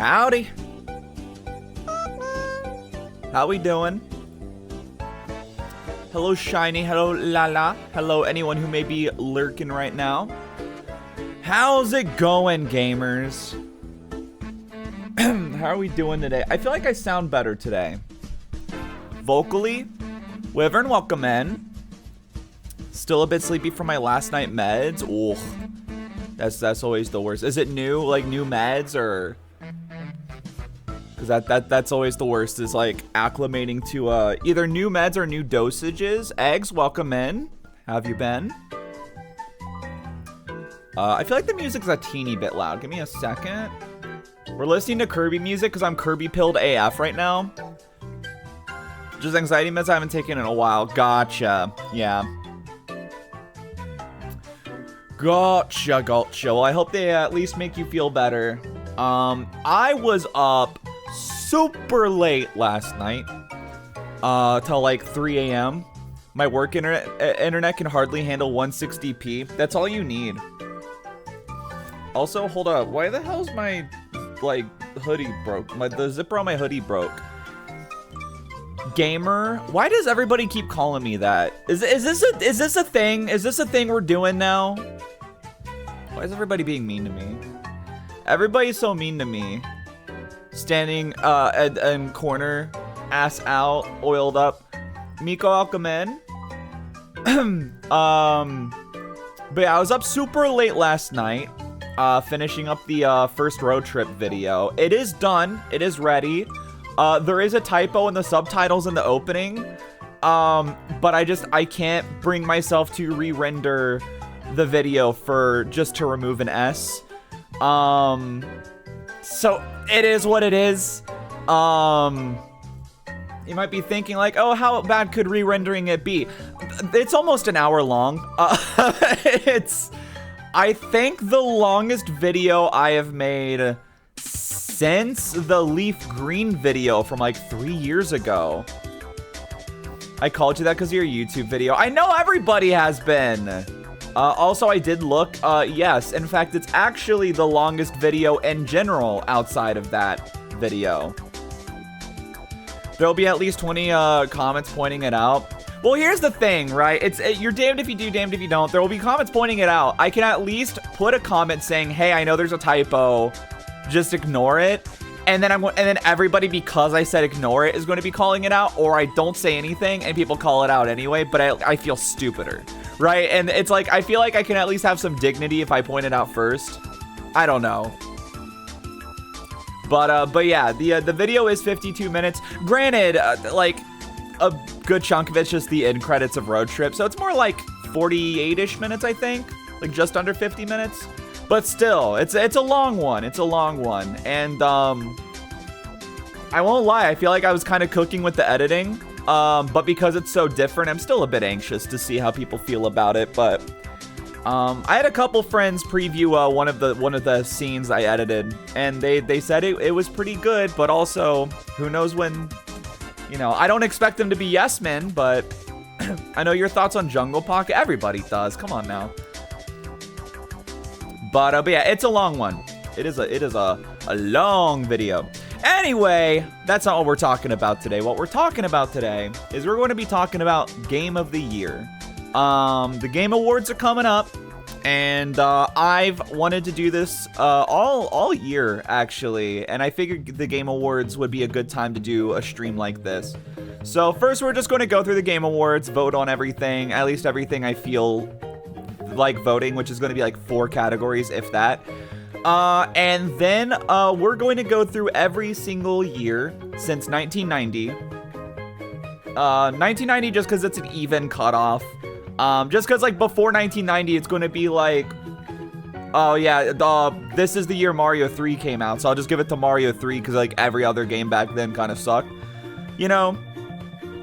Howdy. How we doing? Hello, Shiny. Hello, Lala. Hello, anyone who may be lurking right now. How's it going, gamers? How are we doing today? I feel like I sound better today. Vocally, Wyvern, welcome in. Still a bit sleepy from my last night meds. Oh, that's always the worst. Is it new, like new meds, or? Because that's always the worst, is like acclimating to either new meds or new dosages. Eggs, welcome in. How have you been? I feel like the music's a teeny bit loud. Give me a second. We're listening to Kirby music because I'm Kirby pilled AF right now. Just anxiety meds I haven't taken in a while. Gotcha. Yeah. Gotcha. Well, I hope they at least make you feel better. I was up super late last night. Till like 3 a.m. My work internet can hardly handle 160p. That's all you need. Also, hold up. Why the hell's my like hoodie broke? The zipper on my hoodie broke. Gamer, why does everybody keep calling me that? Is this a thing? Is this a thing we're doing now? Why is everybody being mean to me? Everybody's so mean to me. Standing in corner, ass out, oiled up. Miko Alkamen. But yeah, I was up super late last night. Finishing up the first road trip video. It is done. It is ready. There is a typo in the subtitles in the opening. But I can't bring myself to re-render the video just to remove an S. So it is what it is. You might be thinking like, oh, how bad could re-rendering it be? It's almost an hour long. It's, I think, the longest video I have made since the leaf green video from like 3 years ago. I called you that because of your YouTube video. I know everybody has been. Also, I did look. Yes, in fact, it's actually the longest video in general outside of that video. There'll be at least 20 comments pointing it out. Well, here's the thing, right? You're damned if you do, damned if you don't. There will be comments pointing it out. I can at least put a comment saying, "Hey, I know there's a typo. Just ignore it." And then everybody, because I said ignore it, is going to be calling it out. Or I don't say anything and people call it out anyway, but I feel stupider, right? And it's like, I feel like I can at least have some dignity if I point it out first. I don't know. But yeah, the video is 52 minutes. Granted, like a good chunk of it's just the end credits of Road Trip, so it's more like 48-ish minutes, I think, like just under 50 minutes. But still, it's a long one. It's a long one, and I won't lie, I feel like I was kind of cooking with the editing. But because it's so different, I'm still a bit anxious to see how people feel about it. But I had a couple friends preview one of the scenes I edited, and they said it was pretty good. But also, who knows when? You know, I don't expect them to be yes men, but I know your thoughts on Jungle Pocket. Everybody does. Come on now. But yeah, it's a long one. It is a long video. Anyway, that's not what we're talking about today. What we're talking about today is we're going to be talking about Game of the Year. The Game Awards are coming up, and I've wanted to do this all year, actually, and I figured the Game Awards would be a good time to do a stream like this. So first, we're just going to go through the Game Awards, vote on everything, at least everything I feel like voting, which is going to be like 4 categories, if that. And then we're going to go through every single year since 1990. 1990 just because it's an even cutoff. Just because like before 1990 it's going to be like, oh yeah, this is the year Mario 3 came out, so I'll just give it to Mario 3 because like every other game back then kind of sucked. You know,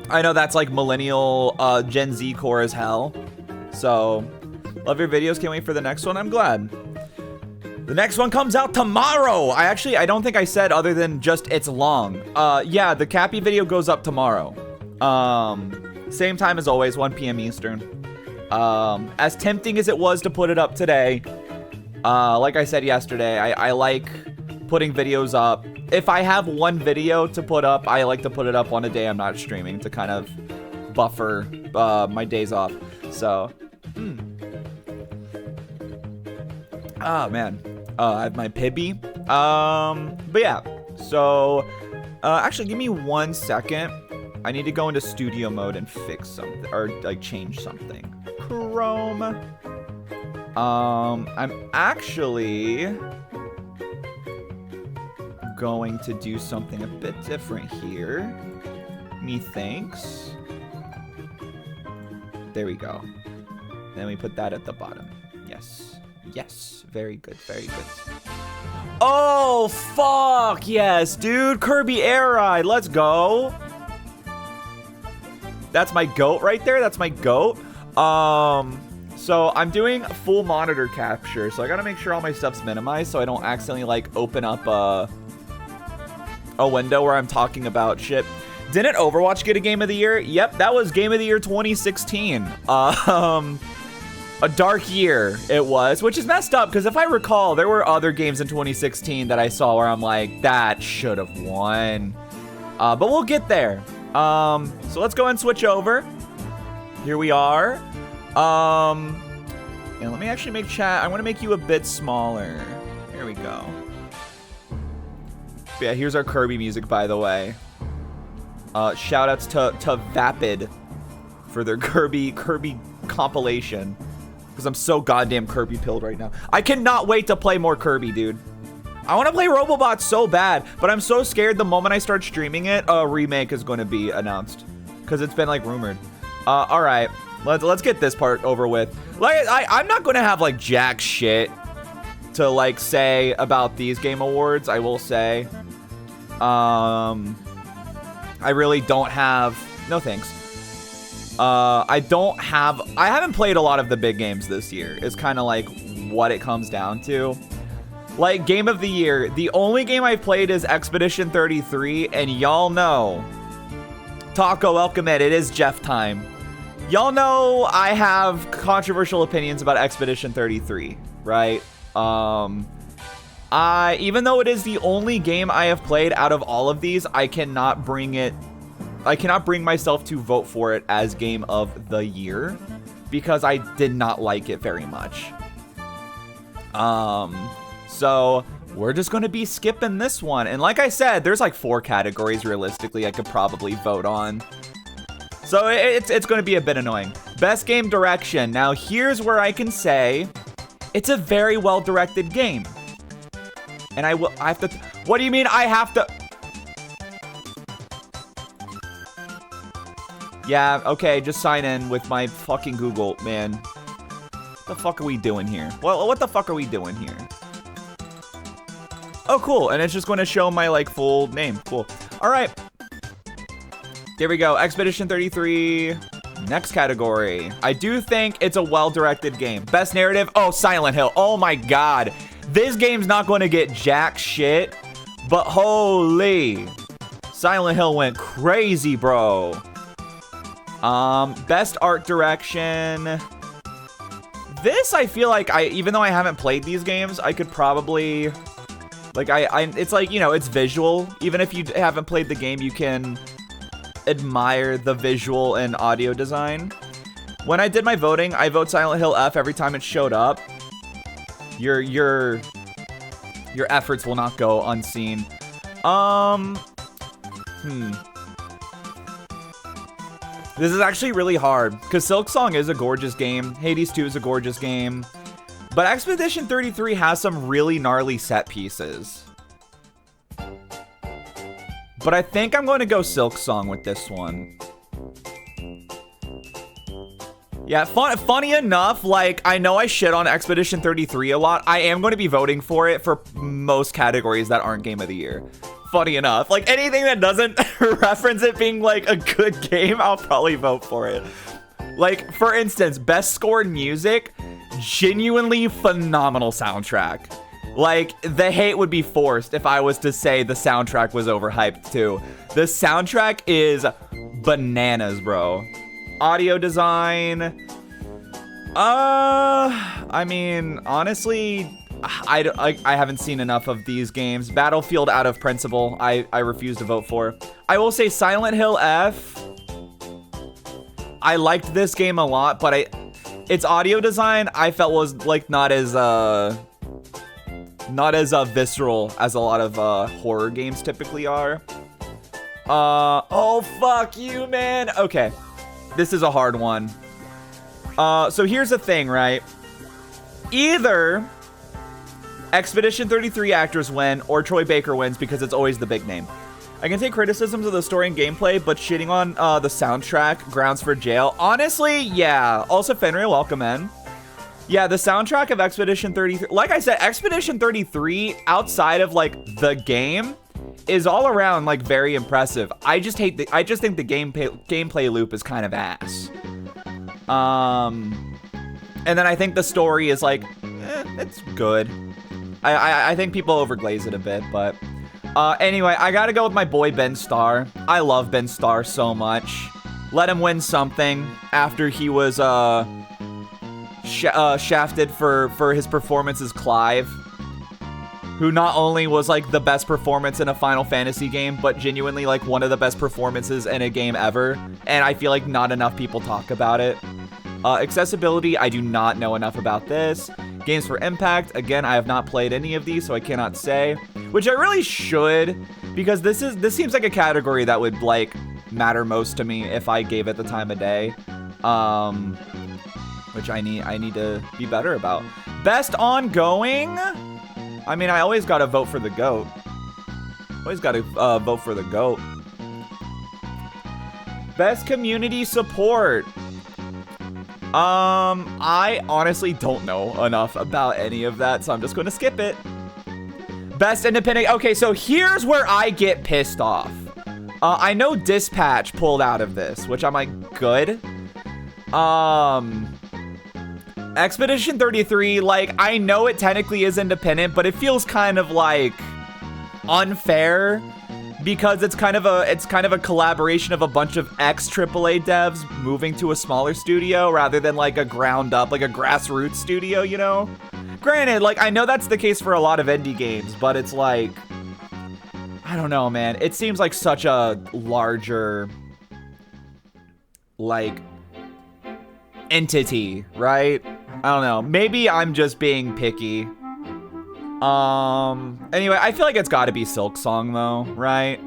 I know that's like millennial Gen Z core as hell. So love your videos, can't wait for the next one. I'm glad. The next one comes out tomorrow. I don't think I said other than just it's long. Yeah, the Cappy video goes up tomorrow. Same time as always, 1 p.m. Eastern. As tempting as it was to put it up today, like I said yesterday, I like putting videos up. If I have one video to put up, I like to put it up on a day I'm not streaming to kind of buffer my days off. So, oh man, I have my Pibby. But yeah, so actually give me 1 second. I need to go into studio mode and fix something, or like change something. Chrome. I'm actually going to do something a bit different here. Methinks. There we go. Then we put that at the bottom. Yes. Yes. Very good. Very good. Oh, fuck. Yes, dude. Kirby Air Ride. Let's go. That's my goat right there. That's my goat. So I'm doing full monitor capture. So I gotta make sure all my stuff's minimized so I don't accidentally like open up a window where I'm talking about shit. Didn't Overwatch get a Game of the Year? Yep, that was Game of the Year 2016. A dark year it was, which is messed up because if I recall, there were other games in 2016 that I saw where I'm like, that should have won. But we'll get there. So let's go and switch over. Here we are. And let me actually make chat. I want to make you a bit smaller. Here we go. Yeah, here's our Kirby music, by the way. Shout outs to Vapid for their Kirby compilation. Because I'm so goddamn Kirby pilled right now. I cannot wait to play more Kirby, dude. I want to play Robobot so bad, but I'm so scared the moment I start streaming it, a remake is going to be announced. Because it's been, like, rumored. All right. Let's get this part over with. Like, I'm not going to have, like, jack shit to, like, say about these Game Awards, I will say. I really don't have... No, thanks. I haven't played a lot of the big games this year. It's kind of like what it comes down to. Like, Game of the Year, the only game I've played is Expedition 33, and y'all know, Taco, welcome in, it is Jeff time. Y'all know I have controversial opinions about Expedition 33, right? Even though it is the only game I have played out of all of these, I cannot bring myself to vote for it as Game of the Year because I did not like it very much. So we're just going to be skipping this one. And like I said, there's like 4 categories realistically I could probably vote on. So it's going to be a bit annoying. Best game direction. Now here's where I can say it's a very well directed game. And I have to, what do you mean I have to? Yeah, okay, just sign in with my fucking Google, man. What the fuck are we doing here? Well, what the fuck are we doing here? Oh, cool, and it's just going to show my, like, full name. Cool. All right. There we go. Expedition 33. Next category. I do think it's a well-directed game. Best narrative. Oh, Silent Hill. Oh, my God. This game's not going to get jack shit, but holy. Silent Hill went crazy, bro. Best art direction. This, I feel like even though I haven't played these games, I could probably, like, it's like, you know, it's visual. Even if you haven't played the game, you can admire the visual and audio design. When I did my voting, I vote Silent Hill F every time it showed up. Your efforts will not go unseen. This is actually really hard, because Silksong is a gorgeous game, Hades 2 is a gorgeous game, but Expedition 33 has some really gnarly set pieces. But I think I'm going to go Silksong with this one. Yeah, funny enough, like, I know I shit on Expedition 33 a lot. I am going to be voting for it for most categories that aren't Game of the Year. Funny enough, like, anything that doesn't reference it being, like, a good game, I'll probably vote for it. Like, for instance, best scored music, genuinely phenomenal soundtrack. Like, the hate would be forced if I was to say the soundtrack was overhyped, too. The soundtrack is bananas, bro. Audio design. I mean, honestly, I haven't seen enough of these games. Battlefield out of principle, I refuse to vote for. I will say Silent Hill F. I liked this game a lot, but its audio design I felt was like not as visceral as a lot of horror games typically are. Oh fuck you, man. Okay, this is a hard one. So here's the thing, right? Either Expedition 33 actors win or Troy Baker wins because it's always the big name. I can take criticisms of the story and gameplay, but shitting on the soundtrack grounds for jail. Honestly, yeah. Also, Fenrir, welcome in. Yeah, the soundtrack of Expedition 33, like I said, Expedition 33 outside of like the game is all around like very impressive. I just think the gameplay loop is kind of ass. And then I think the story is like, it's good. I think people overglaze it a bit, but anyway, I gotta go with my boy Ben Starr. I love Ben Starr so much. Let him win something after he was shafted for his performance as Clive, who not only was like the best performance in a Final Fantasy game, but genuinely like one of the best performances in a game ever. And I feel like not enough people talk about it. Accessibility, I do not know enough about this. Games for Impact, again, I have not played any of these, so I cannot say. Which I really should, because this seems like a category that would like matter most to me if I gave it the time of day. Which I need to be better about. Best ongoing? I mean, I always gotta vote for the GOAT. Always gotta vote for the GOAT. Best community support. I honestly don't know enough about any of that, so I'm just gonna skip it. Best independent. Okay, so here's where I get pissed off. I know Dispatch pulled out of this, which I'm like, good. Expedition 33, like, I know it technically is independent, but it feels kind of like unfair because it's kind of a collaboration of a bunch of ex-AAA devs moving to a smaller studio rather than like a ground up, like a grassroots studio, you know? Granted, like, I know that's the case for a lot of indie games, but it's like, I don't know, man. It seems like such a larger, like, entity, right? I don't know. Maybe I'm just being picky. Anyway, I feel like it's gotta be Silk Song though, right?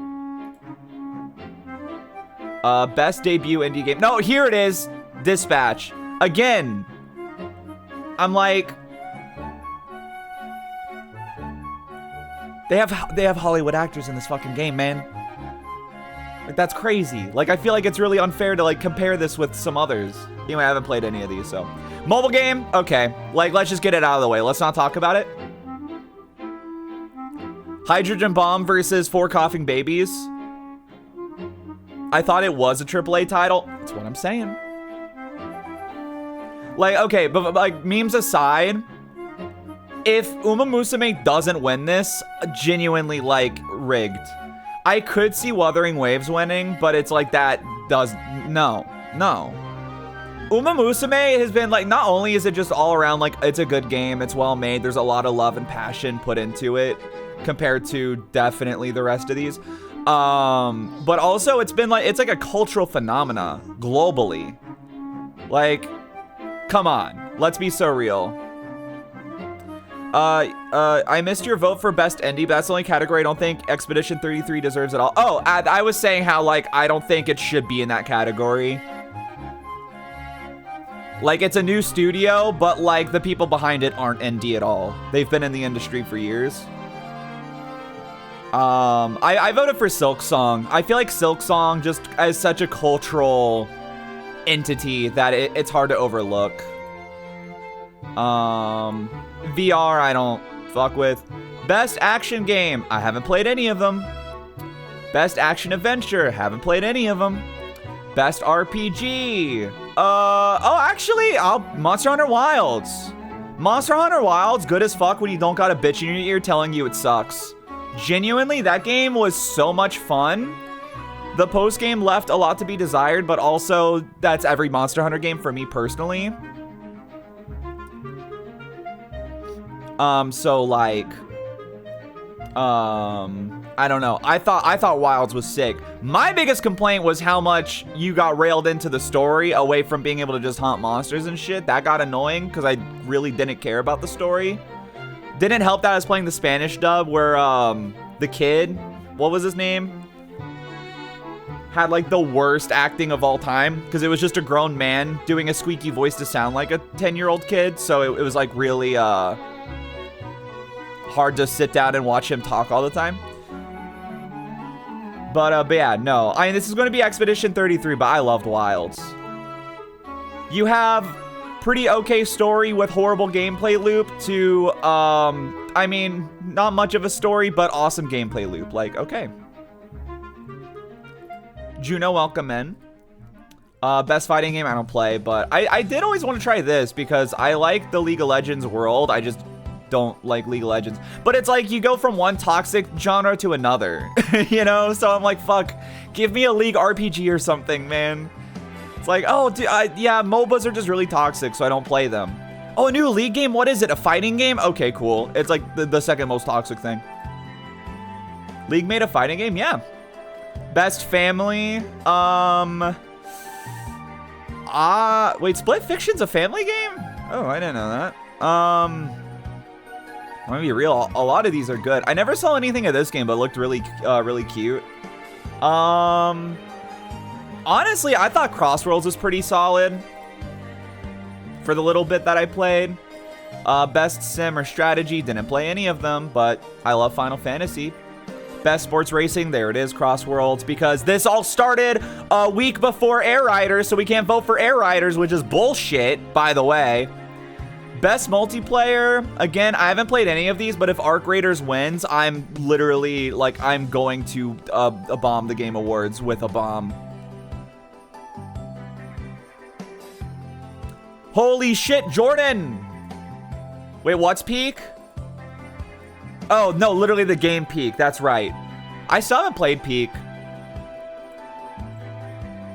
Best debut indie game. No, here it is. Dispatch. Again. I'm like, they have Hollywood actors in this fucking game, man. Like, that's crazy. Like, I feel like it's really unfair to like compare this with some others. Anyway, I haven't played any of these, so. Mobile game? Okay. Like, let's just get it out of the way. Let's not talk about it. Hydrogen Bomb versus 4 Coughing Babies. I thought it was a AAA title. That's what I'm saying. Like, okay, but like, memes aside, if Uma Musume doesn't win this, genuinely, like, rigged. I could see Wuthering Waves winning, but it's like that does... No. Uma Musume has been, like, not only is it just all around, like, it's a good game, it's well made, there's a lot of love and passion put into it, compared to definitely the rest of these. But also it's been like, it's like a cultural phenomena globally. Like, come on, let's be so real. I missed your vote for best indie, but that's the only category I don't think Expedition 33 deserves at all. Oh, I was saying how, like, I don't think it should be in that category. Like, it's a new studio, but like the people behind it aren't indie at all. They've been in the industry for years. I voted for Silk Song. I feel like Silk Song just is such a cultural entity that it's hard to overlook. VR, I don't fuck with. Best action game, I haven't played any of them. Best action adventure, haven't played any of them. Best RPG, actually, Monster Hunter Wilds. Monster Hunter Wilds, good as fuck when you don't got a bitch in your ear telling you it sucks. Genuinely, that game was so much fun. The post game left a lot to be desired, but also that's every Monster Hunter game for me personally. So like, I don't know. I thought Wilds was sick. My biggest complaint was how much you got railed into the story away from being able to just hunt monsters and shit. That got annoying because I really didn't care about the story. Didn't help that I was playing the Spanish dub where the kid, what was his name? Had like the worst acting of all time because it was just a grown man doing a squeaky voice to sound like a 10-year-old kid. So it was like really hard to sit down and watch him talk all the time. But yeah, no. I mean, this is going to be Expedition 33, but I loved Wilds. You have pretty okay story with horrible gameplay loop to, I mean, not much of a story, but awesome gameplay loop. Like, okay. Juno, welcome in. Best fighting game, I don't play, but I did always want to try this because I like the League of Legends world. I just don't like League of Legends. But it's like you go from one toxic genre to another, you know? So I'm like, fuck, give me a League RPG or something, man. It's like, oh, dude, yeah, MOBAs are just really toxic, so I don't play them. Oh, a new League game? What is it, a fighting game? Okay, cool. It's like the second most toxic thing. League made a fighting game? Yeah. Best family? Wait, Split Fiction's a family game? Oh, I didn't know that. I'm gonna be real, a lot of these are good. I never saw anything of this game, but it looked really, really cute. Honestly, I thought Crossworlds was pretty solid for the little bit that I played. Best sim or strategy, didn't play any of them, but I love Final Fantasy. Best sports racing, there it is, Crossworlds, because this all started a week before Air Riders, so we can't vote for Air Riders, which is bullshit, by the way. Best multiplayer, again, I haven't played any of these, but if Arc Raiders wins, I'm literally, like, I'm going to bomb the Game Awards with a bomb. Holy shit, Jordan! Wait, what's peak? Oh, no, literally the game Peak. That's right. I still haven't played Peak.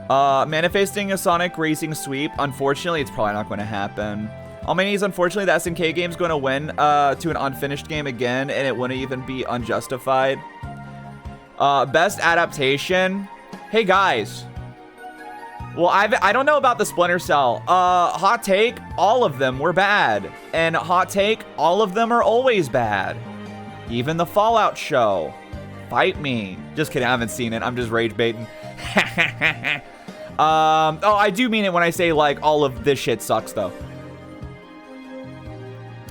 Manifesting a Sonic Racing sweep. Unfortunately, it's probably not going to happen. Almani's, unfortunately, the SNK game's going to win to an unfinished game again, and it wouldn't even be unjustified. Best adaptation. Hey, guys. Well, I don't know about the Splinter Cell. Hot take, all of them were bad. And hot take, all of them are always bad. Even the Fallout show. Fight me. Just kidding, I haven't seen it. I'm just rage baiting. Oh, I do mean it when I say, like, all of this shit sucks, though.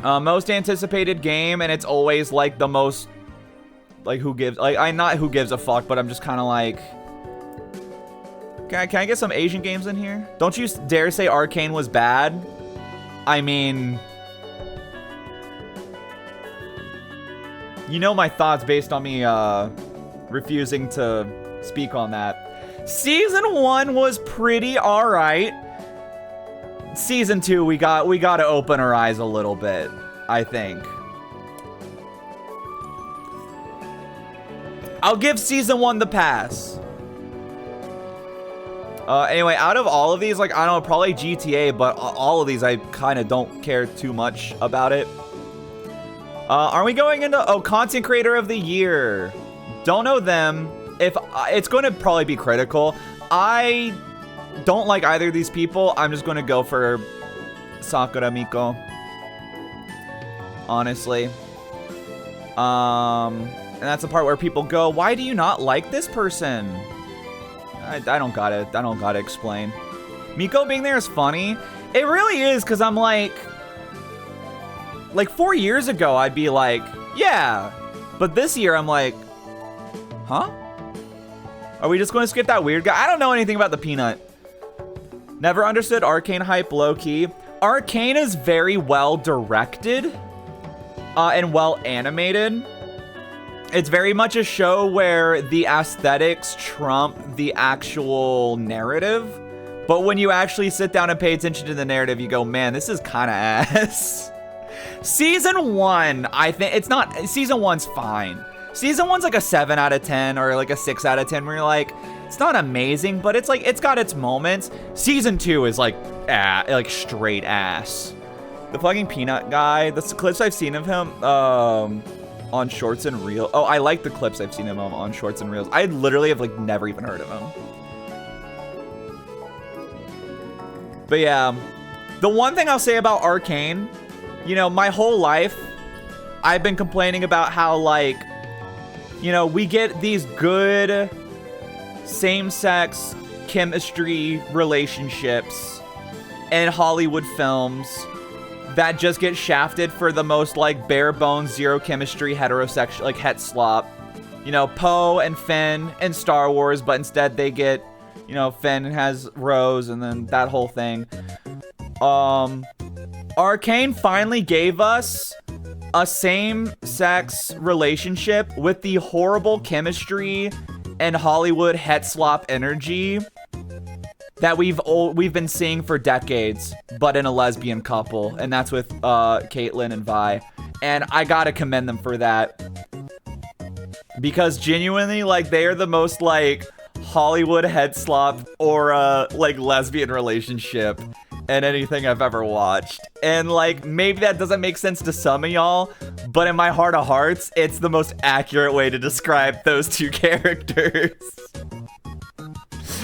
Most anticipated game, and it's always, like, the most, like, who gives, like, I'm not who gives a fuck, but I'm just kind of like, can I get some Asian games in here? Don't you dare say Arcane was bad. I mean, you know my thoughts based on me refusing to speak on that. Season 1 was pretty alright. Season 2, we got to open our eyes a little bit, I think. I'll give Season 1 the pass. Anyway, out of all of these, like, I don't know, probably GTA, but all of these I kind of don't care too much about it. Are we going into, oh, Content Creator of the Year? Don't know them. If it's going to probably be Critical. I don't like either of these people. I'm just going to go for Sakura Miko. Honestly. And that's the part where people go, why do you not like this person? I don't gotta explain. Miko being there is funny. It really is, because I'm like 4 years ago, I'd be like, yeah. But this year, I'm like, huh? Are we just going to skip that weird guy? I don't know anything about the Peanut. Never understood Arcane hype low-key. Arcane is very well directed and well animated. It's very much a show where the aesthetics trump the actual narrative. But when you actually sit down and pay attention to the narrative, you go, man, this is kind of ass. Season 1, I think, it's not, Season 1's fine. Season 1's like a 7 out of 10 or like a 6 out of 10 where you're like, it's not amazing, but it's like, it's got its moments. Season 2 is like straight ass. The fucking peanut guy. The clips I've seen of him on shorts and reels. Oh, I like the clips I've seen of him on shorts and reels. I literally have like never even heard of him. But yeah, the one thing I'll say about Arcane, you know, my whole life, I've been complaining about how, like, you know, we get these good same-sex chemistry relationships in Hollywood films that just get shafted for the most, like, bare-bones, zero-chemistry, heterosexual, like, het slop. You know, Poe and Finn in Star Wars, but instead they get, you know, Finn has Rose and then that whole thing. Arcane finally gave us a same-sex relationship with the horrible chemistry and Hollywood het slop energy that we've been seeing for decades, but in a lesbian couple, and that's with Caitlyn and Vi. And I gotta commend them for that, because genuinely, like, they are the most, like, Hollywood het slop or like lesbian relationship in anything I've ever watched. And, like, maybe that doesn't make sense to some of y'all, but in my heart of hearts, it's the most accurate way to describe those two characters.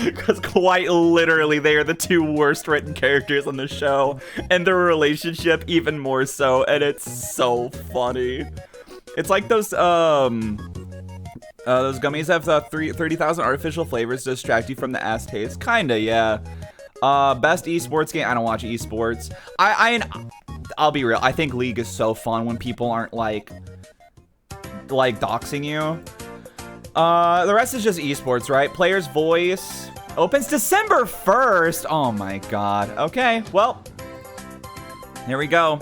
Because quite literally, they are the two worst written characters on the show, and their relationship even more so, and it's so funny. It's like those gummies have 30,000 artificial flavors to distract you from the ass taste. Kinda, yeah. Best esports game. I don't watch esports. I'll be real. I think League is so fun when people aren't like doxing you. The rest is just esports, right? Player's Voice opens December 1st. Oh my god. Okay, well, here we go.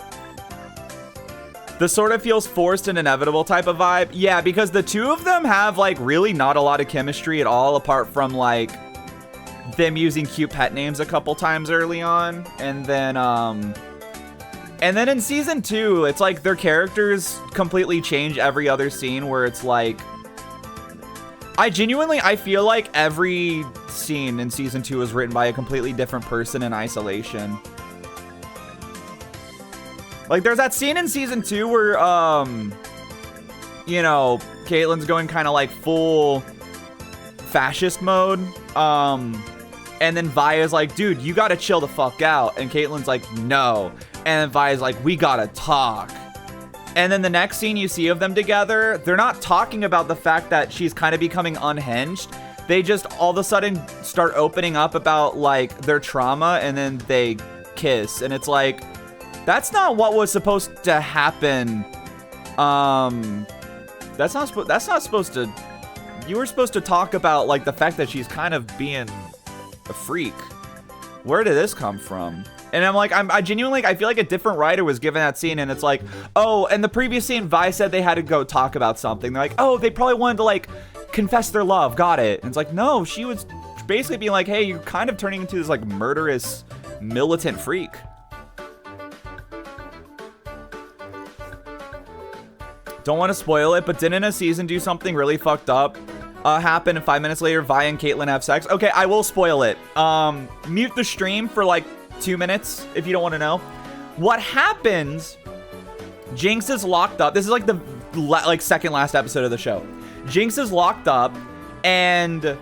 This sort of feels forced and inevitable type of vibe. Yeah, because the two of them have, like, really not a lot of chemistry at all, apart from, like, them using cute pet names a couple times early on. And then in season 2, it's like their characters completely change every other scene, where it's like, I feel like every scene in season 2 was written by a completely different person in isolation. Like, there's that scene in season 2 where, you know, Caitlyn's going kind of like full fascist mode. And then Via's like, dude, you gotta chill the fuck out. And Caitlyn's like, no. And then Via's like, we gotta talk. And then the next scene you see of them together, they're not talking about the fact that she's kind of becoming unhinged. They just all of a sudden start opening up about, like, their trauma, and then they kiss. And it's like, that's not what was supposed to happen. That's not supposed to. You were supposed to talk about, like, the fact that she's kind of being a freak. Where did this come from? And I'm like, I genuinely, I feel like a different writer was given that scene, and it's like, oh, and the previous scene, Vi said they had to go talk about something. They're like, oh, they probably wanted to, like, confess their love. Got it. And it's like, no, she was basically being like, hey, you're kind of turning into this, like, murderous militant freak. Don't want to spoil it, but didn't a season do something really fucked up happen, and 5 minutes later, Vi and Caitlyn have sex? Okay, I will spoil it. Mute the stream for, like, 2 minutes if you don't want to know. What happens, Jinx is locked up. This is, like, the second last episode of the show. Jinx is locked up, and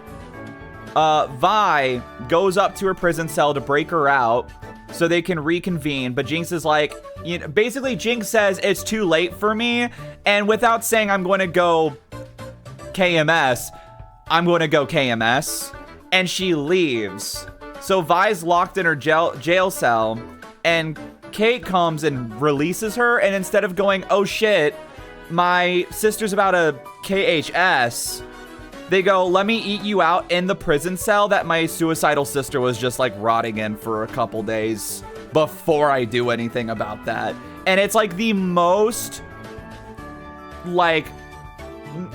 Vi goes up to her prison cell to break her out so they can reconvene, but Jinx is like, you know, basically Jinx says it's too late for me, and without saying I'm going to go KMS, I'm going to go KMS, and she leaves. So Vi's locked in her jail cell, and Kate comes and releases her, and instead of going, oh shit, my sister's about to KHS, they go, let me eat you out in the prison cell that my suicidal sister was just, like, rotting in for a couple days before I do anything about that. And it's, like, the most, like,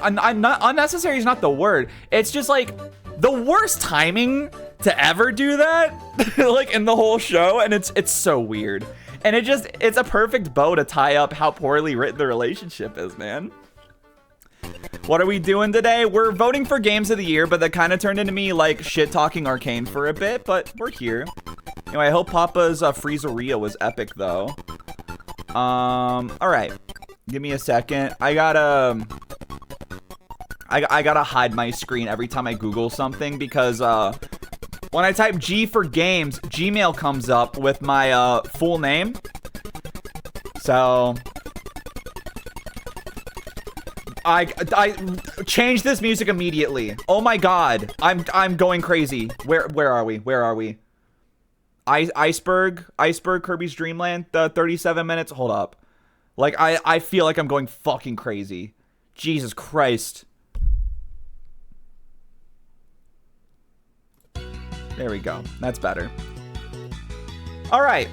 unnecessary is not the word. It's just, like, the worst timing to ever do that, like, in the whole show. And it's so weird. And it's a perfect bow to tie up how poorly written the relationship is, man. What are we doing today? We're voting for games of the year, but that kind of turned into me, like, shit-talking Arcane for a bit, but we're here. Anyway, I hope Papa's Freezeria was epic, though. All right. Give me a second. I gotta hide my screen every time I Google something because when I type G for games, Gmail comes up with my full name. So I changed this music immediately. Oh my god, I'm going crazy. Where are we? Where are we? Iceberg, Kirby's Dream Land. 37 minutes. Hold up. Like I feel like I'm going fucking crazy. Jesus Christ. There we go. That's better. All right.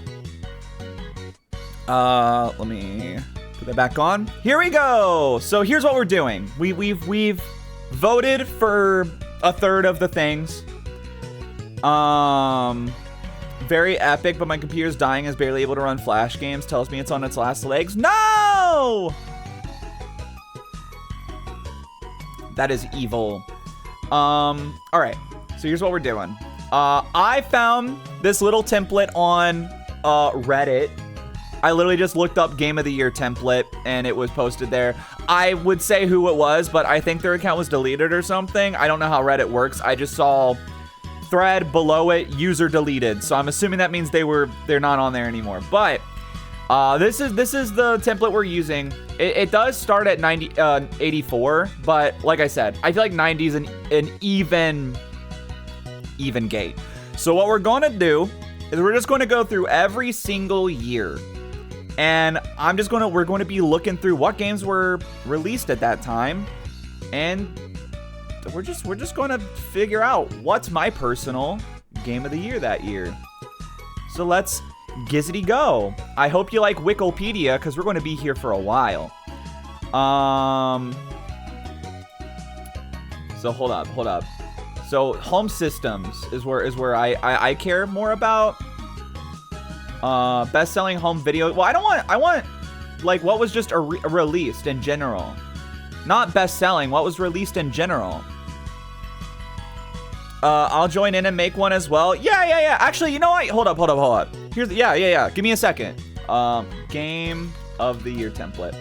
Let me put that back on. Here we go. So here's what we're doing. We've voted for a third of the things. Very epic, but my computer's dying. Is barely able to run Flash games. Tells me it's on its last legs. No! That is evil. All right. So here's what we're doing. I found this little template on Reddit. I literally just looked up Game of the Year template and it was posted there. I would say who it was, but I think their account was deleted or something. I don't know how Reddit works. I just saw thread below it, user deleted. So I'm assuming that means they're not on there anymore. But this is the template we're using. It does start at 84, but like I said, I feel like 90 is an even gate. So what we're going to do is we're just going to go through every single year. And we're going to be looking through what games were released at that time. And we're just going to figure out what's my personal game of the year that year. So let's gizzity go. I hope you like Wikipedia because we're going to be here for a while. So hold up. So home systems is where I care more about. Best-selling home video. Well, I want like what was just released in general. Not best-selling, what was released in general. I'll join in and make one as well. Yeah. Actually, you know what? Hold up. Here's yeah. Give me a second. Game of the Year template.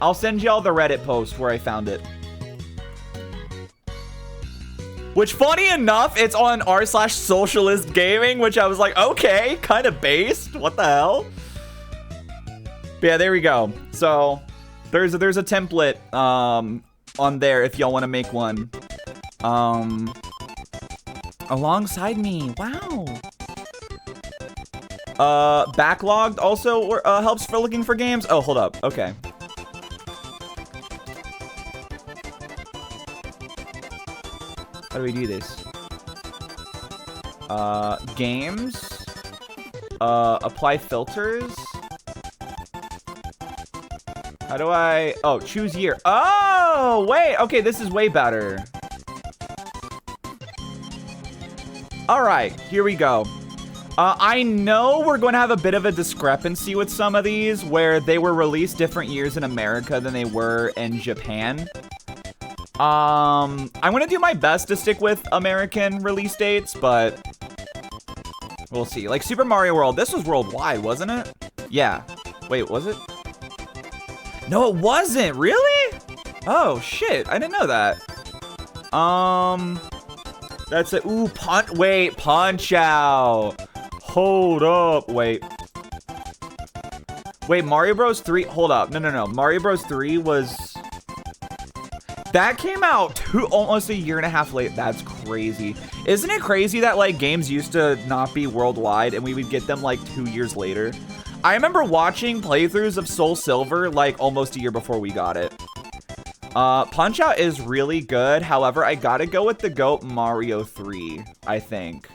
I'll send y'all the Reddit post where I found it. Which, funny enough, it's on r/socialist gaming, which I was like, okay, kind of based. What the hell? But yeah, there we go. So there's a template on there if y'all want to make one. Alongside me. Wow. Backlogged also helps for looking for games. Oh, hold up. Okay. How do we do this? Games. Apply filters. How do I... Oh, choose year. Oh, wait. Okay, this is way better. All right, here we go. I know we're going to have a bit of a discrepancy with some of these where they were released different years in America than they were in Japan. I'm going to do my best to stick with American release dates, but we'll see. Like Super Mario World, this was worldwide, wasn't it? Yeah. Wait, was it? No, it wasn't. Really? Oh, shit. I didn't know that. That's it. Ooh, Punch Out. Hold up. Wait, Mario Bros. 3. Hold up. No. Mario Bros. 3 was... That came out almost a year and a half late. That's crazy. Isn't it crazy that, like, games used to not be worldwide and we would get them, like, 2 years later? I remember watching playthroughs of Soul Silver, like, almost a year before we got it. Punch Out is really good. However, I gotta go with the GOAT Mario 3, I think.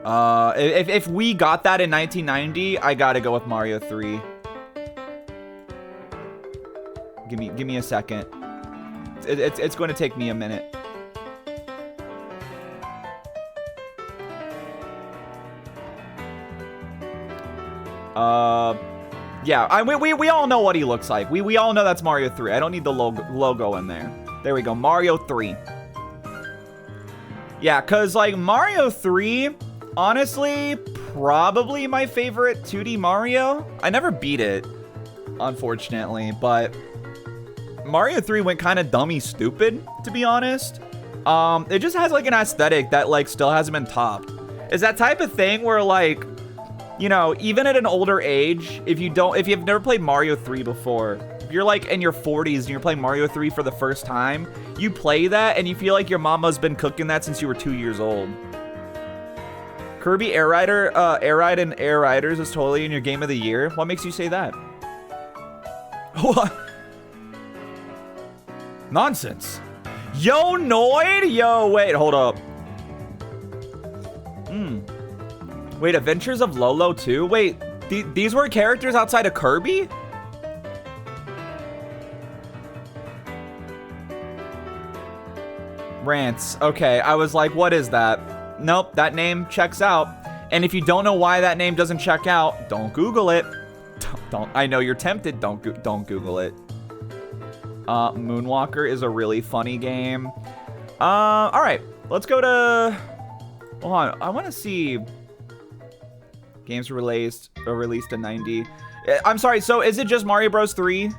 If we got that in 1990, I gotta go with Mario 3. Give me a second. It's going to take me a minute. Yeah, we all know what he looks like. We all know that's Mario 3. I don't need the logo in there. There we go, Mario 3. Yeah, cause like Mario 3, honestly, probably my favorite 2D Mario. I never beat it, unfortunately, but Mario 3 went kind of dummy stupid, to be honest. It just has like an aesthetic that like still hasn't been topped. It's that type of thing where like, you know, even at an older age, if you've never played Mario 3 before, if you're like in your 40s and you're playing Mario 3 for the first time, you play that and you feel like your mama's been cooking that since you were 2 years old. Kirby Air Ride and Air Riders is totally in your game of the year. What makes you say that? What? Nonsense. Yo, Noid? Yo, wait, hold up. Wait, Adventures of Lolo too? Wait, these were characters outside of Kirby? Rants. Okay, I was like, what is that? Nope, that name checks out. And if you don't know why that name doesn't check out, don't Google it. Don't. I know you're tempted. Don't Google it. Moonwalker is a really funny game. All right, let's go to. Hold on, I want to see games released in 90. I'm sorry. So is it just Mario Bros. 3?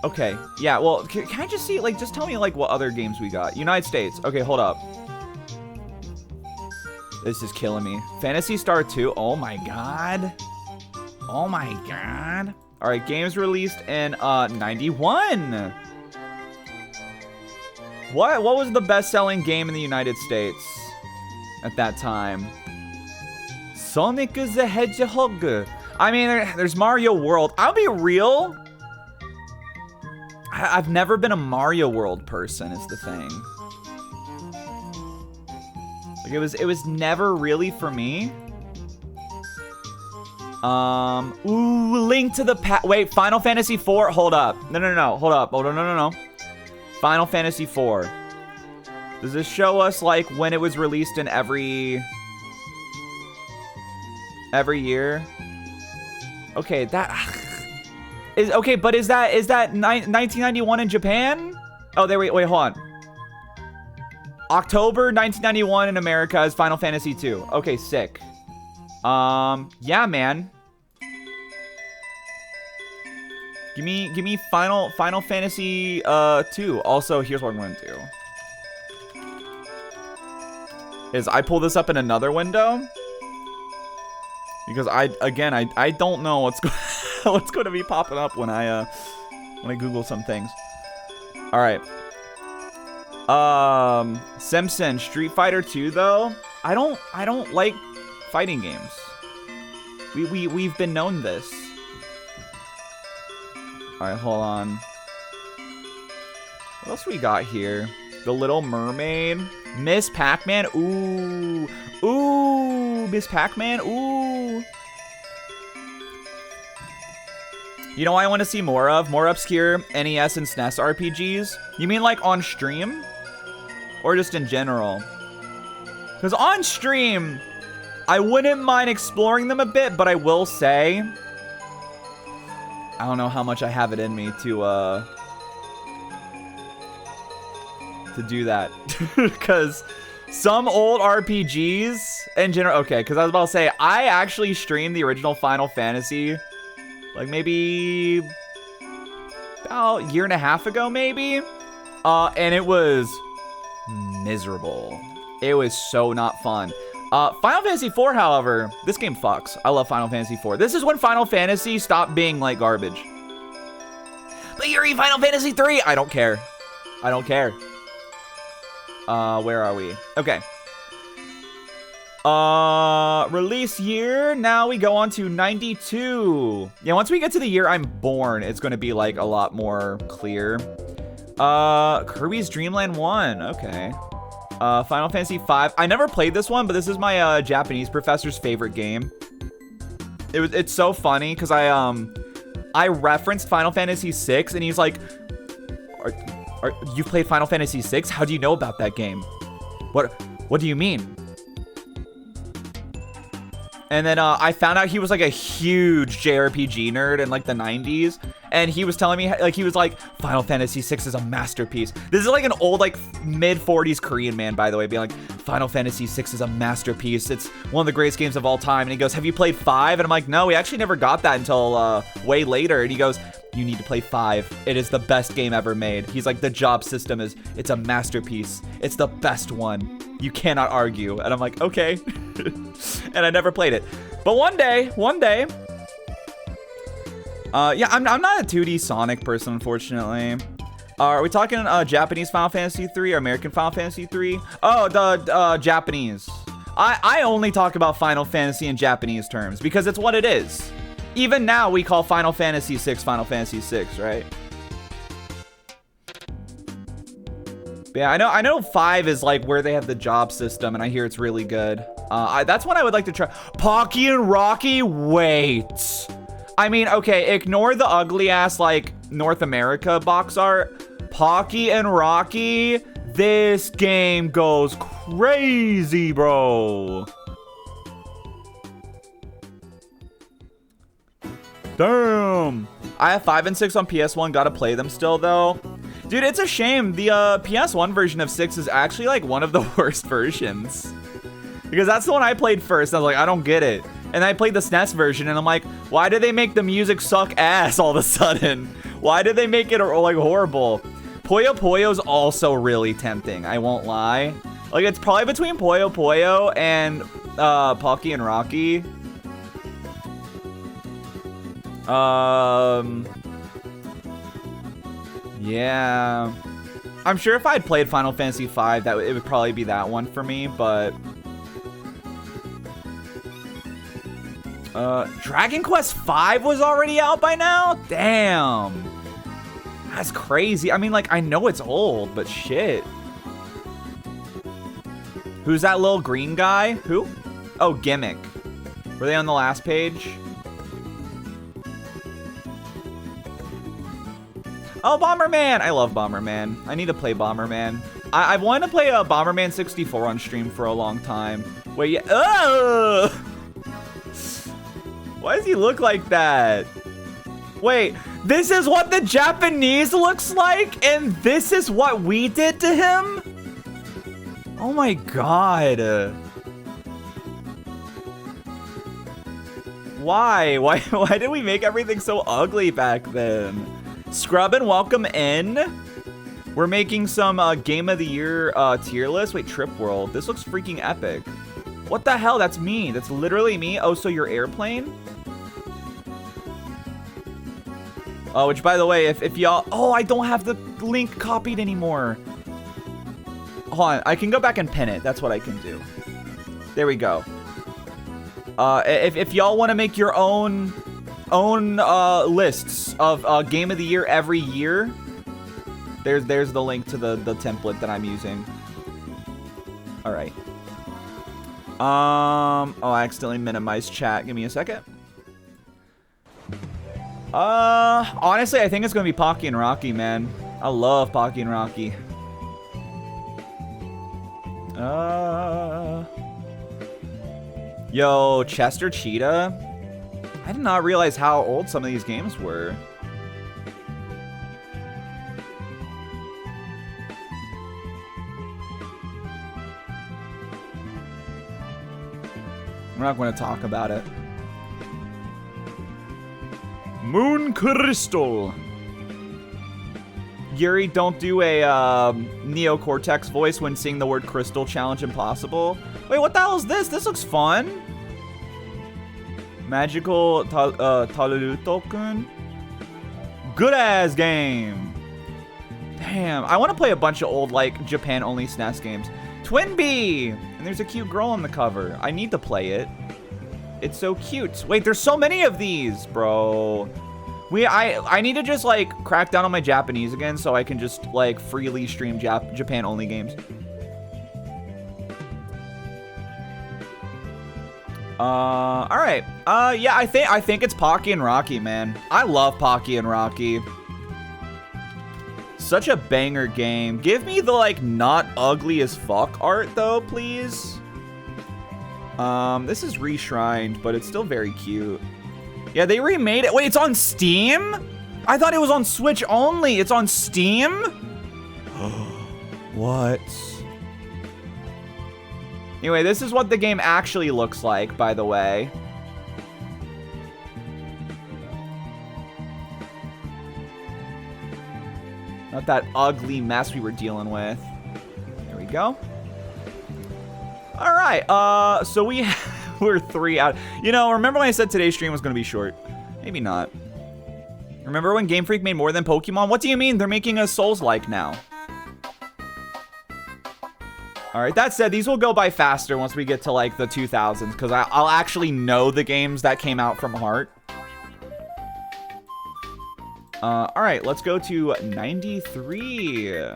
Okay, yeah, well, can I just see, like, just tell me, like, what other games we got? United States. Okay, hold up. This is killing me. Phantasy Star 2. Oh, my God. Oh, my God. All right, games released in 91. What was the best-selling game in the United States at that time? Sonic the Hedgehog. I mean, there's Mario World. I'll be real. I've never been a Mario World person, is the thing. Like it was never really for me. Ooh, Link to the Past. Wait, Final Fantasy 4. Hold up. No. Hold up. Oh, no. Final Fantasy 4. Does this show us like when it was released in every year? Okay, that. Okay, but is that 1991 in Japan? Oh, wait, hold on. October 1991 in America is Final Fantasy 2. Okay, sick. Yeah, man. Give me Final Fantasy 2. Also, here's what I'm going to do. Is I pull this up in another window because I don't know what's going to be popping up when I Google some things. All right. Simpson Street Fighter 2 though. I don't like fighting games. We've been known this. All right, hold on. What else we got here? The Little Mermaid, Miss Pac-Man. Ooh, Miss Pac-Man. Ooh. You know what I want to see more of? More obscure NES and SNES RPGs? You mean like on stream? Or just in general? Because on stream, I wouldn't mind exploring them a bit, but I will say, I don't know how much I have it in me to do that. Because some old RPGs in general, okay, because I was about to say, I actually streamed the original Final Fantasy like maybe about a year and a half ago, maybe. And it was miserable. It was so not fun. Final Fantasy 4, however, this game fucks. I love Final Fantasy 4. This is when Final Fantasy stopped being like garbage. But Yooree, Final Fantasy 3, I don't care. I don't care. Where are we? Okay. Release year. Now we go on to 92. Yeah, once we get to the year I'm born, it's going to be like a lot more clear. Kirby's Dream Land 1. Okay. Final Fantasy 5. I never played this one, but this is my Japanese professor's favorite game. It's so funny because I referenced Final Fantasy 6 and he's like, you played Final Fantasy 6? How do you know about that game? What do you mean? And then I found out he was like a huge JRPG nerd in like the 90s. And he was telling me, like, he was like, Final Fantasy VI is a masterpiece. This is like an old, like, mid-40s Korean man, by the way, being like, Final Fantasy VI is a masterpiece. It's one of the greatest games of all time. And he goes, have you played 5? And I'm like, no, we actually never got that until way later. And he goes, you need to play 5. It is the best game ever made. He's like, the job system it's a masterpiece. It's the best one. You cannot argue. And I'm like, okay. And I never played it. But one day, yeah, I'm not a 2D Sonic person, unfortunately. Are we talking Japanese Final Fantasy 3 or American Final Fantasy 3? Oh, the Japanese. I only talk about Final Fantasy in Japanese terms because it's what it is. Even now, we call Final Fantasy 6 Final Fantasy 6, right? But yeah, I know 5 is like where they have the job system, and I hear it's really good. That's one I would like to try. Pocky and Rocky, wait. I mean, okay, ignore the ugly ass like North America box art. Pocky and Rocky, this game goes crazy, bro. Damn. I have 5 and 6 on PS1. Gotta play them still, though. Dude, it's a shame. The PS1 version of 6 is actually, like, one of the worst versions. Because that's the one I played first. I was like, I don't get it. And I played the SNES version, and I'm like, why did they make the music suck ass all of a sudden? Why did they make it, like, horrible? Puyo Puyo's also really tempting. I won't lie. Like, it's probably between Puyo Puyo and Pocky and Rocky. Yeah. I'm sure if I'd played Final Fantasy V, that it would probably be that one for me, but Dragon Quest V was already out by now? Damn. That's crazy. I mean, like, I know it's old, but shit. Who's that little green guy? Who? Oh, Gimmick. Were they on the last page? Oh, Bomberman! I love Bomberman. I need to play Bomberman. I've wanted to play Bomberman 64 on stream for a long time. Wait, yeah. Ugh! Why does he look like that? Wait, this is what the Japanese looks like? And this is what we did to him? Oh my god. Why? Why did we make everything so ugly back then? Scrub and welcome in. We're making some Game of the Year tier list. Wait, Trip World. This looks freaking epic. What the hell? That's me. That's literally me. Oh, so you're Airplane? Oh, which by the way, if y'all... Oh, I don't have the link copied anymore. Hold on. I can go back and pin it. That's what I can do. There we go. If y'all want to make your own lists of Game of the Year every year, there's the link to the template that I'm using. All right. Oh, I accidentally minimized chat. Give me a second. Honestly, I think it's gonna be Pocky and Rocky, man. I love Pocky and Rocky. Yo, Chester Cheetah. I did not realize how old some of these games were. We're not going to talk about it. Moon Crystal. Yooree, don't do a Neocortex voice when seeing the word crystal. Challenge impossible. Wait, what the hell is this? This looks fun. Magical Taruto-kun. Good ass game. Damn, I want to play a bunch of old like Japan only SNES games. Twin Bee, and there's a cute girl on the cover. I need to play it. It's so cute. Wait, there's so many of these, bro. I need to just like crack down on my Japanese again so I can just like freely stream Japan only games. All right. Yeah, I think it's Pocky and Rocky, man. I love Pocky and Rocky. Such a banger game. Give me the like not ugly as fuck art though, please. This is reshrined, but it's still very cute. Yeah, they remade it. Wait, it's on Steam? I thought it was on Switch only. It's on Steam? What? Anyway, this is what the game actually looks like, by the way. Not that ugly mess we were dealing with. There we go. All right, so we're 3 out. You know, remember when I said today's stream was gonna be short? Maybe not. Remember when Game Freak made more than Pokemon? What do you mean? They're making a Souls-like now. All right, that said, these will go by faster once we get to like the 2000s, because I'll actually know the games that came out from heart. All right, let's go to 93.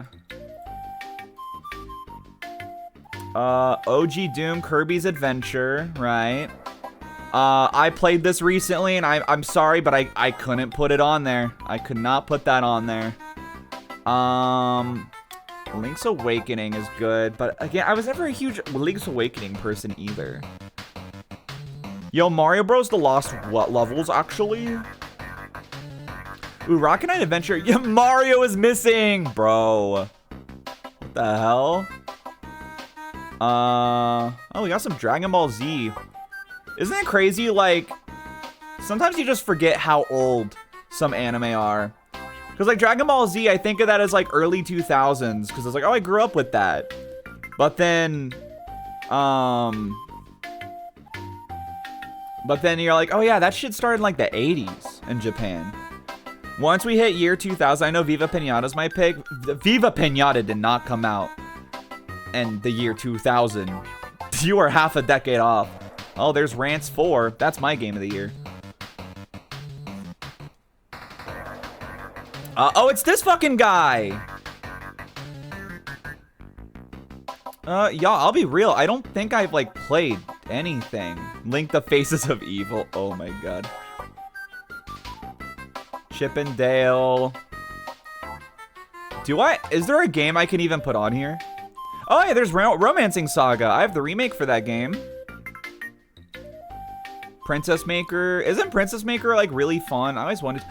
OG Doom, Kirby's Adventure, right? I played this recently, and I'm sorry, but I couldn't put it on there. I could not put that on there. Link's Awakening is good, but again, I was never a huge Link's Awakening person either. Yo, Mario Bros. The Lost what levels, actually? Ooh, Rocket Knight Adventure. Yeah, Mario is missing, bro. What the hell? Oh, we got some Dragon Ball Z. Isn't it crazy? Like, sometimes you just forget how old some anime are. Because, like, Dragon Ball Z, I think of that as, like, early 2000s. Because it's like, oh, I grew up with that. But then you're like, oh, yeah, that shit started in, like, the 80s in Japan. Once we hit year 2000, I know Viva Pinata's my pick. Viva Pinata did not come out in the year 2000. You are half a decade off. Oh, there's Rants 4. That's my game of the year. Oh, it's this fucking guy. Y'all, I'll be real. I don't think I've, like, played anything. Link the Faces of Evil. Oh, my God. Chip and Dale. Is there a game I can even put on here? Oh, yeah, there's Romancing Saga. I have the remake for that game. Princess Maker. Isn't Princess Maker, like, really fun? I always wanted...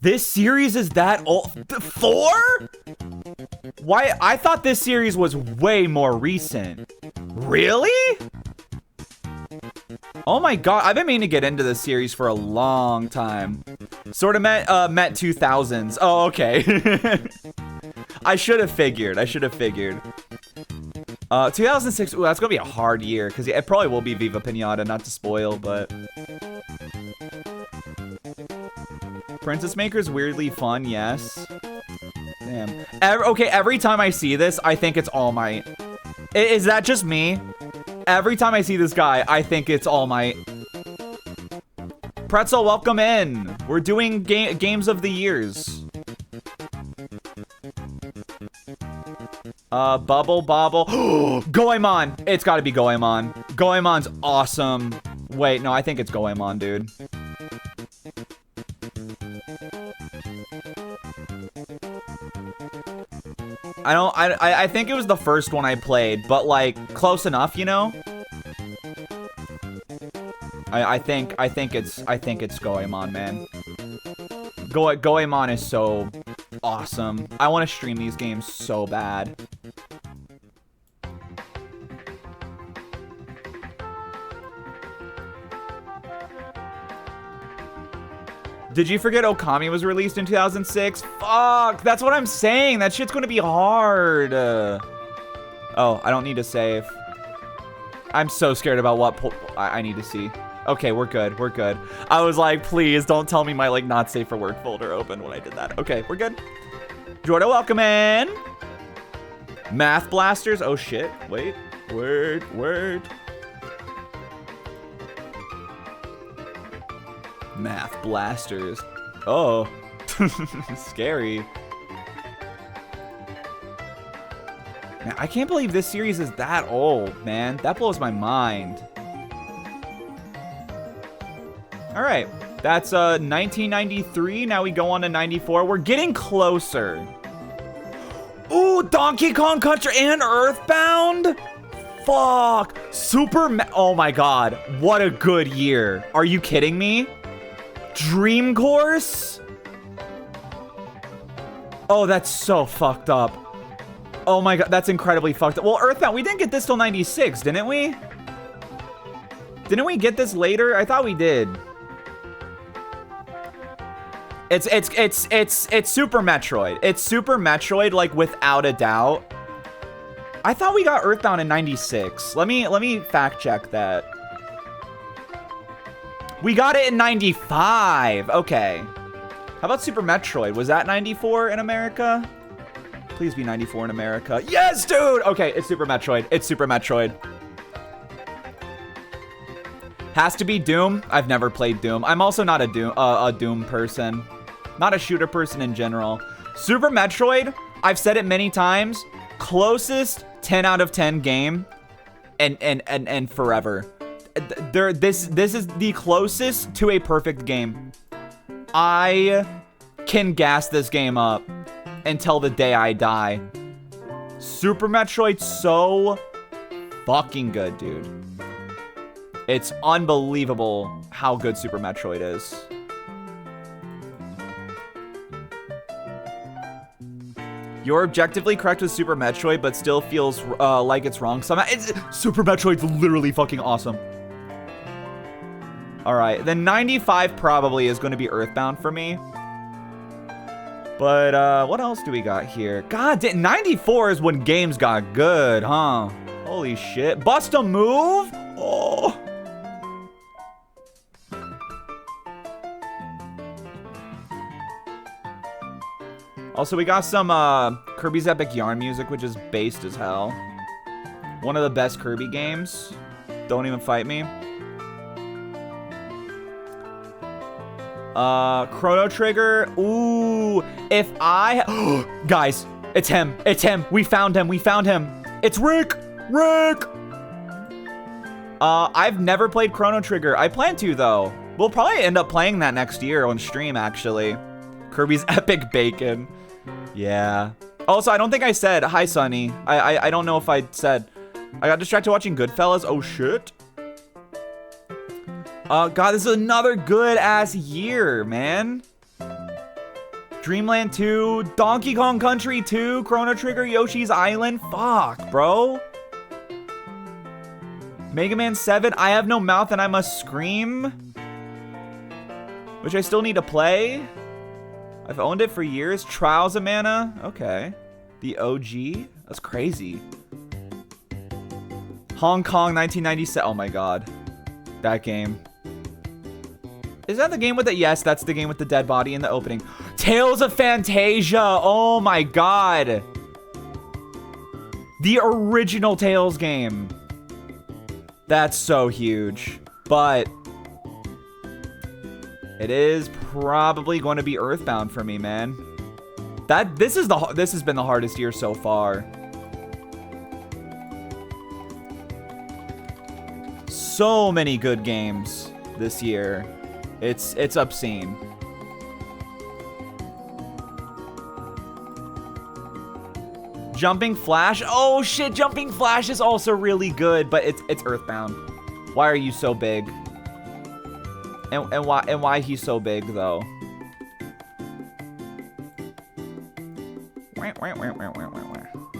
This series is that old? 4? Why? I thought this series was way more recent. Really? Oh my god, I've been meaning to get into this series for a long time. Sort of met 2000s. Oh, okay. I should have figured. 2006, ooh, that's gonna be a hard year, because it probably will be Viva Pinata, not to spoil, but... Princess Maker's weirdly fun, yes. Damn. Okay, every time I see this, I think it's All Might. Is that just me? Every time I see this guy, I think it's All Might. Pretzel, welcome in. We're doing games of the years. Bubble Bobble. Goemon. It's gotta be Goemon. Goemon's awesome. Wait, no, I think it's Goemon, dude. I think it was the first one I played, but like close enough, you know? I think it's Goemon, man. Goemon is so awesome. I want to stream these games so bad. Did you forget Okami was released in 2006? Fuck, that's what I'm saying. That shit's gonna be hard. Oh, I don't need to save. I'm so scared about what I need to see. Okay, we're good. I was like, please don't tell me my like not safe for work folder opened when I did that. Okay, we're good. Jordan, welcome in. Math Blasters. Oh shit. Wait. Word. Math Blasters. Oh. Scary. Man, I can't believe this series is that old, man. That blows my mind. All right. That's 1993. Now we go on to 94. We're getting closer. Ooh, Donkey Kong Country and Earthbound? Fuck. Oh my god. What a good year. Are you kidding me? Dream Course? Oh, that's so fucked up. Oh my god, that's incredibly fucked up. Well, Earthbound, we didn't get this till 96, didn't we? Didn't we get this later? I thought we did. It's Super Metroid. It's Super Metroid, like, without a doubt. I thought we got Earthbound in 96. Let me fact check that. We got it in 95. Okay. How about Super Metroid? Was that 94 in America? Please be 94 in America. Yes, dude! Okay, it's Super Metroid. It's Super Metroid. Has to be Doom. I've never played Doom. I'm also not a Doom person. Not a shooter person in general. Super Metroid, I've said it many times, closest 10 out of 10 game and forever. This is the closest to a perfect game. I can gas this game up until the day I die. Super Metroid's so fucking good, dude. It's unbelievable how good Super Metroid is. You're objectively correct with Super Metroid, but still feels like it's wrong somehow. Super Metroid's literally fucking awesome. All right, then 95 probably is going to be Earthbound for me. But what else do we got here? God, 94 is when games got good, huh? Holy shit. Bust a Move? Oh. Also, we got some Kirby's Epic Yarn music, which is based as hell. One of the best Kirby games. Don't even fight me. Chrono Trigger. Ooh, if I... Guys, it's him. It's him. We found him. We found him. It's Rick. Rick. I've never played Chrono Trigger. I plan to, though. We'll probably end up playing that next year on stream, actually. Kirby's Epic Bacon. Yeah. Also, I don't think I said, hi, Sonny. I don't know if I said. I got distracted watching Goodfellas. Oh, shit. God, this is another good-ass year, man. Dreamland 2, Donkey Kong Country 2, Chrono Trigger, Yoshi's Island. Fuck, bro. Mega Man 7, I Have No Mouth and I Must Scream. Which I still need to play. I've owned it for years. Trials of Mana. Okay. The OG. That's crazy. Hong Kong 1997. Oh my god. That game. Is that the game with it? Yes, that's the game with the dead body in the opening. Tales of Fantasia. Oh my god. The original Tales game. That's so huge. But it is probably going to be Earthbound for me, man. This has been the hardest year so far. So many good games this year. It's obscene. Jumping Flash. Oh shit, Jumping Flash is also really good, but it's Earthbound. Why are you so big? And why he's so big though?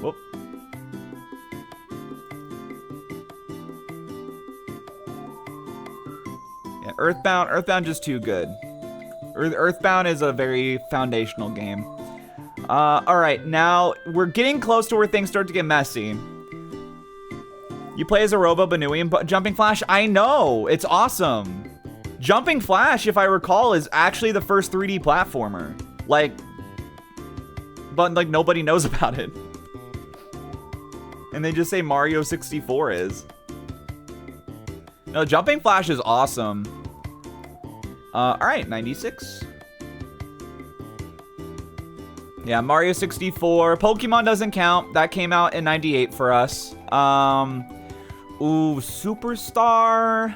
Whoop. Yeah, Earthbound just too good. Earthbound is a very foundational game. All right, now we're getting close to where things start to get messy. You play as a Robo Banui in Jumping Flash? I know, it's awesome. Jumping Flash, if I recall, is actually the first 3D platformer. But nobody knows about it. And they just say Mario 64 is. No, Jumping Flash is awesome. All right, 96. Yeah, Mario 64. Pokemon doesn't count. That came out in 98 for us. Ooh, Superstar.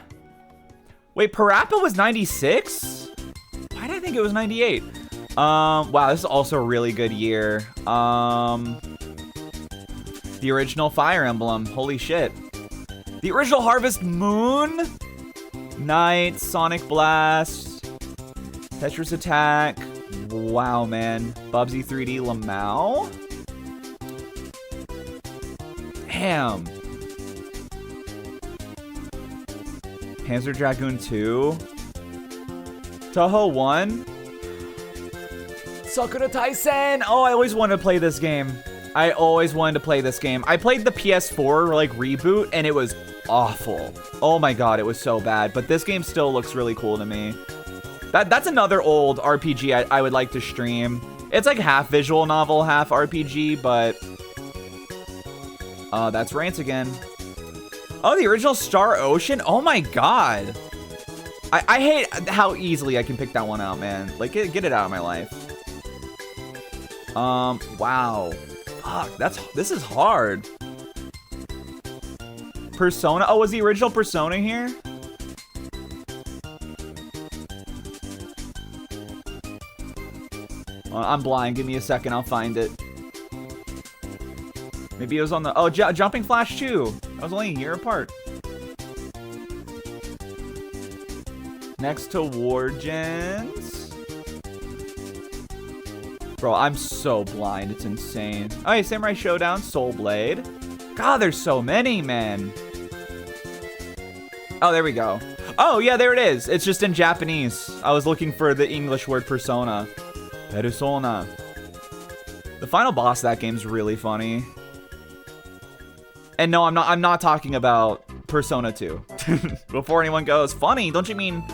Wait, Parappa was 96? Why did I think it was 98? Wow, this is also a really good year. The original Fire Emblem. Holy shit. The original Harvest Moon. Knight, Sonic Blast, Tetris Attack. Wow, man. Bubsy 3D Lamau. Damn. Panzer Dragoon 2. Touhou 1. Sakura Taisen. Oh, I always wanted to play this game. I always wanted to play this game. I played the PS4 like reboot and it was awful. Oh my god, it was so bad. But this game still looks really cool to me. That's another old RPG I would like to stream. It's like half visual novel, half RPG, but that's Rant again. Oh, the original Star Ocean. Oh my god. I hate how easily I can pick that one out, man. Like, get it out of my life. Wow. Fuck, this is hard. Persona. Oh, was the original Persona here? I'm blind. Give me a second. I'll find it. Maybe it was on the... Oh, Jumping Flash 2. That was only a year apart. Next to Wargens. Bro, I'm so blind. It's insane. Oh, hey, Samurai Showdown. Soul Blade. God, there's so many, man. Oh, there we go. Oh, yeah, there it is. It's just in Japanese. I was looking for the English word persona. Persona. The final boss of that game's really funny. And no, I'm not talking about Persona 2. Before anyone goes, funny, don't you mean...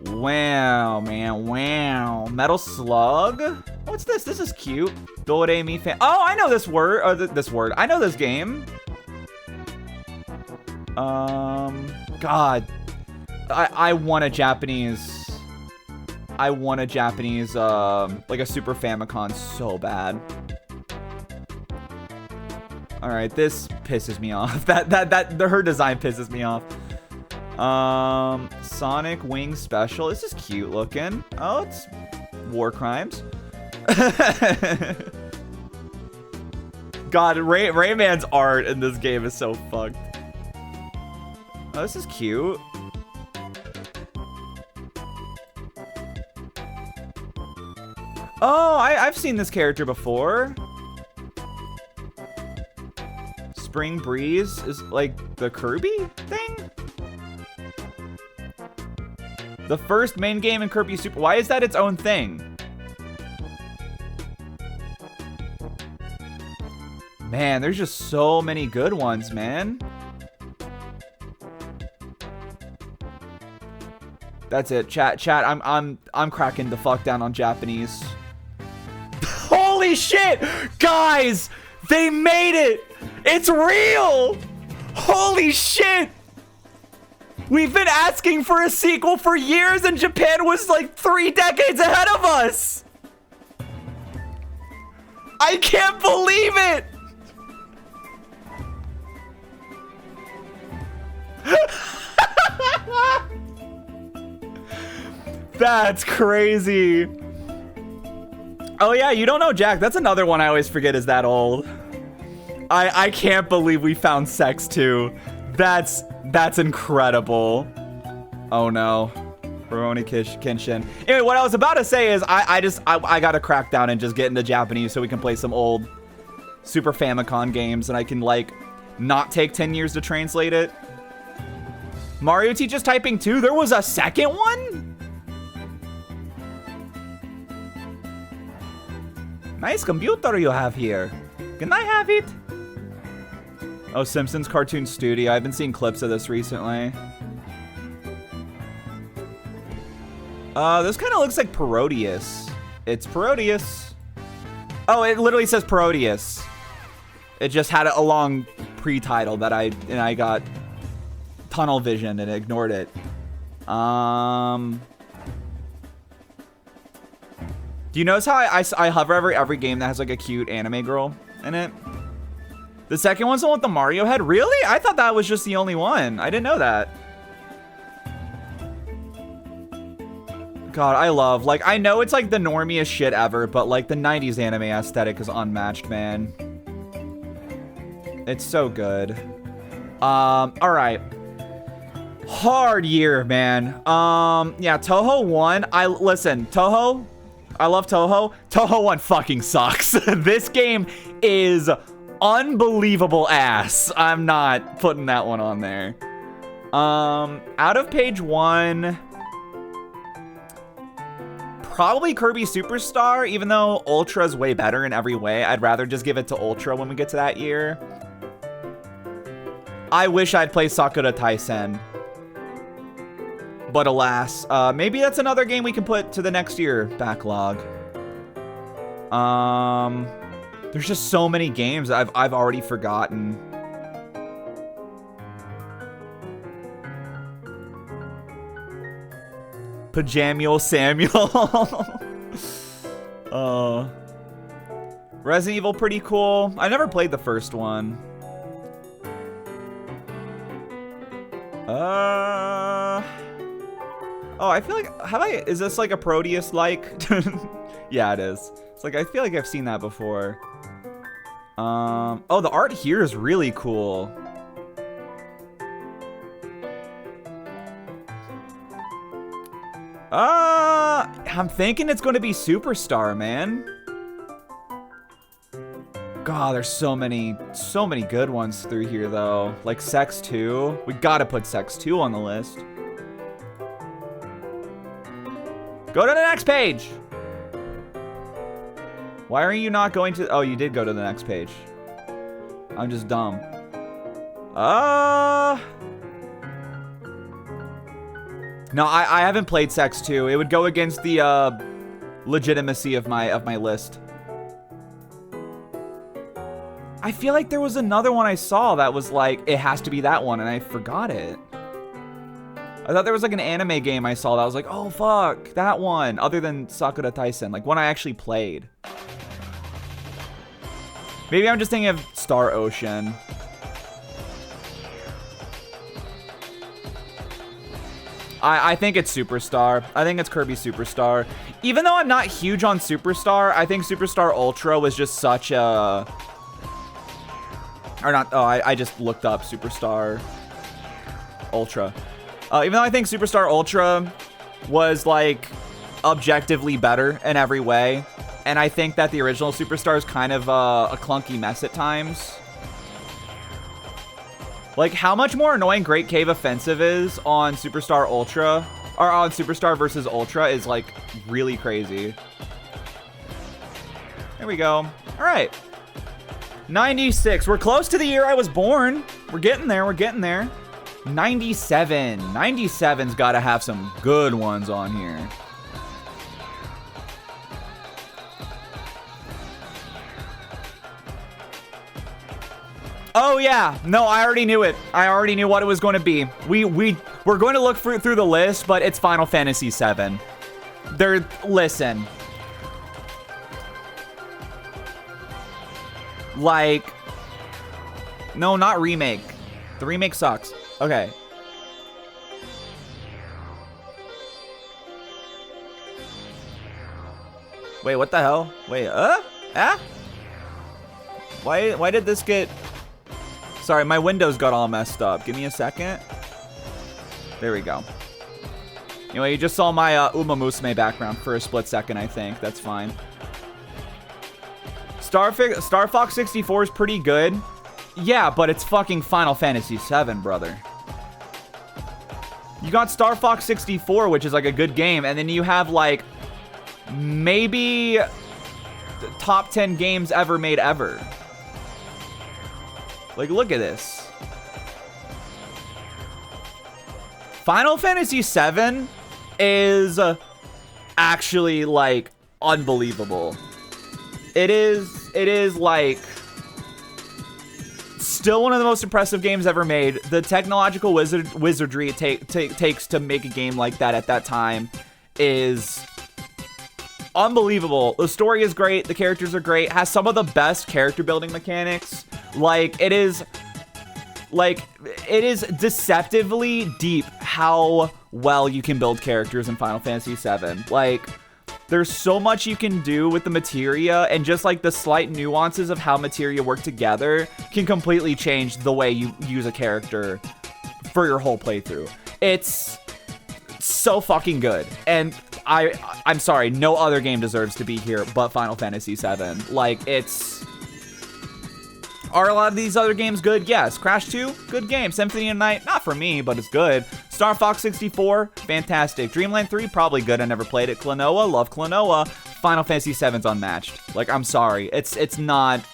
Wow, man, wow. Metal Slug? What's this? This is cute. Do-re-mi fan. Oh, I know this word. This word. I know this game. God. I want a Japanese... I want a Japanese, like a Super Famicom so bad. All right, this pisses me off. Her design pisses me off. Sonic Wing Special. This is cute looking. Oh, it's War Crimes. God, Rayman's art in this game is so fucked. Oh, this is cute. Oh, I've seen this character before. Spring Breeze is like the Kirby thing? The first main game in Kirby Super... Why is that its own thing? Man, there's just so many good ones, man. That's it, chat. I'm cracking the fuck down on Japanese. Holy shit! Guys! They made it! It's real! Holy shit! We've been asking for a sequel for years and Japan was like 3 decades ahead of us! I can't believe it! That's crazy. Oh yeah, you don't know Jack. That's another one I always forget is that old. I can't believe we found Sex 2. That's incredible. Oh no. Rurouni Kenshin. Anyway, what I was about to say is I gotta crack down and just get into Japanese so we can play some old Super Famicom games and I can like not take 10 years to translate it. Mario teaches typing 2? There was a second one? Nice computer you have here. Can I have it? Oh, Simpsons Cartoon Studio. I've been seeing clips of this recently. This kind of looks like Parodius. It's Parodius. Oh, it literally says Parodius. It just had a long pre-title that I got tunnel vision and ignored it. Do you notice how I hover over every game that has like a cute anime girl in it? The second one's the one with the Mario head? Really? I thought that was just the only one. I didn't know that. God, I love, like, I know it's like the normiest shit ever, but like the 90s anime aesthetic is unmatched, man. It's so good. All right. Hard year, man. Yeah, Touhou 1. Listen, Touhou, I love Touhou. Touhou 1 fucking sucks. This game is unbelievable ass. I'm not putting that one on there. Out of page 1, probably Kirby Superstar, even though Ultra's way better in every way. I'd rather just give it to Ultra when we get to that year. I wish I'd play Sakura Taisen. But alas, maybe that's another game we can put to the next year backlog. There's just so many games I've already forgotten. Pajamuel Samuel. Resident Evil, pretty cool. I never played the first one. Oh, I feel like, is this like a Proteus-like? Yeah, it is. It's like, I feel like I've seen that before. Oh, the art here is really cool. I'm thinking it's going to be Superstar, man. God, there's so many good ones through here, though. Like Sex 2. We gotta put Sex 2 on the list. Go to the next page. Why are you not going to... Oh, you did go to the next page. I'm just dumb. No, I haven't played Sex 2. It would go against the legitimacy of my list. I feel like there was another one I saw that was like, it has to be that one, and I forgot it. I thought there was like an anime game I saw that I was like, oh fuck, that one. Other than Sakura Taisen, like one I actually played. Maybe I'm just thinking of Star Ocean. I think it's Superstar. I think it's Kirby Superstar. Even though I'm not huge on Superstar, I think Superstar Ultra was just such a... Or not, oh, I just looked up Superstar Ultra. Even though I think Superstar Ultra was, like, objectively better in every way, and I think that the original Superstar is kind of a clunky mess at times. Like, how much more annoying Great Cave Offensive is on Superstar Ultra, or on Superstar versus Ultra, is, like, really crazy. There we go. All right. 96. We're close to the year I was born. We're getting there. We're getting there. 97. 97's got to have some good ones on here. Oh yeah, no, I already knew it. I already knew what it was going to be. We're going to look through the list, but it's Final Fantasy VII. Listen. Like, no, not remake. The remake sucks. Okay. Wait, what the hell? Wait, Why did this get... Sorry, my windows got all messed up. Give me a second. There we go. Anyway, you just saw my Uma Musume background for a split second, I think. That's fine. Star Fox 64 is pretty good. Yeah, but it's fucking Final Fantasy VII, brother. You got Star Fox 64, which is like a good game, and then you have like maybe the top 10 games ever made ever. Like, look at this. Final Fantasy VII is actually like unbelievable. It is like still one of the most impressive games ever made. The technological wizardry it takes to make a game like that at that time is unbelievable. The story is great. The characters are great. Has some of the best character building mechanics. Like, it is deceptively deep how well you can build characters in Final Fantasy VII. Like, There's so much you can do with the materia, and just like the slight nuances of how materia work together can completely change the way you use a character for your whole playthrough. It's so fucking good. And I'm sorry, no other game deserves to be here but Final Fantasy VII. Like, are a lot of these other games good? Yes. Crash 2, good game. Symphony of the Night, not for me, but it's good. Star Fox 64, fantastic. Dreamland 3, probably good. I never played it. Klonoa, love Klonoa. Final Fantasy VII's unmatched. Like, I'm sorry. It's not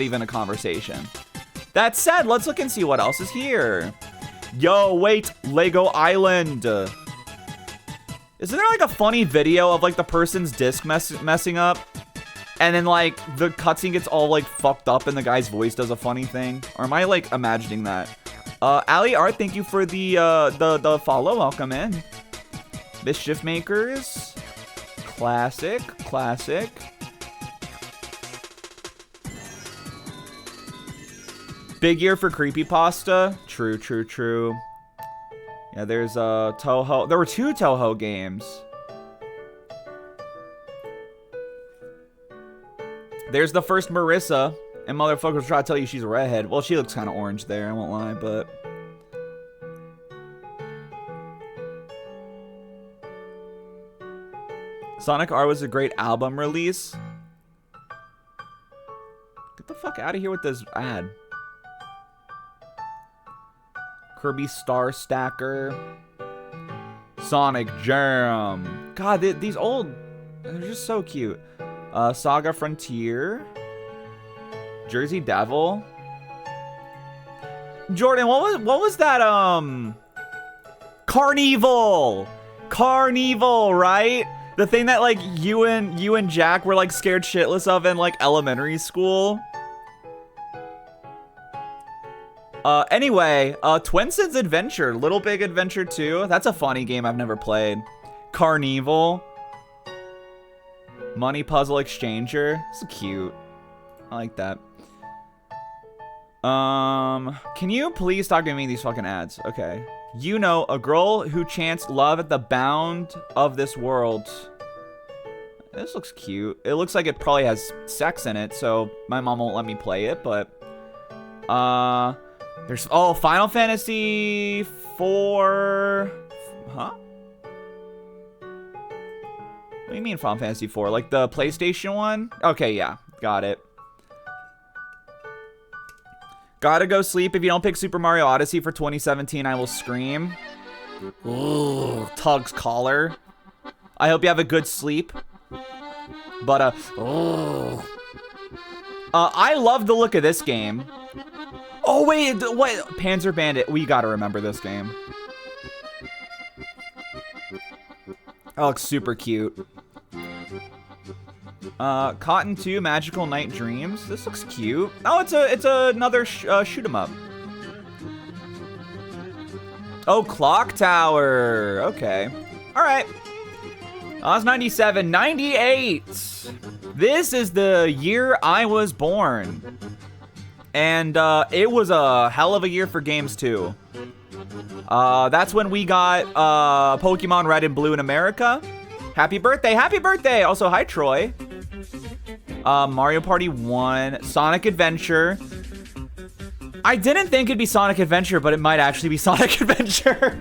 even a conversation. That said, let's look and see what else is here. Yo, wait, Lego Island. Isn't there like a funny video of like the person's disc messing up? And then, like, the cutscene gets all, like, fucked up and the guy's voice does a funny thing? Or am I, like, imagining that? Ali Art, thank you for the follow. Welcome in. Mischief Makers. Classic. Big year for creepypasta. True. Yeah, there's, Toho. There were 2 Toho games. There's the first Marissa, and motherfuckers try to tell you she's a redhead. Well, she looks kind of orange there, I won't lie, but... Sonic R was a great album release. Get the fuck out of here with this ad. Kirby Star Stacker. Sonic Jam. God, these old... They're just so cute. Saga Frontier. Jersey Devil. Jordan, what was that, Carnival! Carnival, right? The thing that, like, you and Jack were, like, scared shitless of in, like, elementary school. Anyway, Twin Sins Adventure. Little Big Adventure 2. That's a funny game I've never played. Carnival. Money Puzzle Exchanger. It's cute. I like that. Can you please stop giving me these fucking ads? Okay. You know, a girl who chants love at the bound of this world. This looks cute. It looks like it probably has sex in it, so my mom won't let me play it, but... There's... Oh, Final Fantasy 4... Huh? What do you mean Final Fantasy 4? Like the PlayStation one? Okay, yeah. Got it. Gotta go sleep. If you don't pick Super Mario Odyssey for 2017, I will scream. Ooh, Tug's collar. I hope you have a good sleep. But, I love the look of this game. Oh, wait, what? Panzer Bandit. We gotta remember this game. That looks super cute. Cotton 2, Magical Night Dreams. This looks cute. Oh, it's another shoot 'em up. Oh, Clock Tower. Okay. All right. I was 97. 98. This is the year I was born. And it was a hell of a year for games too. That's when we got Pokemon Red and Blue in America. Happy birthday, happy birthday! Also, hi Troy. Mario Party 1, Sonic Adventure. I didn't think it'd be Sonic Adventure, but it might actually be Sonic Adventure.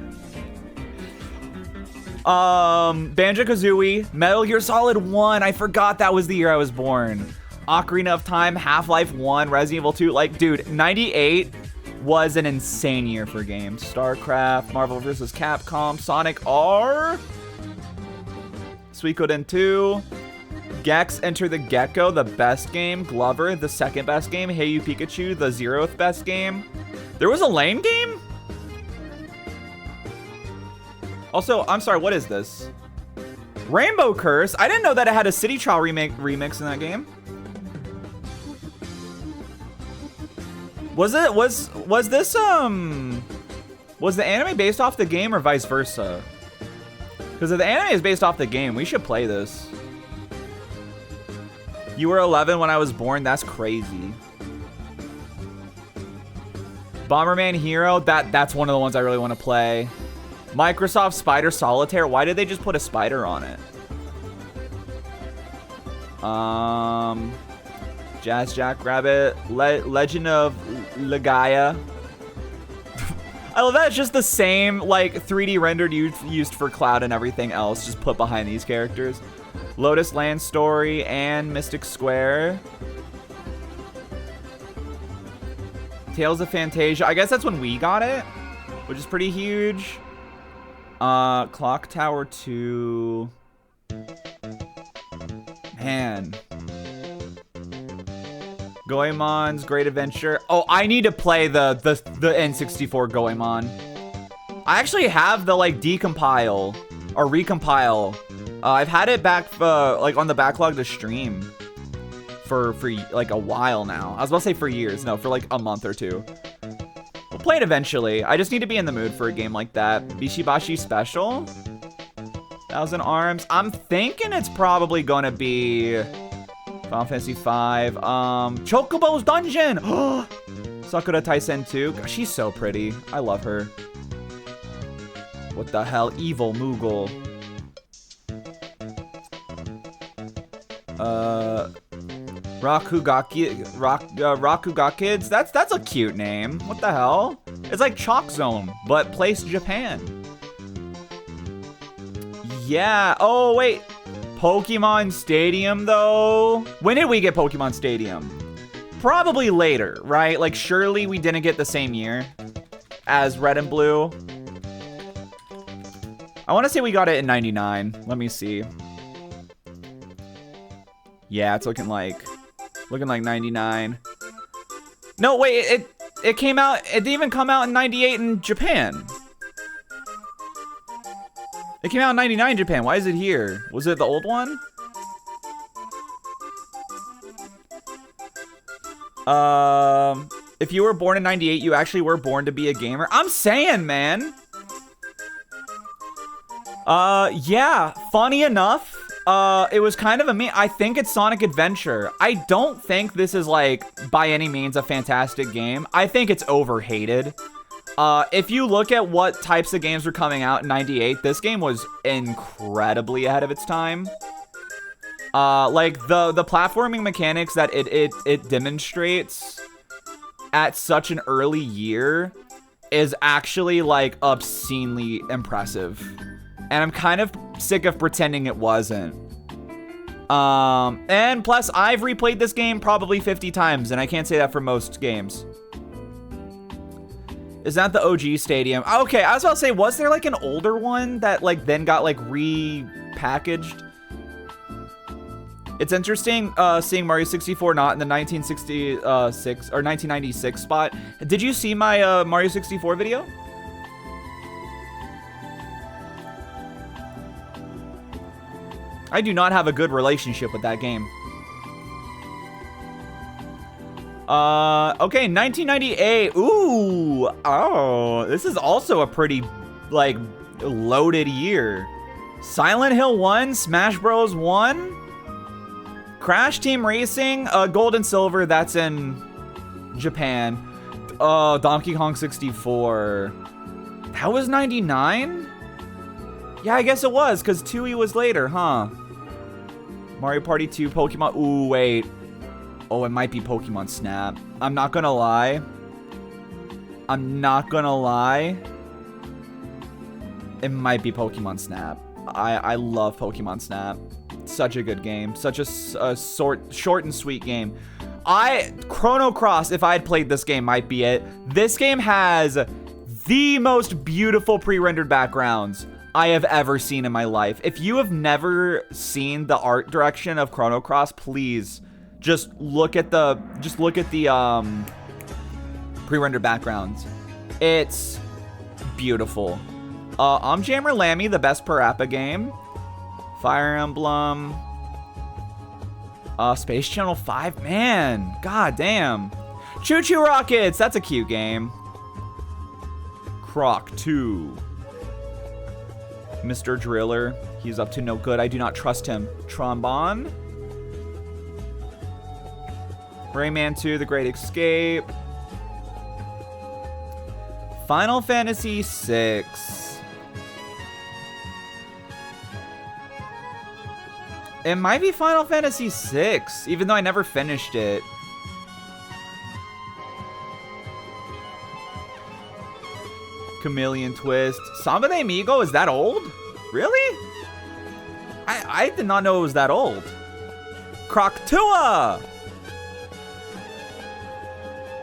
Banjo-Kazooie, Metal Gear Solid 1. I forgot that was the year I was born. Ocarina of Time, Half-Life 1, Resident Evil 2. Like, dude, 98 was an insane year for games. StarCraft, Marvel vs. Capcom, Sonic R, Suikoden 2, Gex Enter the Gecko, the best game, Glover, the second best game, Hey You Pikachu, the 0th best game. There was a lame game? Also, I'm sorry, what is this? Rainbow Curse? I didn't know that it had a City Trial remix in that game. Was the anime based off the game or vice versa? Because if the anime is based off the game, we should play this. You were 11 when I was born. That's crazy. Bomberman Hero. That's one of the ones I really want to play. Microsoft Spider Solitaire. Why did they just put a spider on it? Jazz Jackrabbit, Legend of Legaia. I love that it's just the same, like, 3D rendered used for Cloud and everything else, just put behind these characters. Lotus Land Story and Mystic Square. Tales of Fantasia. I guess that's when we got it, which is pretty huge. Clock Tower 2. Man. Goemon's Great Adventure. Oh, I need to play the N64 Goemon. I actually have the, like, decompile or recompile. I've had it back, like, on the backlog to stream for like a while now. I was about to say for years. No, for like a month or two. We'll play it eventually. I just need to be in the mood for a game like that. Bishibashi Special. Thousand Arms. I'm thinking it's probably gonna be Final Fantasy V. Chocobo's Dungeon. Sakura Taisen 2. Gosh, she's so pretty. I love her. What the hell? Evil Moogle. Rakuga Kids. That's a cute name. What the hell? It's like Chalk Zone, but placed Japan. Yeah. Oh wait. Pokemon Stadium though. When did we get Pokemon Stadium? Probably later, right? Like surely we didn't get the same year as Red and Blue. I want to say we got it in 99. Let me see. Yeah, it's looking like 99. No, wait, it came out, it didn't even come out in 98 in Japan. It came out in 99 in Japan. Why is it here? Was it the old one? If you were born in 98, you actually were born to be a gamer. I'm saying, man. Yeah, funny enough, it was kind of a meme. I think it's Sonic Adventure. I don't think this is, like, by any means a fantastic game. I think it's overhated. If you look at what types of games were coming out in 98, this game was incredibly ahead of its time. Like, the platforming mechanics that it demonstrates at such an early year is actually, like, obscenely impressive. And I'm kind of sick of pretending it wasn't. And plus, I've replayed this game probably 50 times, and I can't say that for most games. Is that the OG Stadium? Okay, I was about to say, was there like an older one that like then got like repackaged? It's interesting seeing Mario 64 not in the 1966 or 1996 spot. Did you see my Mario 64 video? I do not have a good relationship with that game. Okay, 1998. Ooh, oh, this is also a pretty, like, loaded year. Silent Hill 1, Smash Bros. 1, Crash Team Racing, Gold and Silver, that's in Japan. Donkey Kong 64. That was 99? Yeah, I guess it was, because 2E was later, huh? Mario Party 2, Pokemon. Ooh, wait. Oh, it might be Pokemon Snap. I'm not gonna lie. It might be Pokemon Snap. I love Pokemon Snap. Such a good game. Such a short and sweet game. Chrono Cross, if I had played this game, might be it. This game has the most beautiful pre-rendered backgrounds I have ever seen in my life. If you have never seen the art direction of Chrono Cross, please just look at the pre-rendered backgrounds. It's beautiful. I'm Jammer Lammy, the best Parappa game. Fire Emblem. Space Channel 5, man, god damn. Choo Choo Rockets, that's a cute game. Croc 2. Mr. Driller, he's up to no good. I do not trust him. Trombone. Rayman 2, The Great Escape. Final Fantasy 6. It might be Final Fantasy VI, even though I never finished it. Chameleon Twist. Samba de Amigo, is that old? Really? I did not know it was that old. Kroktua!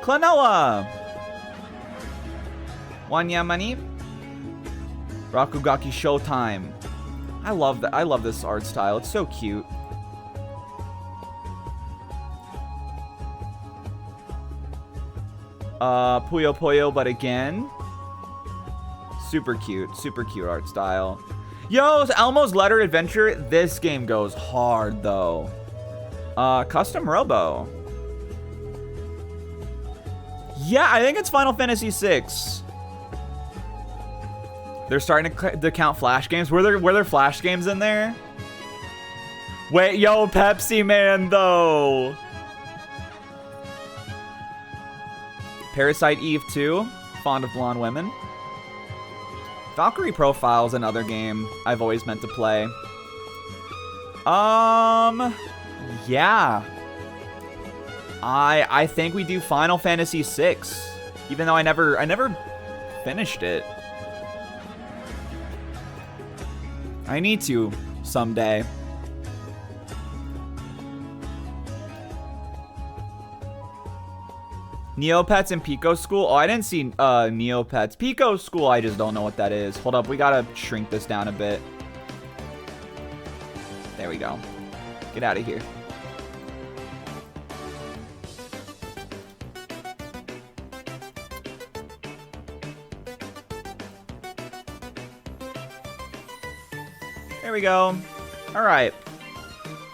Klonoa! Wanyamani? Rakugaki Showtime. I love that. I love this art style. It's so cute. Puyo Puyo, but again. Super cute art style. Yo, Elmo's Letter Adventure. This game goes hard though. Custom Robo. Yeah, I think it's Final Fantasy VI. They're starting to count Flash games. Were there Flash games in there? Wait, yo, Pepsi Man though. Parasite Eve 2. Fond of blonde women. Valkyrie Profile is another game I've always meant to play. Yeah. I think we do Final Fantasy VI, even though I never finished it. I need to someday. Neopets and Pico School. Oh, I didn't see Neopets. Pico School, I just don't know what that is. Hold up, we gotta shrink this down a bit. There we go. Get out of here. There we go. All right.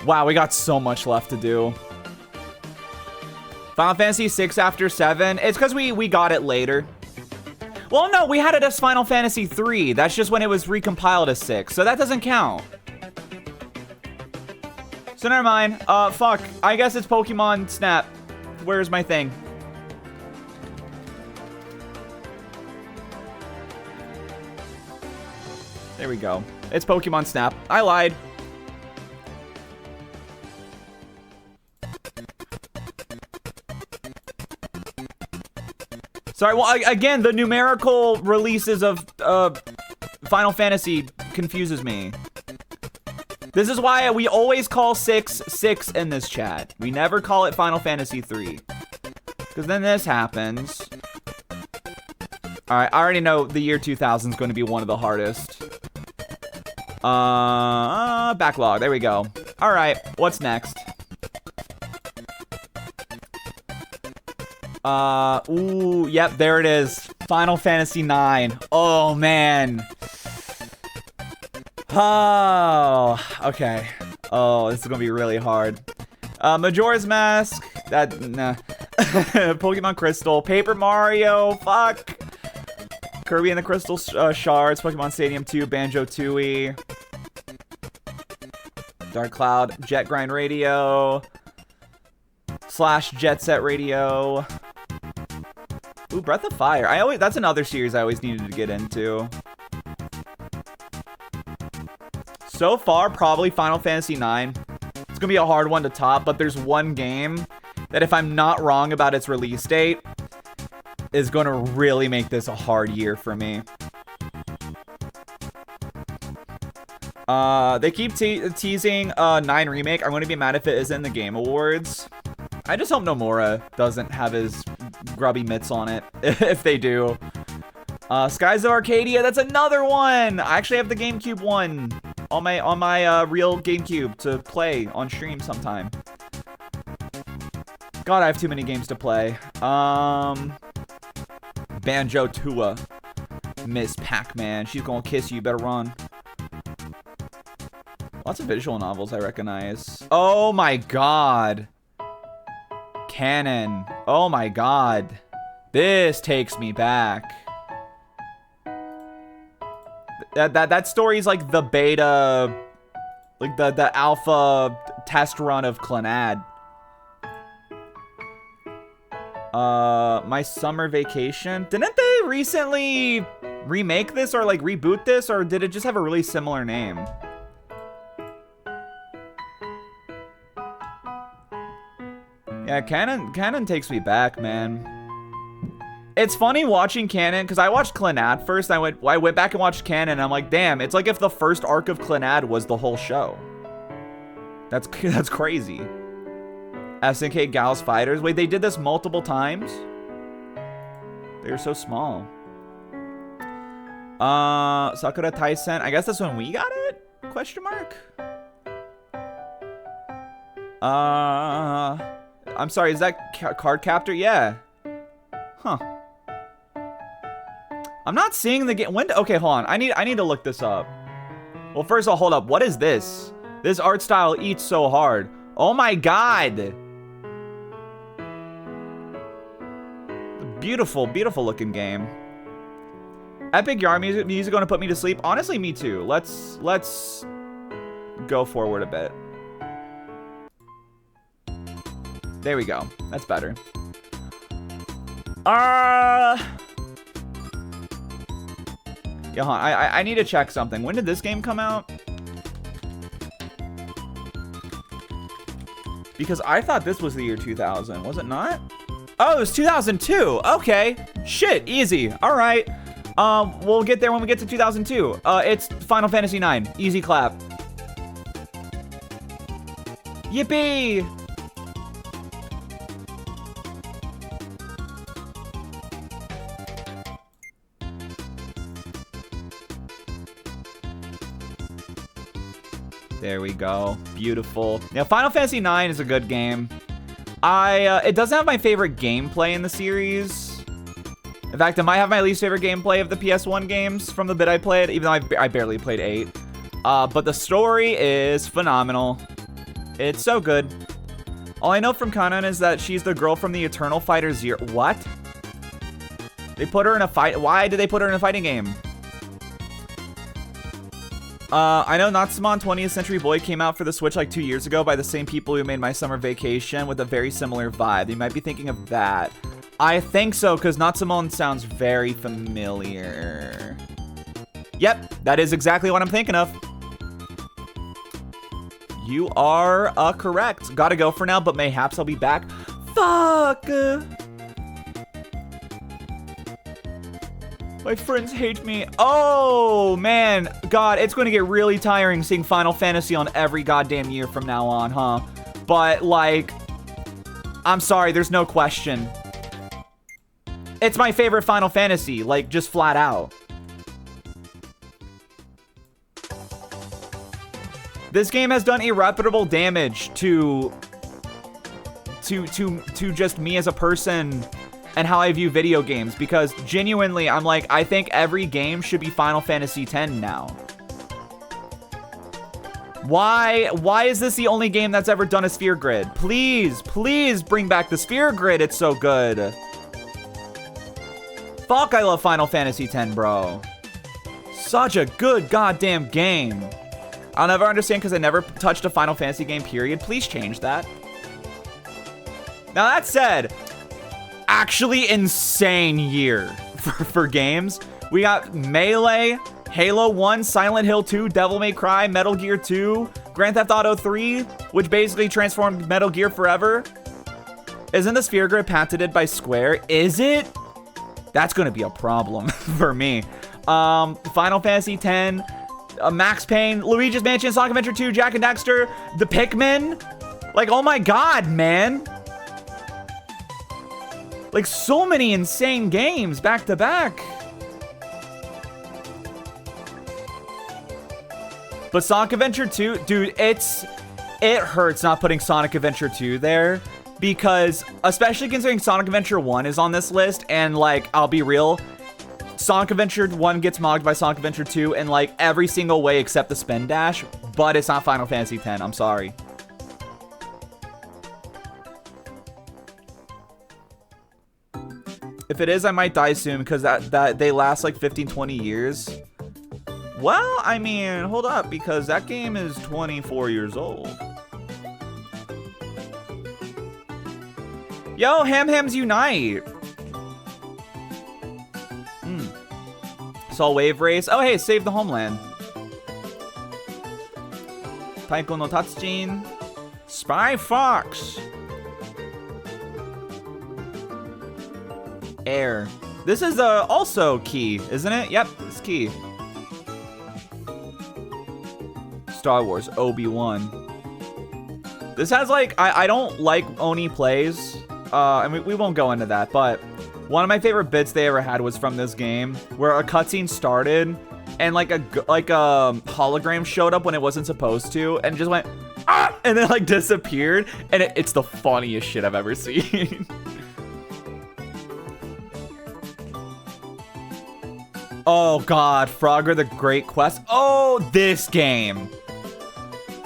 Wow, we got so much left to do. Final Fantasy 6 after 7. It's because we got it later. Well, no, we had it as Final Fantasy 3. That's just when it was recompiled as 6. So that doesn't count. So never mind. Fuck. I guess it's Pokemon Snap. Where's my thing? There we go. It's Pokemon Snap. I lied. Sorry, well, again, the numerical releases of Final Fantasy confuses me. This is why we always call 6 in this chat. We never call it Final Fantasy 3. Because then this happens. Alright, I already know the year 2000 is going to be one of the hardest. Backlog, there we go. Alright, what's next? Ooh, yep, there it is. Final Fantasy 9. Oh, man. Oh, okay. Oh, this is gonna be really hard. Majora's Mask. Nah. Pokemon Crystal. Paper Mario. Fuck. Kirby and the Crystal Shards. Pokemon Stadium 2. Banjo-Tooie. Dark Cloud. Jet Grind Radio. / Jet Set Radio. Ooh, Breath of Fire. That's another series I always needed to get into. So far, probably Final Fantasy 9. It's gonna be a hard one to top, but there's one game that, if I'm not wrong about its release date, is gonna really make this a hard year for me. They keep teasing 9 Remake. I'm gonna be mad if it isn't in the Game Awards. I just hope Nomura doesn't have his grubby mitts on it, if they do. Skies of Arcadia, that's another one! I actually have the GameCube one on my real GameCube to play on stream sometime. God, I have too many games to play. Banjo-Tooie. Miss Pac-Man. She's gonna kiss you, better run. Lots of visual novels I recognize. Oh my god. Canon. Oh my god. This takes me back. That story is like the beta, like the alpha test run of Clannad. My Summer Vacation. Didn't they recently remake this or like reboot this, or did it just have a really similar name? Yeah, Canon takes me back, man. It's funny watching Canon, because I watched Clannad first. I went back and watched Canon, and I'm like, damn, it's like if the first arc of Clannad was the whole show. That's crazy. SNK Gals Fighters. Wait, they did this multiple times? They're so small. Sakura Taisen. I guess that's when we got it? Question mark? I'm sorry, is that Card Captor? Yeah. Huh. I'm not seeing the game. When? Okay, hold on. I need to look this up. Well, first of all, hold up. What is this? This art style eats so hard. Oh my god. Beautiful, beautiful looking game. Epic Yar music gonna put me to sleep. Honestly, me too. Let's go forward a bit. There we go. That's better. Yeah, hold on. I need to check something. When did this game come out? Because I thought this was the year 2000. Was it not? Oh, it was 2002. Okay. Shit, easy. All right. We'll get there when we get to 2002. It's Final Fantasy IX. Easy clap. Yippee! There we go. Beautiful. Yeah, Final Fantasy IX is a good game. It doesn't have my favorite gameplay in the series. In fact, it might have my least favorite gameplay of the PS1 games from the bit I played, even though I barely played 8. But the story is phenomenal. It's so good. All I know from Kanon is that she's the girl from the Eternal Fighter Zero. What? They put her in a fight. Why did they put her in a fighting game? I know Natsuman 20th Century Boy came out for the Switch like 2 years ago by the same people who made My Summer Vacation with a very similar vibe. You might be thinking of that. I think so, because Natsuman sounds very familiar. Yep, that is exactly what I'm thinking of. You are correct. Gotta go for now, but mayhaps I'll be back. Fuck! My friends hate me. Oh, man. God, it's going to get really tiring seeing Final Fantasy on every goddamn year from now on, huh? But, like, I'm sorry, there's no question. It's my favorite Final Fantasy, like, just flat out. This game has done irreparable damage to just me as a person and how I view video games, because genuinely, I'm like, I think every game should be Final Fantasy X now. Why is this the only game that's ever done a sphere grid? Please, please bring back the sphere grid. It's so good. Fuck, I love Final Fantasy X, bro. Such a good goddamn game. I'll never understand because I never touched a Final Fantasy game, period. Please change that. Now, that said, actually insane year for games. We got Melee, Halo 1, Silent Hill 2, Devil May Cry, Metal Gear 2, Grand Theft Auto 3, which basically transformed Metal Gear forever. Isn't the sphere grid patented by Square? Is it? That's gonna be a problem for me. Final Fantasy X, Max Payne, Luigi's Mansion, Sonic Adventure 2, Jak and Daxter, the Pikmin. Like, oh my god, man. Like, so many insane games back to back. But Sonic Adventure 2, dude, it hurts not putting Sonic Adventure 2 there, because especially considering Sonic Adventure 1 is on this list, and like, I'll be real, Sonic Adventure 1 gets mogged by Sonic Adventure 2 in like every single way except the spin dash, but it's not Final Fantasy X. I'm sorry. If it is, I might die soon because that they last like 15, 20 years. Well, I mean, hold up, because that game is 24 years old. Yo, Ham Hams Unite. Saw Wave Race. Oh, hey, Save the Homeland. Taiko no Tatsujin. Spy Fox. Air. This is also Key, isn't it? Yep, it's Key. Star Wars, Obi-Wan. This has like, I don't like Oni plays. And we won't go into that, but one of my favorite bits they ever had was from this game where a cutscene started and like a hologram showed up when it wasn't supposed to and just went, ah! And then like disappeared. And it's the funniest shit I've ever seen. Oh God, Frogger the Great Quest. Oh, this game.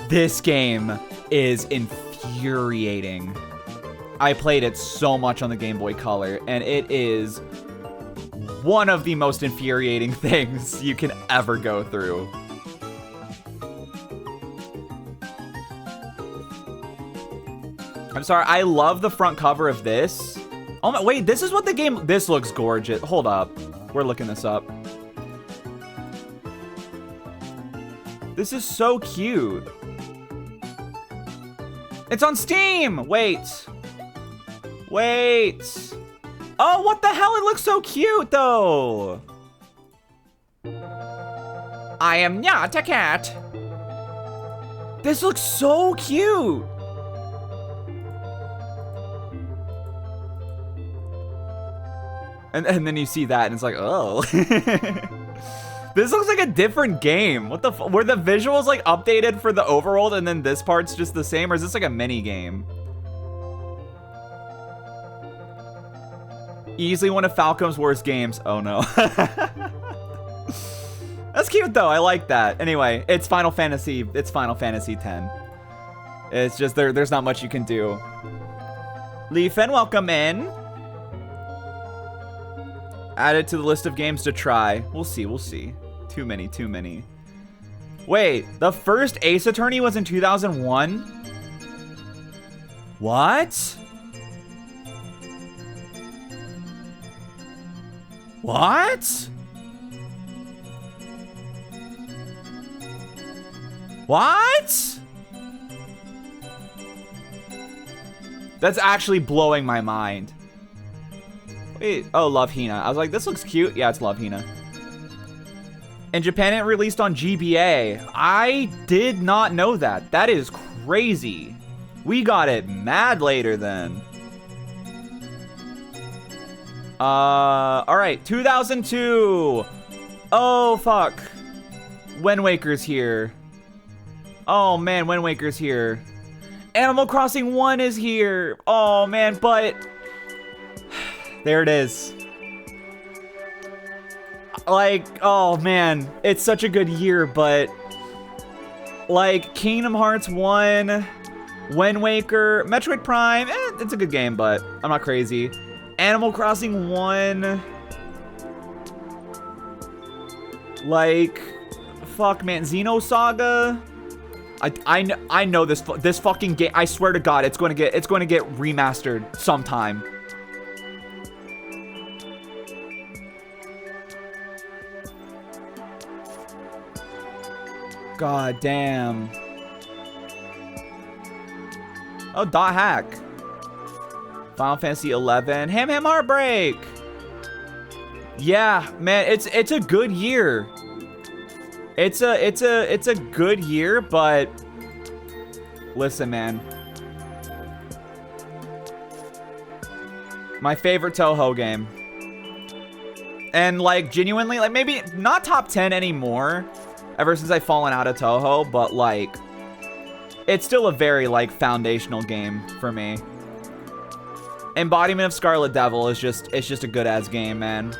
This game is infuriating. I played it so much on the Game Boy Color, and it is one of the most infuriating things you can ever go through. I'm sorry, I love the front cover of this. Oh my, wait, this is what the game, this looks gorgeous. Hold up, we're looking this up. This is so cute. It's on Steam! Wait. Oh, what the hell? It looks so cute, though. I am not a cat. This looks so cute. And then you see that, and it's like, oh. This looks like a different game. What the were the visuals like updated for the overworld and then this part's just the same, or is this like a mini game? Easily one of Falcom's worst games. Oh no. That's cute though. I like that. Anyway, it's Final Fantasy. It's Final Fantasy X. It's just there's not much you can do. Leafen, welcome in. Add it to the list of games to try. We'll see, we'll see. Too many. Wait, the first Ace Attorney was in 2001? What? What? What? That's actually blowing my mind. Wait, oh, Love Hina. I was like, this looks cute. Yeah, it's Love Hina. In Japan, it released on GBA. I did not know that. That is crazy. We got it mad later then. All right, 2002. Oh, fuck. Wind Waker's here. Oh, man, Wind Waker's here. Animal Crossing 1 is here. Oh, man, but... there it is. Like, oh man, it's such a good year, but like Kingdom Hearts 1, Wind Waker, Metroid Prime, it's a good game, but I'm not crazy. Animal Crossing 1, like, fuck man, Xenosaga. I know this fucking game. I swear to God, it's going to get remastered sometime. God damn. Oh, Dot Hack. Final Fantasy 11. Ham Ham Heartbreak. Yeah, man, it's a good year. It's a good year, but listen, man. My favorite Toho game. And like genuinely, like maybe not top 10 anymore. Ever since I've fallen out of Toho, but like, it's still a very like foundational game for me. Embodiment of Scarlet Devil is it's just a good ass game, man.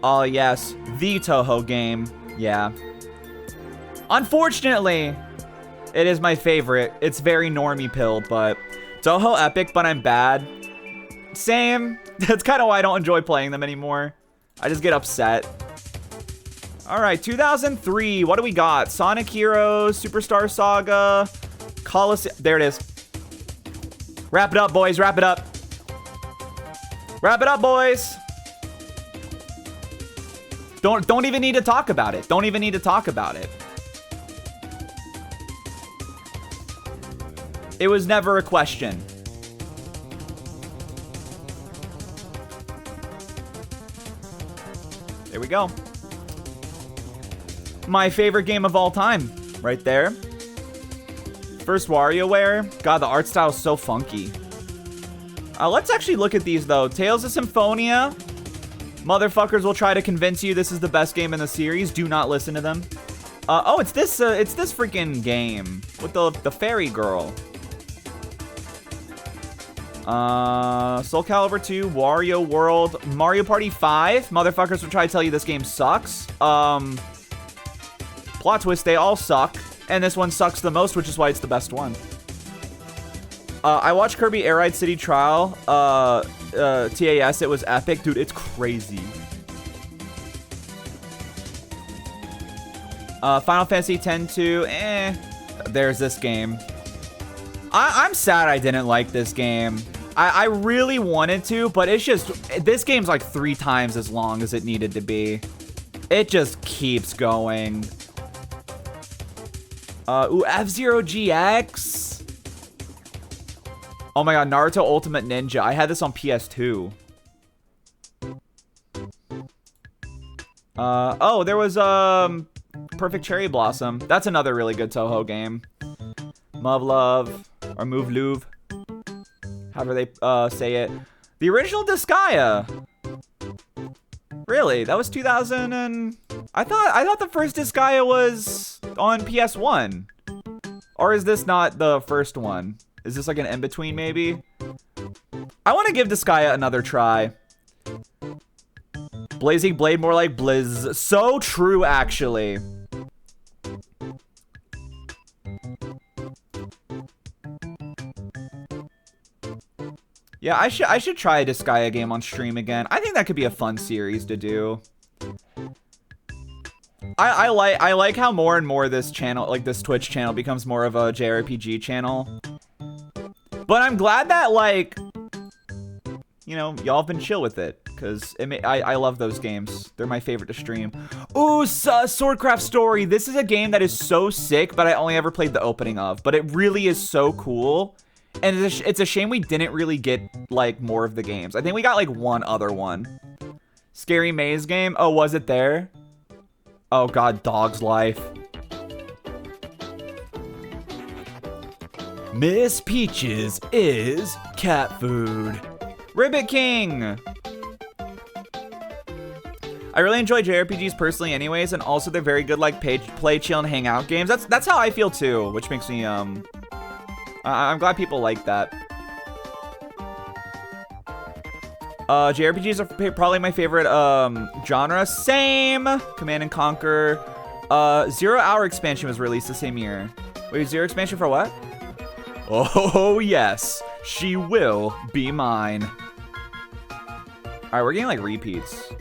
Oh yes, the Toho game, yeah. Unfortunately, it is my favorite. It's very normie pilled, but Toho epic, but I'm bad. Same. That's kind of why I don't enjoy playing them anymore. I just get upset. All right, 2003. What do we got? Sonic Heroes, Superstar Saga, Colosseum. There it is. Wrap it up, boys. Wrap it up. Wrap it up, boys. Don't even need to talk about it. Don't even need to talk about it. It was never a question. Here we go. My favorite game of all time. Right there. First WarioWare. God, the art style is so funky. Let's actually look at these, though. Tales of Symphonia. Motherfuckers will try to convince you this is the best game in the series. Do not listen to them. Oh, it's this freaking game with the fairy girl. Soul Calibur 2, Wario World, Mario Party 5. Motherfuckers will try to tell you this game sucks. Plot twist, they all suck. And this one sucks the most, which is why it's the best one. I watched Kirby Air Ride City Trial. TAS, it was epic. Dude, it's crazy. Final Fantasy X-2, there's this game. I'm sad I didn't like this game. I really wanted to, but it's just, this game's like 3 times as long as it needed to be. It just keeps going. Ooh, F-Zero GX. Oh my god, Naruto Ultimate Ninja. I had this on PS2. Oh, there was, Perfect Cherry Blossom. That's another really good Toho game. Muv-Luv, or Move-Luv. However they, say it. The original Disgaea. Really? That was 2000 and... I thought the first Disgaea was on PS1. Or is this not the first one? Is this like an in-between, maybe? I want to give Disgaea another try. Blazing Blade, more like Blizz. So true, actually. Yeah, I should try a Disgaea game on stream again. I think that could be a fun series to do. I like how more and more this channel, like this Twitch channel, becomes more of a JRPG channel. But I'm glad that, like, you know, y'all have been chill with it, because I love those games. They're my favorite to stream. Ooh, Swordcraft Story. This is a game that is so sick, but I only ever played the opening of. But it really is so cool. And it's a shame we didn't really get, like, more of the games. I think we got, like, one other one. Scary Maze game. Oh, was it there? Oh, God, Dog's Life. Miss Peaches is cat food. Ribbit King. I really enjoy JRPGs personally anyways, and also they're very good, like, play, chill, and hang out games. That's how I feel, too, which makes me, I'm glad people like that. JRPGs are probably my favorite genre. Same. Command and Conquer. 0 Hour expansion was released the same year. Wait, 0 expansion for what? Oh yes, she will be mine. All right, we're getting like repeats.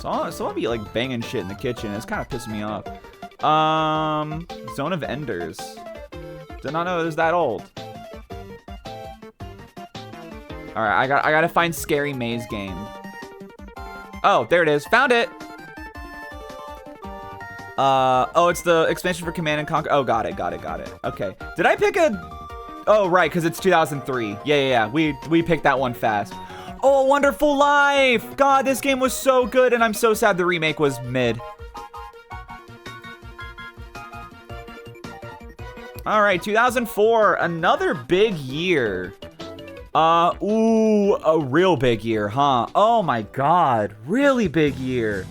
So I'll be like banging shit in the kitchen. It's kind of pissing me off. Zone of Enders. Did not know it was that old. All right, I gotta find Scary Maze game. Oh, there it is. Found it. Oh, it's the expansion for Command and Conquer. Oh, got it. Okay. Did I pick a? Oh, right, because it's 2003. Yeah. We picked that one fast. Oh, Wonderful Life. God, this game was so good, and I'm so sad the remake was mid. All right, 2004, another big year. Ooh, a real big year, huh? Oh my God, really big year.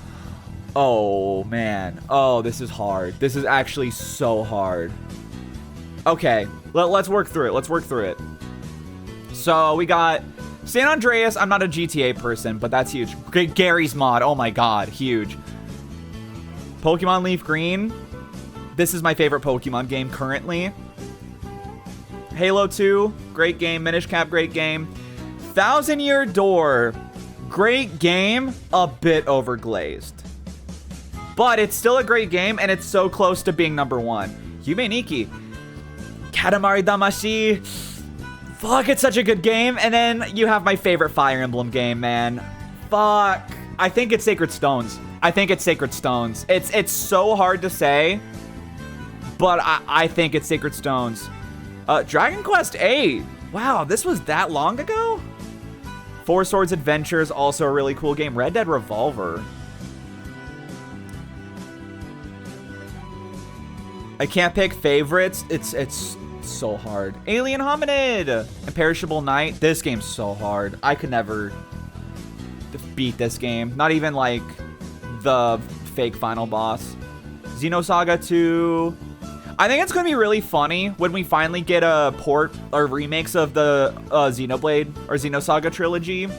Oh man, oh, this is hard. This is actually so hard. Okay, let's work through it. So we got San Andreas. I'm not a GTA person, but that's huge. Gary's Mod, oh my God, huge. Pokemon Leaf Green. This is my favorite Pokemon game currently. Halo 2, great game. Minish Cap, great game. Thousand Year Door, great game, a bit overglazed. But it's still a great game, and it's so close to being #1. Yume Nikki. Katamari Damacy. Fuck, it's such a good game. And then you have my favorite Fire Emblem game, man. Fuck. I think it's Sacred Stones. It's so hard to say, but I think it's Sacred Stones. Dragon Quest VIII. Wow, this was that long ago? Four Swords Adventures, also a really cool game. Red Dead Revolver. I can't pick favorites. It's so hard. Alien Hominid. Imperishable Night. This game's so hard. I could never beat this game. Not even like the fake final boss. Xenosaga 2. I think it's going to be really funny when we finally get a port or remakes of the Xenoblade or Xenosaga trilogy. And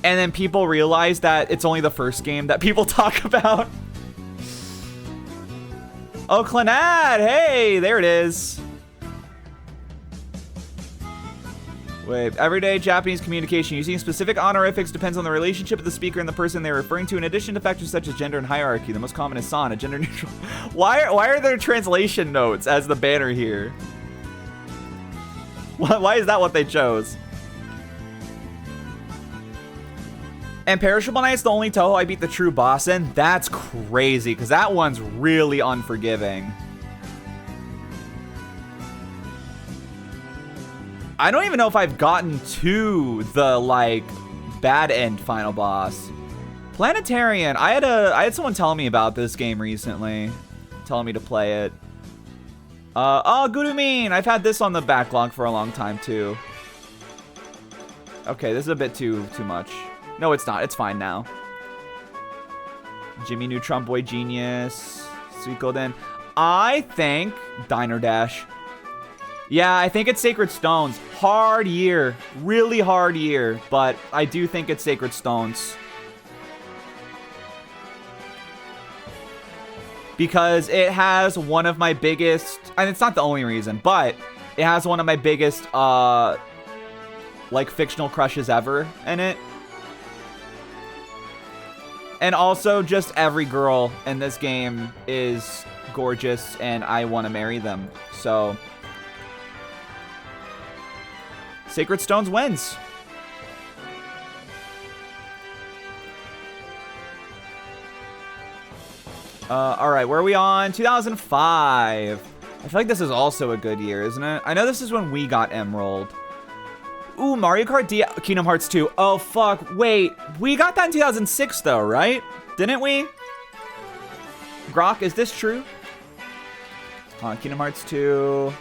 then people realize that it's only the first game that people talk about. Oh, Clannad! Hey, there it is. Wait, everyday Japanese communication using specific honorifics depends on the relationship of the speaker and the person they're referring to, in addition to factors such as gender and hierarchy. The most common is san, a gender neutral. Why are there translation notes as the banner here? Why is that what they chose? And Perishable Night's the only Toho I beat the true boss in. That's crazy, because that one's really unforgiving. I don't even know if I've gotten to the, like, bad end final boss. Planetarian. I had someone tell me about this game recently. Telling me to play it. Oh, Gurumin. I've had this on the backlog for a long time, too. Okay, this is a bit too much. No, it's not. It's fine now. Jimmy Neutron Boy Genius. Suikoden. I think Diner Dash. Yeah, I think it's Sacred Stones. Hard year. Really hard year. But I do think it's Sacred Stones. Because it has one of my biggest... And it's not the only reason, but it has one of my biggest, like, fictional crushes ever in it. And also, just every girl in this game is gorgeous, and I want to marry them. So... Sacred Stones wins. All right, where are we on? 2005. I feel like this is also a good year, isn't it? I know this is when we got Emerald. Ooh, Mario Kart D Kingdom Hearts 2. Oh, fuck. Wait, we got that in 2006, though, right? Didn't we? Grok, is this true? Kingdom Hearts 2.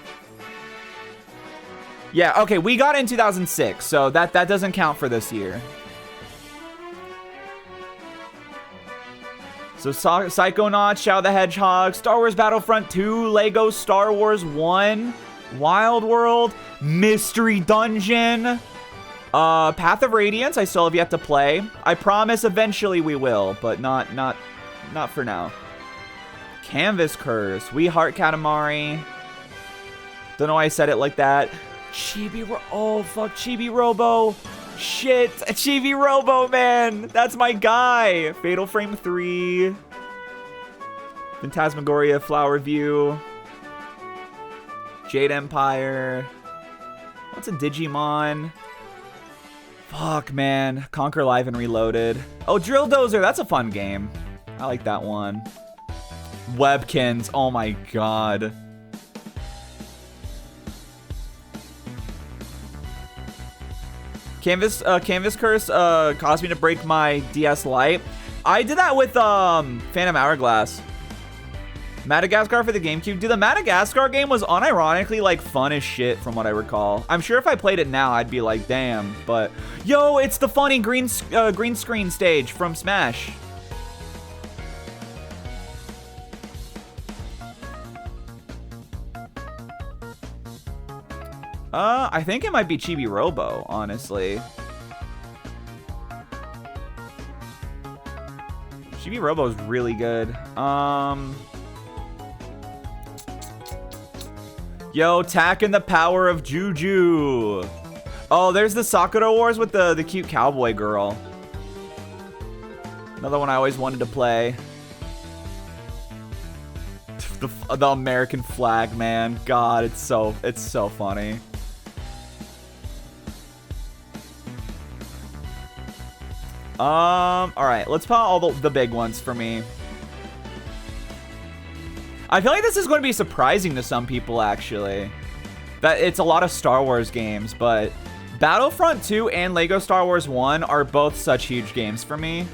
Yeah, okay, we got it in 2006, so that doesn't count for this year. So Psychonauts, Shadow the Hedgehog, Star Wars Battlefront 2, Lego Star Wars 1, Wild World, Mystery Dungeon, Path of Radiance, I still have yet to play. I promise eventually we will, but not for now. Canvas Curse, We Heart Katamari. Don't know why I said it like that. Oh, fuck, Chibi Robo. Shit, Chibi Robo, man. That's my guy. Fatal Frame 3. Phantasmagoria, Flower View. Jade Empire. What's a Digimon? Fuck, man. Conquer Live and Reloaded. Oh, Drill Dozer. That's a fun game. I like that one. Webkins. Oh, my God. Canvas Curse caused me to break my DS Lite. I did that with Phantom Hourglass. Madagascar for the GameCube. Dude, the Madagascar game was unironically like fun as shit from what I recall. I'm sure if I played it now, I'd be like, damn. But yo, it's the funny green screen stage from Smash. I think it might be Chibi Robo, honestly. Chibi Robo is really good. Yo, Tack and the Power of Juju. Oh, there's the Sakura Wars with the cute cowboy girl. Another one I always wanted to play. The American flag, man. God, it's so funny. All right, let's put all the big ones for me. I feel like this is going to be surprising to some people, actually. That it's a lot of Star Wars games, but Battlefront 2 and Lego Star Wars 1 are both such huge games for me.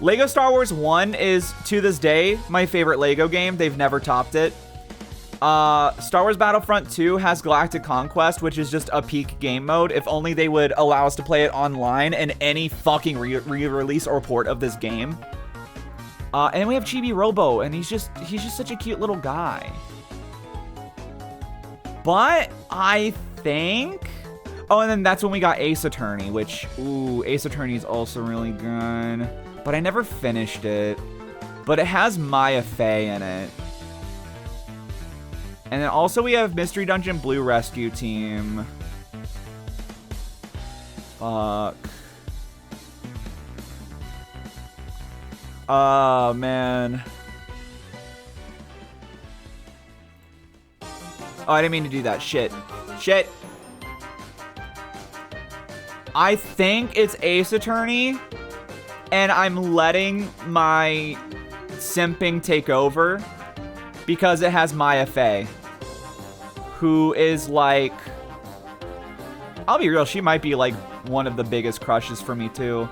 Lego Star Wars 1 is, to this day, my favorite Lego game. They've never topped it. Star Wars Battlefront 2 has Galactic Conquest, which is just a peak game mode. If only they would allow us to play it online in any fucking re-release or port of this game. And then we have Chibi Robo, and he's just such a cute little guy. But I think... Oh, and then that's when we got Ace Attorney, which... Ooh, Ace Attorney is also really good. But I never finished it. But it has Maya Fey in it. And then also we have Mystery Dungeon Blue Rescue Team. Fuck. Oh, man. Oh, I didn't mean to do that. Shit. Shit. I think it's Ace Attorney. And I'm letting my simping take over. Because it has Maya Fey. Who is like... I'll be real, she might be like one of the biggest crushes for me too.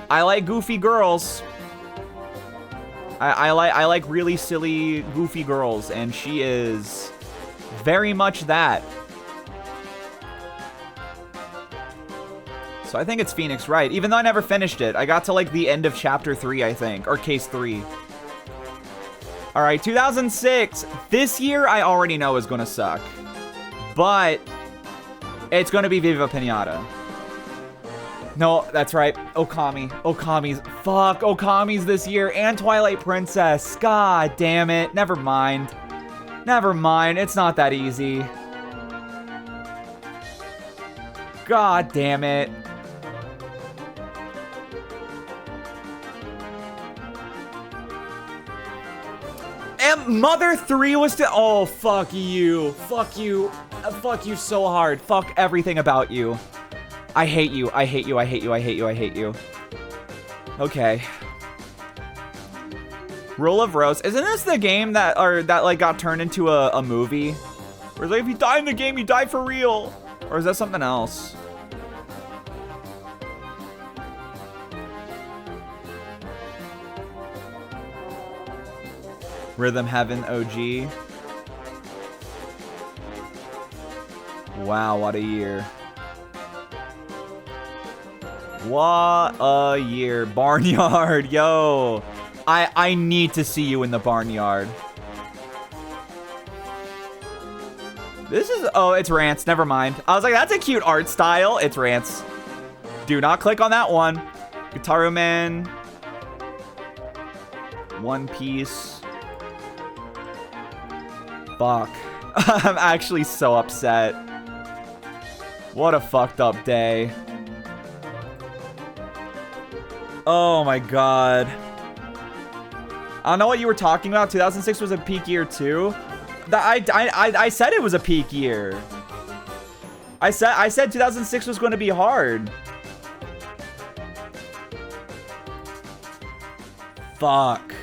I like goofy girls. I like really silly, goofy girls, and she is very much that. So I think it's Phoenix Wright, even though I never finished it. I got to like the end of chapter 3, I think, or case 3. All right, 2006. This year I already know is gonna suck, but it's gonna be Viva Pinata. No, that's right. Okami's. Fuck, Okami's this year. And Twilight Princess. God damn it. Never mind. Never mind. It's not that easy. God damn it. And Mother 3 was still... Oh, fuck you. Fuck you. Fuck you so hard. Fuck everything about you. I hate you. I hate you. I hate you. I hate you. I hate you. Okay. Rule of Rose. Isn't this the game that like got turned into a movie? Where it's like, if you die in the game, you die for real. Or is that something else? Rhythm Heaven OG. Wow, what a year. What a year. Barnyard, yo. I need to see you in the barnyard. This is, oh, it's Rance, never mind. I was like, that's a cute art style. It's Rance. Do not click on that one. Guitar Man. One Piece. Fuck. I'm actually so upset. What a fucked up day. Oh my god. I don't know what you were talking about. 2006 was a peak year too. I said it was a peak year. I said 2006 was going to be hard. Fuck.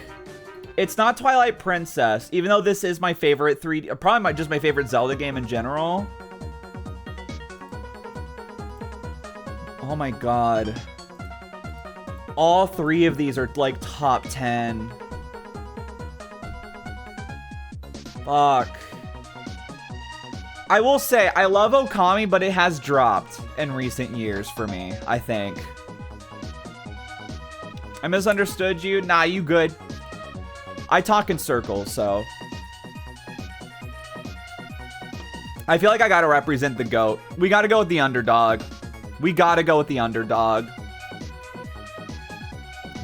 It's not Twilight Princess, even though this is my favorite 3D, probably just my favorite Zelda game in general. Oh my god. All three of these are like top 10. Fuck. I will say, I love Okami, but it has dropped in recent years for me, I think. I misunderstood you. Nah, you good. I talk in circles, so. I feel like I gotta represent the GOAT. We gotta go with the underdog. We gotta go with the underdog.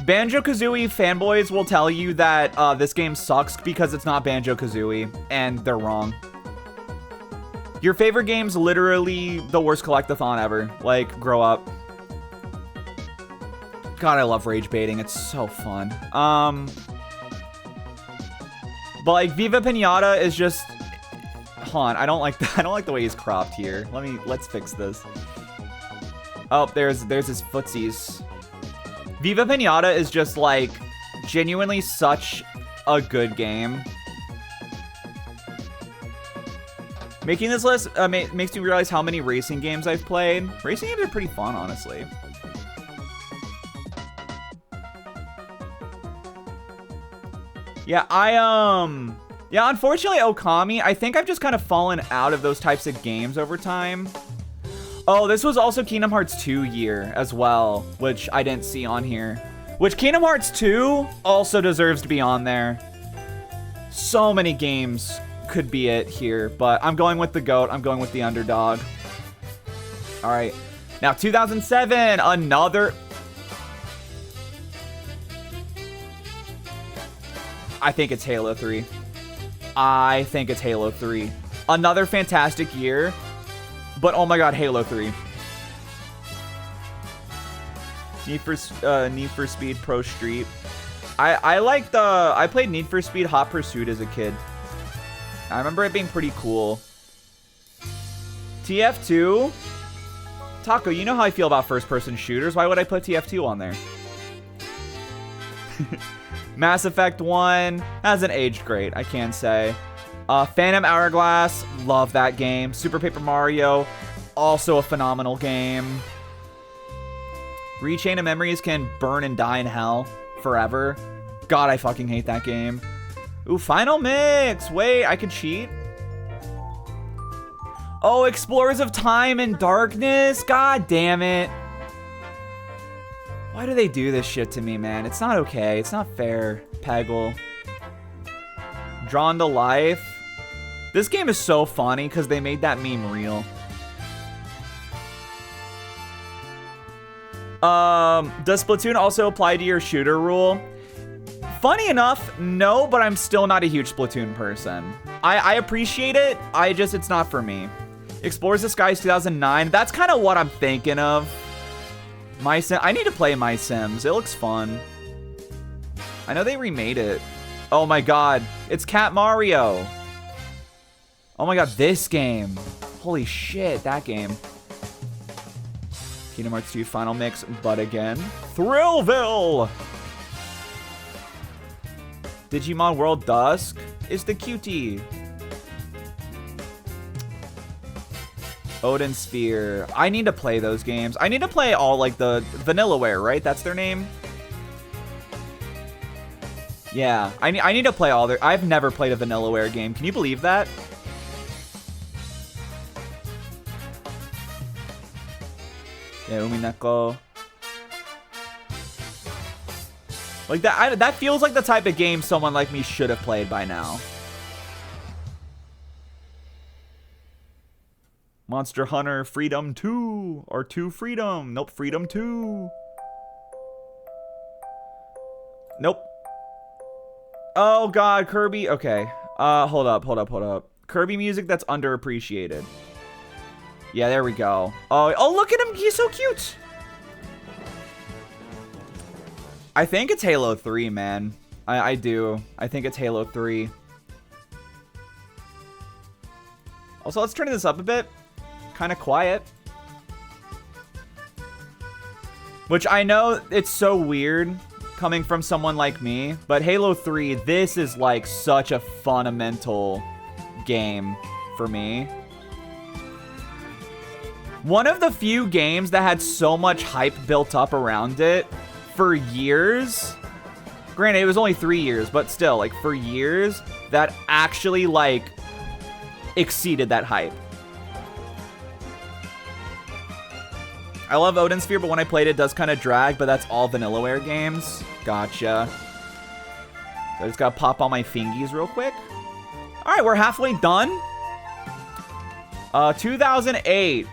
Banjo-Kazooie fanboys will tell you that this game sucks because it's not Banjo-Kazooie, and they're wrong. Your favorite game's literally the worst collectathon ever. Like, grow up. God, I love rage baiting. It's so fun. But like Viva Pinata is just, hold on, I don't like the way he's cropped here. Let's fix this. Oh, there's his footsies. Viva Pinata is just like genuinely such a good game. Making this list makes me realize how many racing games I've played. Racing games are pretty fun, honestly. Yeah, yeah, unfortunately, Okami, I think I've just kind of fallen out of those types of games over time. Oh, this was also Kingdom Hearts 2 year as well, which I didn't see on here. Which Kingdom Hearts 2 also deserves to be on there. So many games could be it here, but I'm going with the GOAT. I'm going with the underdog. All right. Now, 2007, another... I think it's Halo 3. I think it's Halo 3. Another fantastic year, but oh my god, Halo 3. Need for Speed Pro Street. I played Need for Speed Hot Pursuit as a kid. I remember it being pretty cool. TF2. Taco, you know how I feel about first-person shooters. Why would I put TF2 on there? Mass Effect 1 hasn't aged great, I can say. Phantom Hourglass, love that game. Super Paper Mario, also a phenomenal game. Rechain of Memories can burn and die in hell forever. God, I fucking hate that game. Ooh, Final Mix. Wait, I could cheat? Oh, Explorers of Time and Darkness. God damn it. Why do they do this shit to me, man? It's not okay. It's not fair. Peggle. Drawn to Life. This game is so funny because they made that meme real. Does Splatoon also apply to your shooter rule? Funny enough, no, but I'm still not a huge Splatoon person. I appreciate it. It's not for me. Explorers the Skies 2009. That's kind of what I'm thinking of. My Sim. I need to play My Sims. It looks fun. I know they remade it. Oh my god. It's Cat Mario. Oh my god, this game. Holy shit, that game. Kingdom Hearts 2 Final Mix, but again. Thrillville! Digimon World Dusk is the cutie. Odin Sphere. I need to play those games. I need to play all, like, the Vanillaware, right? That's their name? Yeah. I need to play all their... I've never played a Vanillaware game. Can you believe that? Yeah, Umineko. Like, that feels like the type of game someone like me should have played by now. Monster Hunter Freedom 2 or 2 Freedom. Nope, Freedom 2. Nope. Oh god, Kirby. Okay. Hold up. Kirby music that's underappreciated. Yeah, there we go. Oh, look at him. He's so cute. I think it's Halo 3, man. I do. I think it's Halo 3. Also, let's turn this up a bit. Kind of quiet. Which I know it's so weird coming from someone like me, but Halo 3, this is like such a fundamental game for me. One of the few games that had so much hype built up around it for years. Granted, it was only 3 years, but still, like, for years, that actually, like, exceeded that hype. I love Odin Sphere, but when I played it, does kind of drag, but that's all Vanillaware games. Gotcha. So I just gotta pop all my fingies real quick. Alright, we're halfway done. 2008.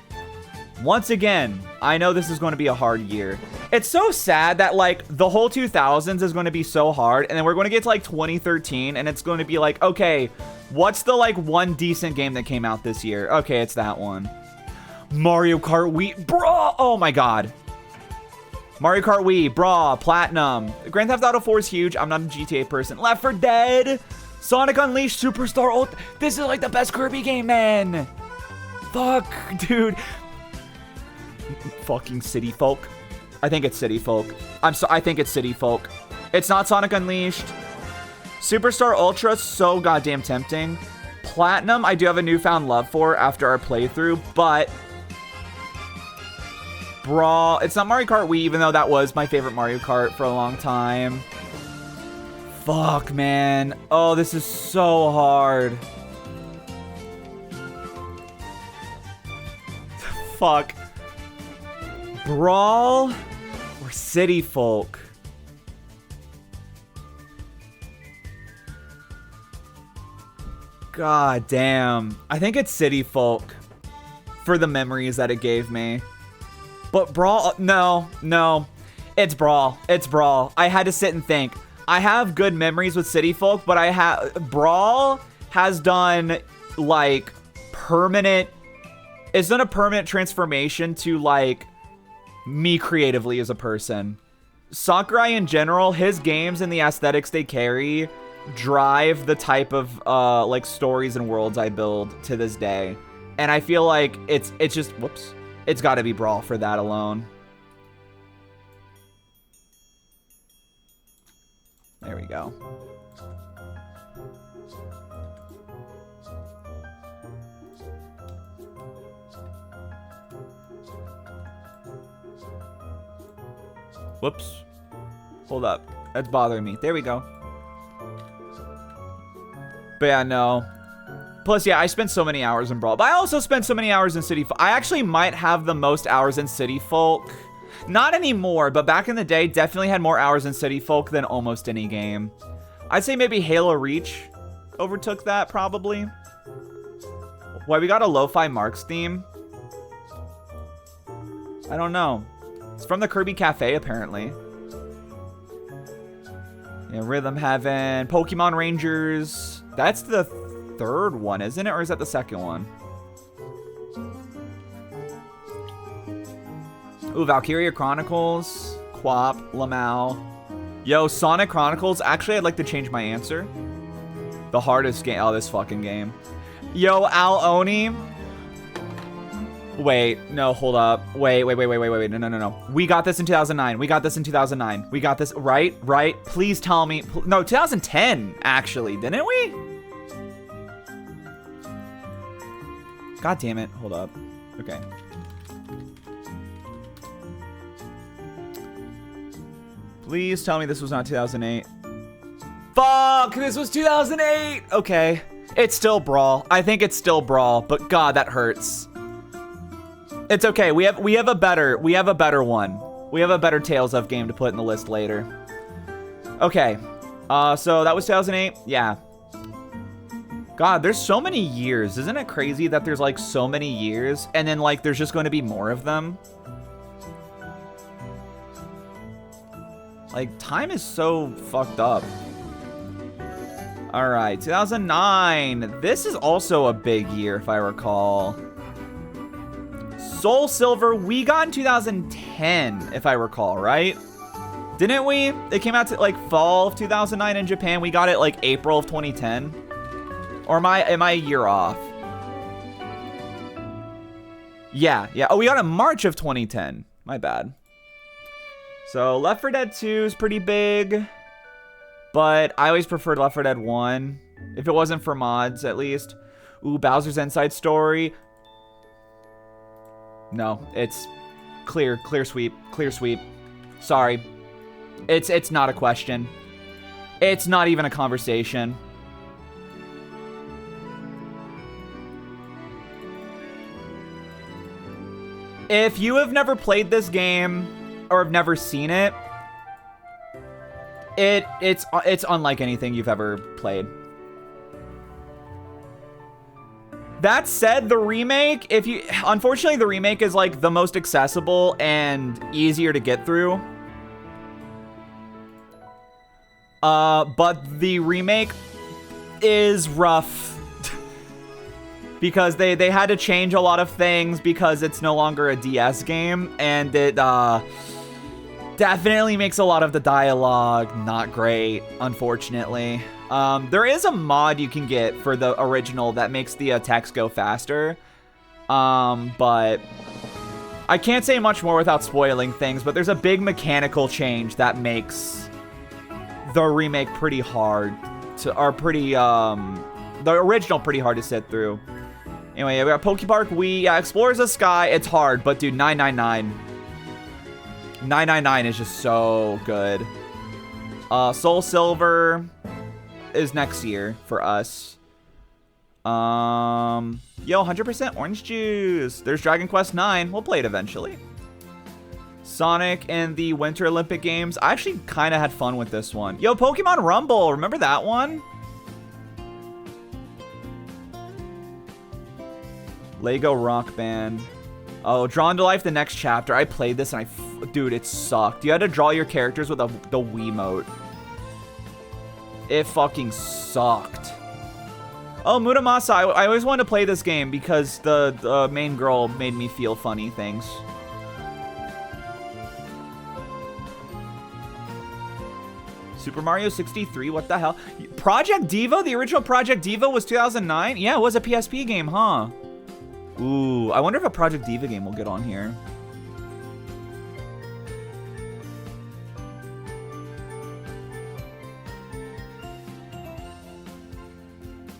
Once again, I know this is going to be a hard year. It's so sad that, like, the whole 2000s is going to be so hard, and then we're going to get to, like, 2013, and it's going to be like, okay, what's the, like, one decent game that came out this year? Okay, it's that one. Mario Kart Wii, bro! Oh my god. Mario Kart Wii, bro, Platinum. Grand Theft Auto 4 is huge. I'm not a GTA person. Left 4 Dead, Sonic Unleashed, Superstar Ult. This is like the best Kirby game, man. Fuck, dude. Fucking City Folk. I think it's City Folk. I think it's City Folk. It's not Sonic Unleashed. Superstar Ultra, so goddamn tempting. Platinum, I do have a newfound love for after our playthrough, but Brawl, it's not Mario Kart Wii, even though that was my favorite Mario Kart for a long time. Fuck, man. Oh, this is so hard. Fuck. Brawl or City Folk? God damn. I think it's City Folk for the memories that it gave me. But Brawl, no. It's Brawl. It's Brawl. I had to sit and think. I have good memories with City Folk, but Brawl has done like it's done a permanent transformation to like me creatively as a person. Sakurai in general, his games and the aesthetics they carry drive the type of like stories and worlds I build to this day. And I feel like it's just, whoops, it's got to be Brawl for that alone. There we go. Whoops. Hold up. That's bothering me. There we go. But yeah, no. Plus, yeah, I spent so many hours in Brawl. But I also spent so many hours in City Folk. I actually might have the most hours in City Folk. Not anymore, but back in the day, definitely had more hours in City Folk than almost any game. I'd say maybe Halo Reach overtook that, probably. Why, we got a Lo-Fi Marks theme? I don't know. It's from the Kirby Cafe, apparently. Yeah, Rhythm Heaven, Pokemon Rangers. That's the third one, isn't it? Or is that the second one? Ooh, Valkyria Chronicles, Quap, Lamau. Yo, Sonic Chronicles. Actually, I'd like to change my answer. The hardest game. Oh, this fucking game. Yo, Al Oni. Wait, no, hold up. Wait. No. We got this in 2009. We got this in 2009. We got this, right? Please tell me. No, 2010, actually. Didn't we? God damn it. Hold up. Okay. Please tell me this was not 2008. Fuck, this was 2008. Okay. It's still Brawl. I think it's still Brawl, but God, that hurts. It's okay. We have a better one. We have a better Tales of game to put in the list later. Okay. So that was 2008. Yeah. God, there's so many years. Isn't it crazy that there's like so many years and then like there's just going to be more of them? Like, time is so fucked up. All right, 2009. This is also a big year, if I recall. Soul Silver, we got in 2010, if I recall, right? Didn't we? It came out to like fall of 2009 in Japan. We got it like April of 2010. Or am I a year off? Yeah. Oh, we got it in March of 2010. My bad. So Left 4 Dead 2 is pretty big, but I always preferred Left 4 Dead 1, if it wasn't for mods, at least. Ooh, Bowser's Inside Story. No, it's clear sweep. Sorry. It's not a question. It's not even a conversation. If you have never played this game or have never seen it, it's unlike anything you've ever played. That said, the remake, unfortunately the remake is like the most accessible and easier to get through. But the remake is rough because they had to change a lot of things because it's no longer a DS game, and it definitely makes a lot of the dialogue not great, unfortunately. There is a mod you can get for the original that makes the text go faster. But I can't say much more without spoiling things, but there's a big mechanical change that makes the remake pretty hard to, or pretty, The original pretty hard to sit through. Anyway, we got Pokepark Wii. Yeah, Explorers of Sky. It's hard, but dude, 999. 999 is just so good. Soul Silver is next year for us. Yo, 100% orange juice. There's Dragon Quest 9. We'll play it eventually. Sonic and the Winter Olympic Games. I actually kind of had fun with this one. Yo, Pokemon Rumble. Remember that one? Lego Rock Band. Oh, Drawn to Life, the next chapter. I played this and dude, it sucked. You had to draw your characters with the Wiimote. It fucking sucked. Oh, Muramasa. I always wanted to play this game because the main girl made me feel funny things. Super Mario 63, what the hell? Project Diva? The original Project Diva was 2009? Yeah, it was a PSP game, huh? Ooh, I wonder if a Project Diva game will get on here.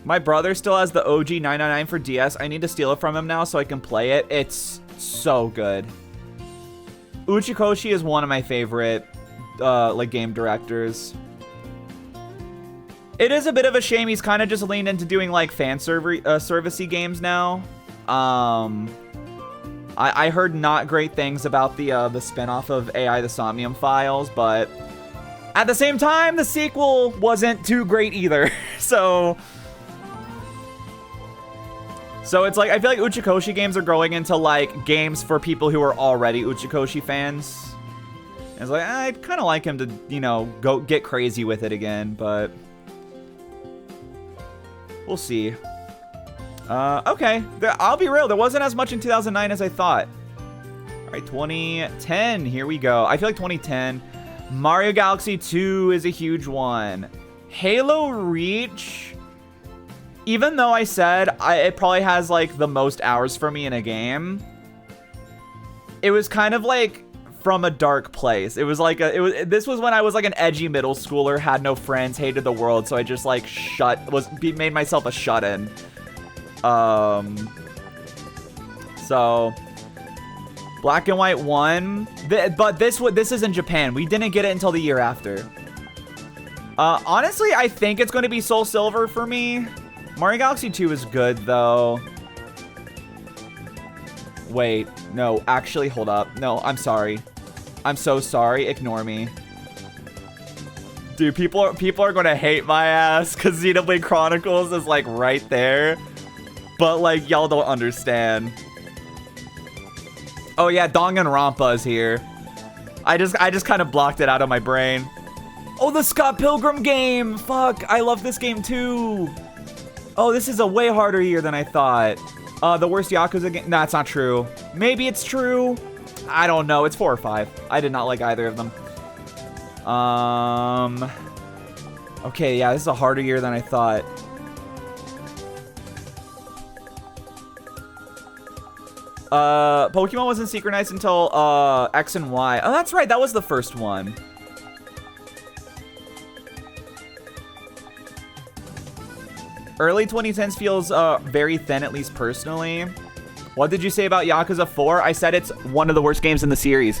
My brother still has the OG 999 for DS. I need to steal it from him now so I can play it. It's so good. Uchikoshi is one of my favorite like game directors. It is a bit of a shame he's kind of just leaned into doing like fan servicey games now. I heard not great things about the spin-off of AI the Somnium Files, but at the same time, the sequel wasn't too great either. So it's like, I feel like Uchikoshi games are growing into like games for people who are already Uchikoshi fans. And it's like, I'd kind of like him to, you know, go get crazy with it again, but we'll see. Okay, I'll be real. There wasn't as much in 2009 as I thought. All right, 2010, here we go. I feel like 2010. Mario Galaxy 2 is a huge one. Halo Reach, even though I said it probably has like the most hours for me in a game, it was kind of like from a dark place. It was like this was when I was like an edgy middle schooler, had no friends, hated the world, so I just like made myself a shut-in. So Black and White 1, but this is in Japan. We didn't get it until the year after. Honestly, I think it's going to be Soul Silver for me. Mario Galaxy 2 is good though. Wait, no, actually, hold up. No, I'm sorry. I'm so sorry. Ignore me. Dude, people are going to hate my ass because Xenoblade Chronicles is like right there. But like, y'all don't understand. Oh yeah, Danganronpa is here. I just kind of blocked it out of my brain. Oh, the Scott Pilgrim game. Fuck, I love this game too. Oh, this is a way harder year than I thought. The worst Yakuza game? Nah, it's not true. Maybe it's true. I don't know. It's 4 or 5. I did not like either of them. Okay, yeah, this is a harder year than I thought. Pokemon wasn't synchronized until X and Y. Oh, that's right. That was the first one. Early 2010s feels very thin, at least personally. What did you say about Yakuza 4? I said it's one of the worst games in the series.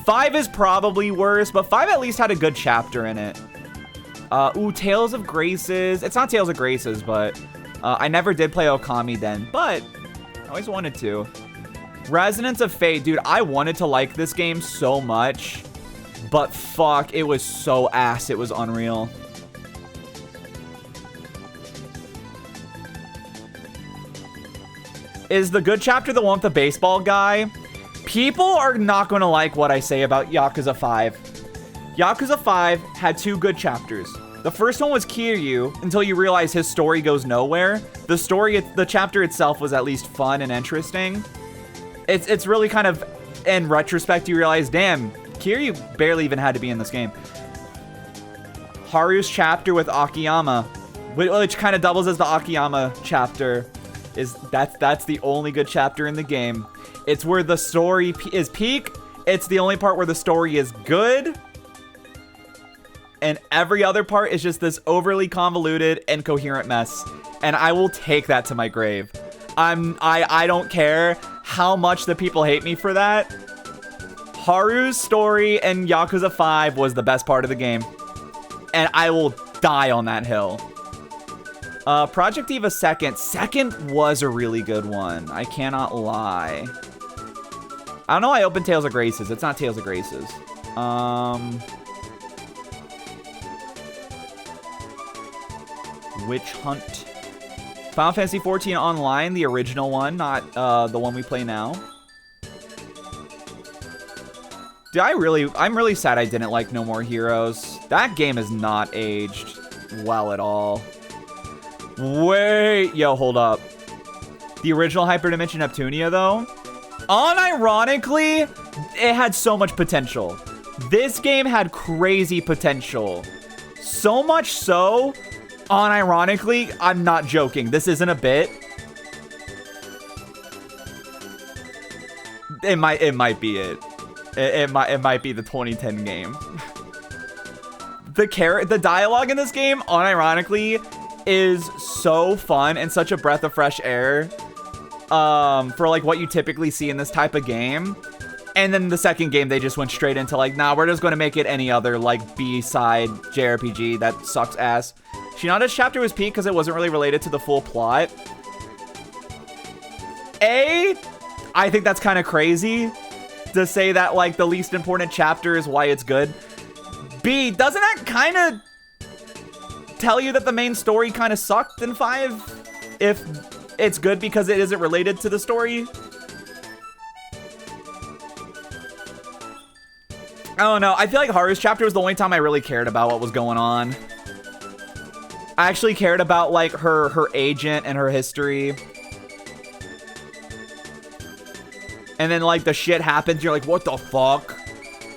5 is probably worse, but 5 at least had a good chapter in it. Ooh, Tales of Graces. It's not Tales of Graces, but I never did play Okami then, but I always wanted to. Resonance of Fate. Dude, I wanted to like this game so much, but fuck, it was so ass. It was unreal. Is the good chapter the one with the baseball guy? People are not going to like what I say about Yakuza 5. Yakuza 5 had 2 good chapters. The first one was Kiryu, until you realize his story goes nowhere. The chapter itself was at least fun and interesting. It's really kind of, in retrospect, you realize, damn, Kiryu barely even had to be in this game. Haru's chapter with Akiyama, which kind of doubles as the Akiyama chapter, that's the only good chapter in the game. It's where the story is peak. It's the only part where the story is good. and every other part is just this overly convoluted, incoherent mess. And I will take that to my grave. I don't care how much the people hate me for that. Haru's story in Yakuza 5 was the best part of the game. And I will die on that hill. Project Eva Second. Second was a really good one. I cannot lie. I don't know why I opened Tales of Graces. It's not Tales of Graces. Witch Hunt. Final Fantasy 14 Online, the original one, not the one we play now. Dude, I'm really sad I didn't like No More Heroes. That game is not aged well at all. Wait, yo, hold up. The original Hyperdimension Neptunia, though, unironically, it had so much potential. This game had crazy potential. So much so, unironically, I'm not joking. This isn't a bit. It might be it. It might be the 2010 game. The dialogue in this game, unironically, is so fun and such a breath of fresh air for like what you typically see in this type of game. And then the second game, they just went straight into like, nah, we're just going to make it any other like B-side JRPG that sucks ass. Shinada's chapter was peak because it wasn't really related to the full plot. I think that's kind of crazy to say that like the least important chapter is why it's good. B, doesn't that kind of tell you that the main story kind of sucked in 5 if it's good because it isn't related to the story? I don't know. I feel like Haru's chapter was the only time I really cared about what was going on. I actually cared about like her agent and her history. And then like the shit happens, you're like, what the fuck?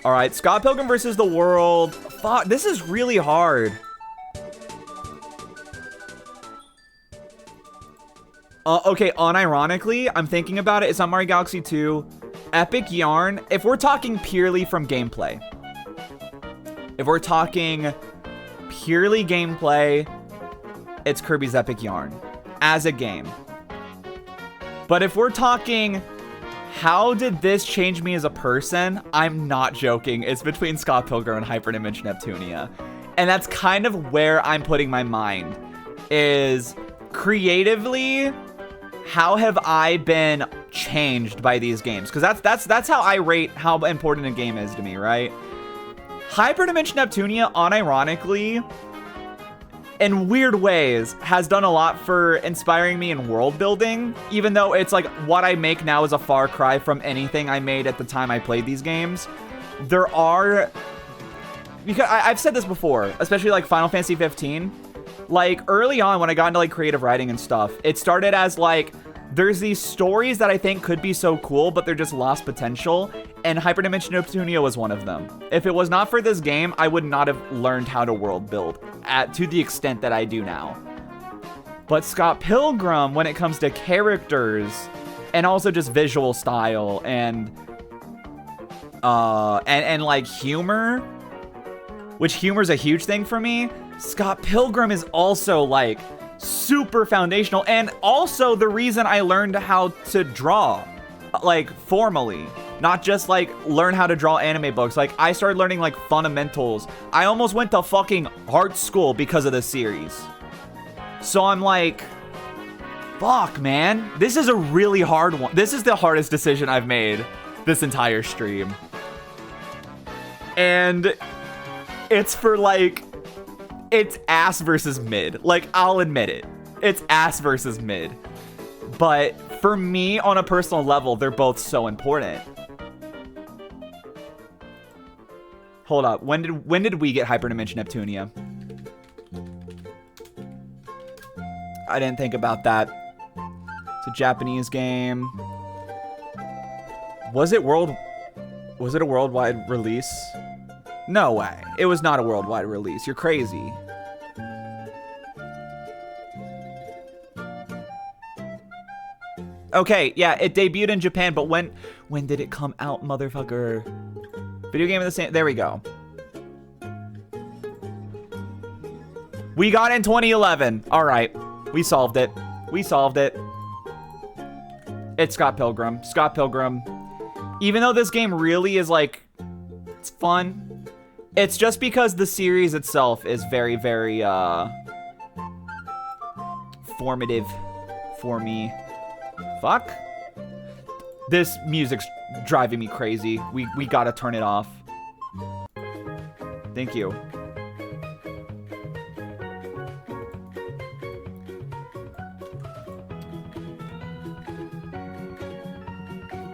All right, Scott Pilgrim versus the World. Fuck, this is really hard. Okay, unironically, I'm thinking about it. It's not Mario Galaxy 2. Epic Yarn. If we're talking purely from gameplay. If we're talking purely gameplay, it's Kirby's Epic Yarn as a game. But if we're talking, how did this change me as a person? I'm not joking. It's between Scott Pilgrim and Hyperdimension Neptunia. And that's kind of where I'm putting my mind. Is creatively, how have I been changed by these games? Because that's how I rate how important a game is to me, right? Hyperdimension Neptunia, unironically, in weird ways, has done a lot for inspiring me in world building, even though it's like what I make now is a far cry from anything I made at the time I played these games. There are, because I've said this before, especially like Final Fantasy 15, like early on when I got into like creative writing and stuff, it started as like, there's these stories that I think could be so cool, but they're just lost potential, and Hyperdimension Neptunia was one of them. If it was not for this game, I would not have learned how to world build to the extent that I do now. But Scott Pilgrim, when it comes to characters, and also just visual style, and like humor, which humor is a huge thing for me, Scott Pilgrim is also like super foundational, and also the reason I learned how to draw, like formally, not just like learn how to draw anime books. Like I started learning like fundamentals. I almost went to fucking art school because of this series. So I'm like, fuck, man, this is a really hard one. This is the hardest decision I've made this entire stream. And it's for like, it's ass versus mid. Like, I'll admit it. It's ass versus mid. But for me, on a personal level, they're both so important. Hold up. When did we get Hyperdimension Neptunia? I didn't think about that. It's a Japanese game. Was it a worldwide release? No way. It was not a worldwide release. You're crazy. Okay, yeah, it debuted in Japan, but when did it come out, motherfucker? Video game of the same... There we go. We got in 2011. All right. We solved it. We solved it. It's Scott Pilgrim. Scott Pilgrim. Even though this game really is like, it's fun. It's just because the series itself is very, very formative for me. Fuck. This music's driving me crazy. We gotta turn it off. Thank you.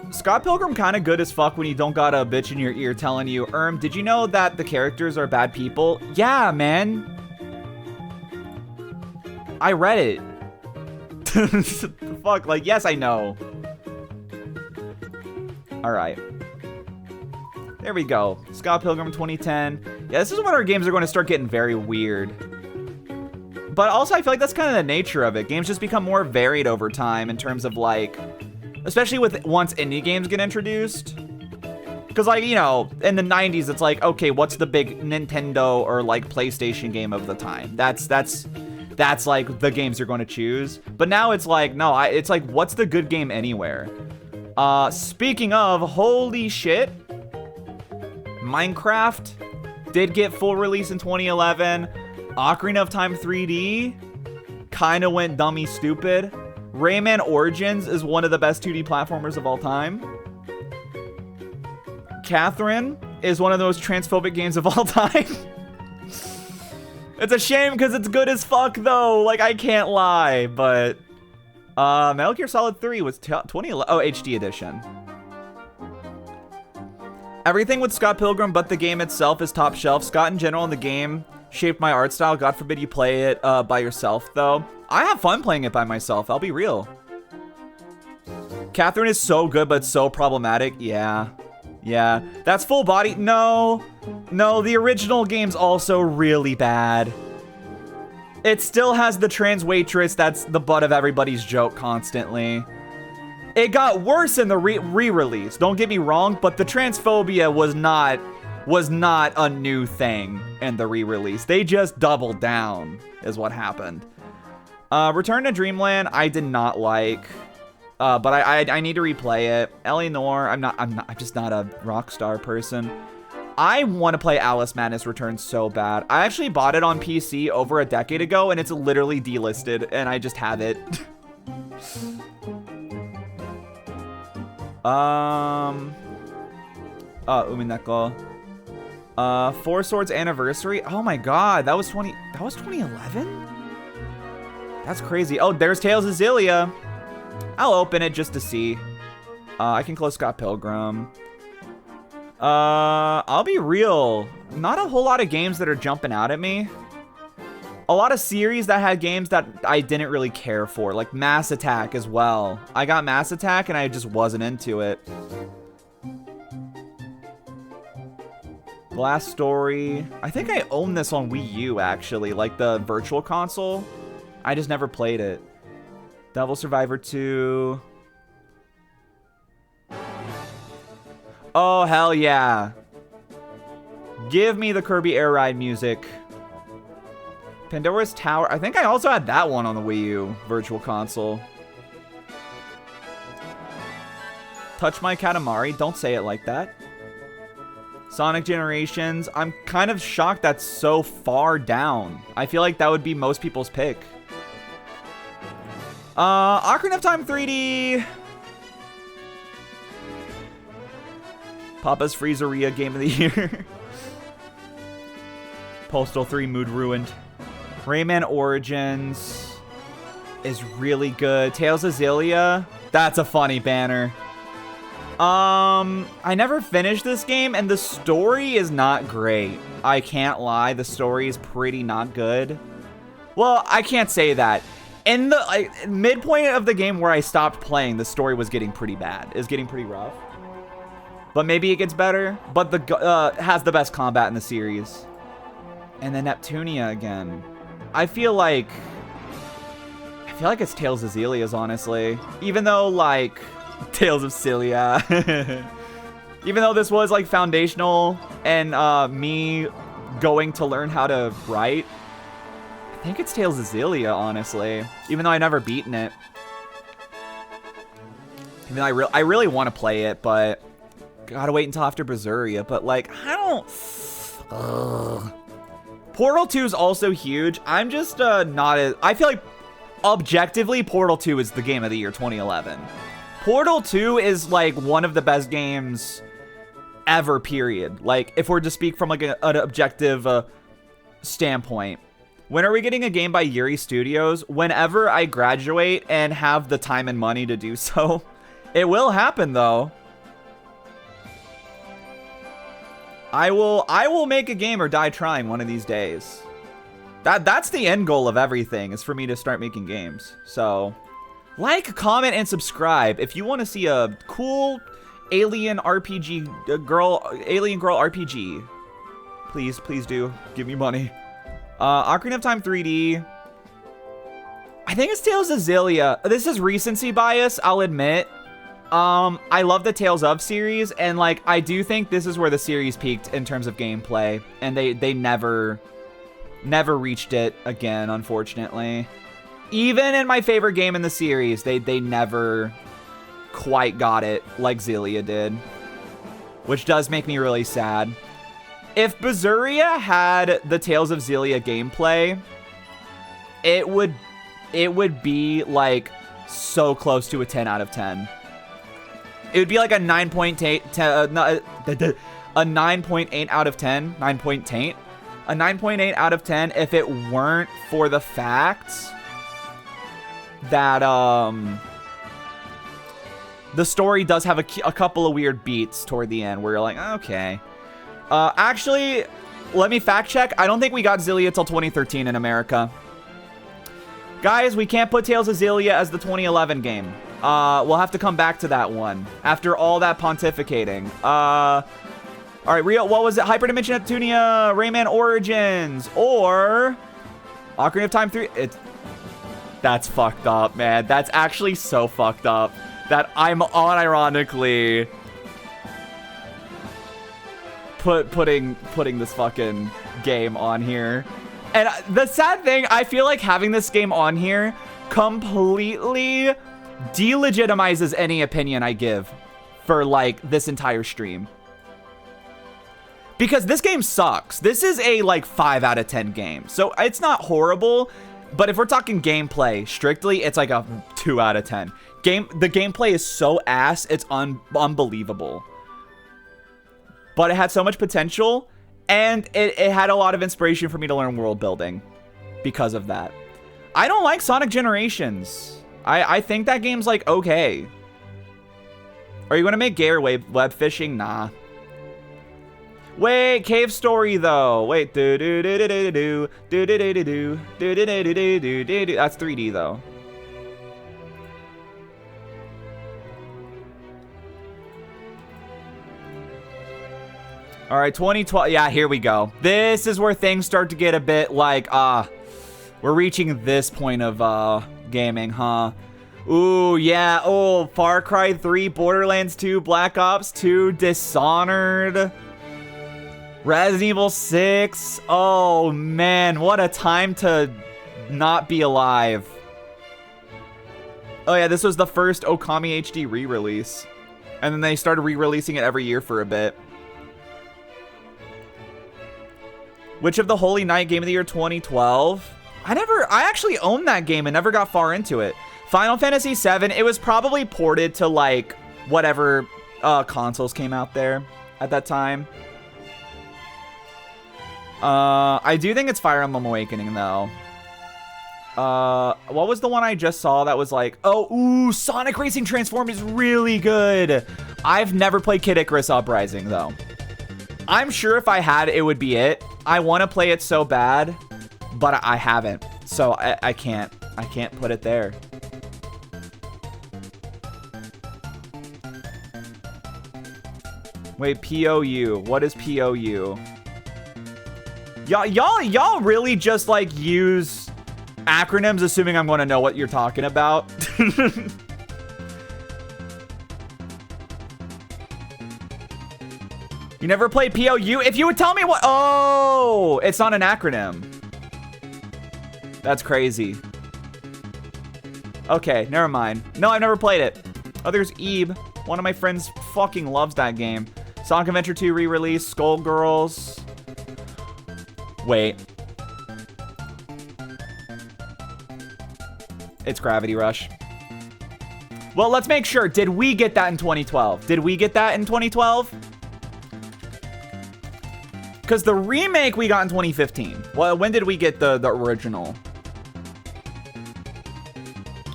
Scott Pilgrim kind of good as fuck when you don't got a bitch in your ear telling you, did you know that the characters are bad people? Yeah, man. I read it. Fuck, like, yes, I know. All right. There we go. Scott Pilgrim 2010. Yeah, this is when our games are going to start getting very weird. But also, I feel like that's kind of the nature of it. Games just become more varied over time in terms of, like, especially with once indie games get introduced. Because, like, you know, in the 90s, it's like, okay, what's the big Nintendo or, like, PlayStation game of the time? That's like, the games you're going to choose. But now it's like, no, it's like, what's the good game anywhere? Speaking of, holy shit. Minecraft did get full release in 2011. Ocarina of Time 3D kind of went dummy stupid. Rayman Origins is one of the best 2D platformers of all time. Catherine is one of those transphobic games of all time. It's a shame because it's good as fuck though. Like, I can't lie, but Metal Gear Solid 3 was 2011. Oh, HD edition. Everything with Scott Pilgrim but the game itself is top shelf. Scott in general in the game shaped my art style. God forbid you play it by yourself though. I have fun playing it by myself, I'll be real. Catherine is so good but so problematic. Yeah. Yeah. That's full body. No. No, the original game's also really bad. It still has the trans waitress that's the butt of everybody's joke constantly. It got worse in the re-release, don't get me wrong, but the transphobia was not a new thing in the re-release. They just doubled down, is what happened. Return to Dreamland, I did not like, but I need to replay it. Eleanor, I'm just not a Rockstar person. I want to play Alice Madness Returns so bad. I actually bought it on PC over a decade ago, and it's literally delisted, and I just have it. Umineko. Four Swords Anniversary. Oh my god, that was 2011? That's crazy. Oh, there's Tales of Xillia. I'll open it just to see. I can close Scott Pilgrim. I'll be real. Not a whole lot of games that are jumping out at me. A lot of series that had games that I didn't really care for, like Mass Attack as well. I got Mass Attack and I just wasn't into it. Last Story. I think I own this on Wii U, actually, like the virtual console. I just never played it. Devil Survivor 2. Oh, hell yeah. Give me the Kirby Air Ride music. Pandora's Tower. I think I also had that one on the Wii U virtual console. Touch My Katamari. Don't say it like that. Sonic Generations. I'm kind of shocked that's so far down. I feel like that would be most people's pick. Ocarina of Time 3D. Papa's Freezeria Game of the Year. Postal 3 Mood Ruined. Rayman Origins is really good. Tales of Xillia. That's a funny banner. I never finished this game, and the story is not great. I can't lie. The story is pretty not good. Well, I can't say that. In the midpoint of the game where I stopped playing, the story was getting pretty bad. It was getting pretty rough. But maybe it gets better. But the has the best combat in the series. And then Neptunia again. I feel like it's Tales of Xillia's, honestly. Even though, like, Tales of Xillia. Even though this was, like, foundational and me going to learn how to write, I think it's Tales of Xillia, honestly. Even though I've never beaten it. I mean, I really want to play it, but gotta wait until after Berseria. But like, I don't. Ugh. Portal 2 is also huge. I'm just not as. I feel like objectively, Portal 2 is the game of the year 2011. Portal 2 is like one of the best games ever. Period. Like, if we're to speak from like an objective standpoint. When are we getting a game by Yooree Studios? Whenever I graduate and have the time and money to do so. It will happen, though. I will make a game or die trying one of these days. That's the end goal of everything, is for me to start making games. So, like, comment, and subscribe if you want to see a cool alien RPG alien girl RPG. Please do. Give me money. Ocarina of Time 3D. I think it's Tales of Xillia. This is recency bias, I'll admit. I love the Tales of series, and like, I do think this is where the series peaked in terms of gameplay, and they never reached it again, unfortunately. Even in my favorite game in the series, they never quite got it like Xillia did, which does make me really sad. If Berseria had the Tales of Xillia gameplay, it would be like so close to a 10 out of 10. It would be like a 9.8 a 9.8 out of 10, 9.8. A 9.8 out of 10 if it weren't for the fact that the story does have a couple of weird beats toward the end where you're like, okay. Actually, let me fact check. I don't think we got Xillia till 2013 in America. Guys, we can't put Tales of Xillia as the 2011 game. We'll have to come back to that one after all that pontificating. All right, what was it? Hyperdimension Neptunia, Rayman Origins, or Ocarina of Time 3. That's fucked up, man. That's actually so fucked up that I'm unironically putting this fucking game on here. And the sad thing, I feel like having this game on here completely delegitimizes any opinion I give for like this entire stream. Because this game sucks. This is a like 5 out of 10 game. So it's not horrible, but if we're talking gameplay strictly, it's like a 2 out of 10. The gameplay is so ass, it's unbelievable. But it had so much potential, and it had a lot of inspiration for me to learn world building because of that. I don't like Sonic Generations. I think that game's like okay. Are you gonna make gayer web fishing? Nah. Wait, Cave Story though. Wait, do do do do do do do do do do do do do do do do. That's 3D though. All right, 2012. Yeah, here we go. This is where things start to get a bit like, we're reaching this point of gaming, huh? Ooh, yeah. Oh, Far Cry 3, Borderlands 2, Black Ops 2, Dishonored, Resident Evil 6. Oh, man, what a time to not be alive. Oh, yeah, this was the first Okami HD re-release. And then they started re-releasing it every year for a bit. Which of the Holy Night Game of the Year 2012? I actually owned that game and never got far into it. Final Fantasy VII, it was probably ported to like whatever consoles came out there at that time. I do think it's Fire Emblem Awakening though. What was the one I just saw that was like, Sonic Racing Transformed is really good. I've never played Kid Icarus Uprising though. I'm sure if I had, it would be it. I want to play it so bad, but I haven't. So I can't put it there. Wait, POU. What is POU? Y'all really just like use acronyms assuming I'm going to know what you're talking about. You never played POU? If you would tell me what... Oh, it's not an acronym. That's crazy. Okay, never mind. No, I've never played it. Oh, there's Ebe. One of my friends fucking loves that game. Sonic Adventure 2 re-release. Skullgirls. Wait. It's Gravity Rush. Well, let's make sure. Did we get that in 2012? Did we get that in 2012? Because the remake we got in 2015. Well, when did we get the original?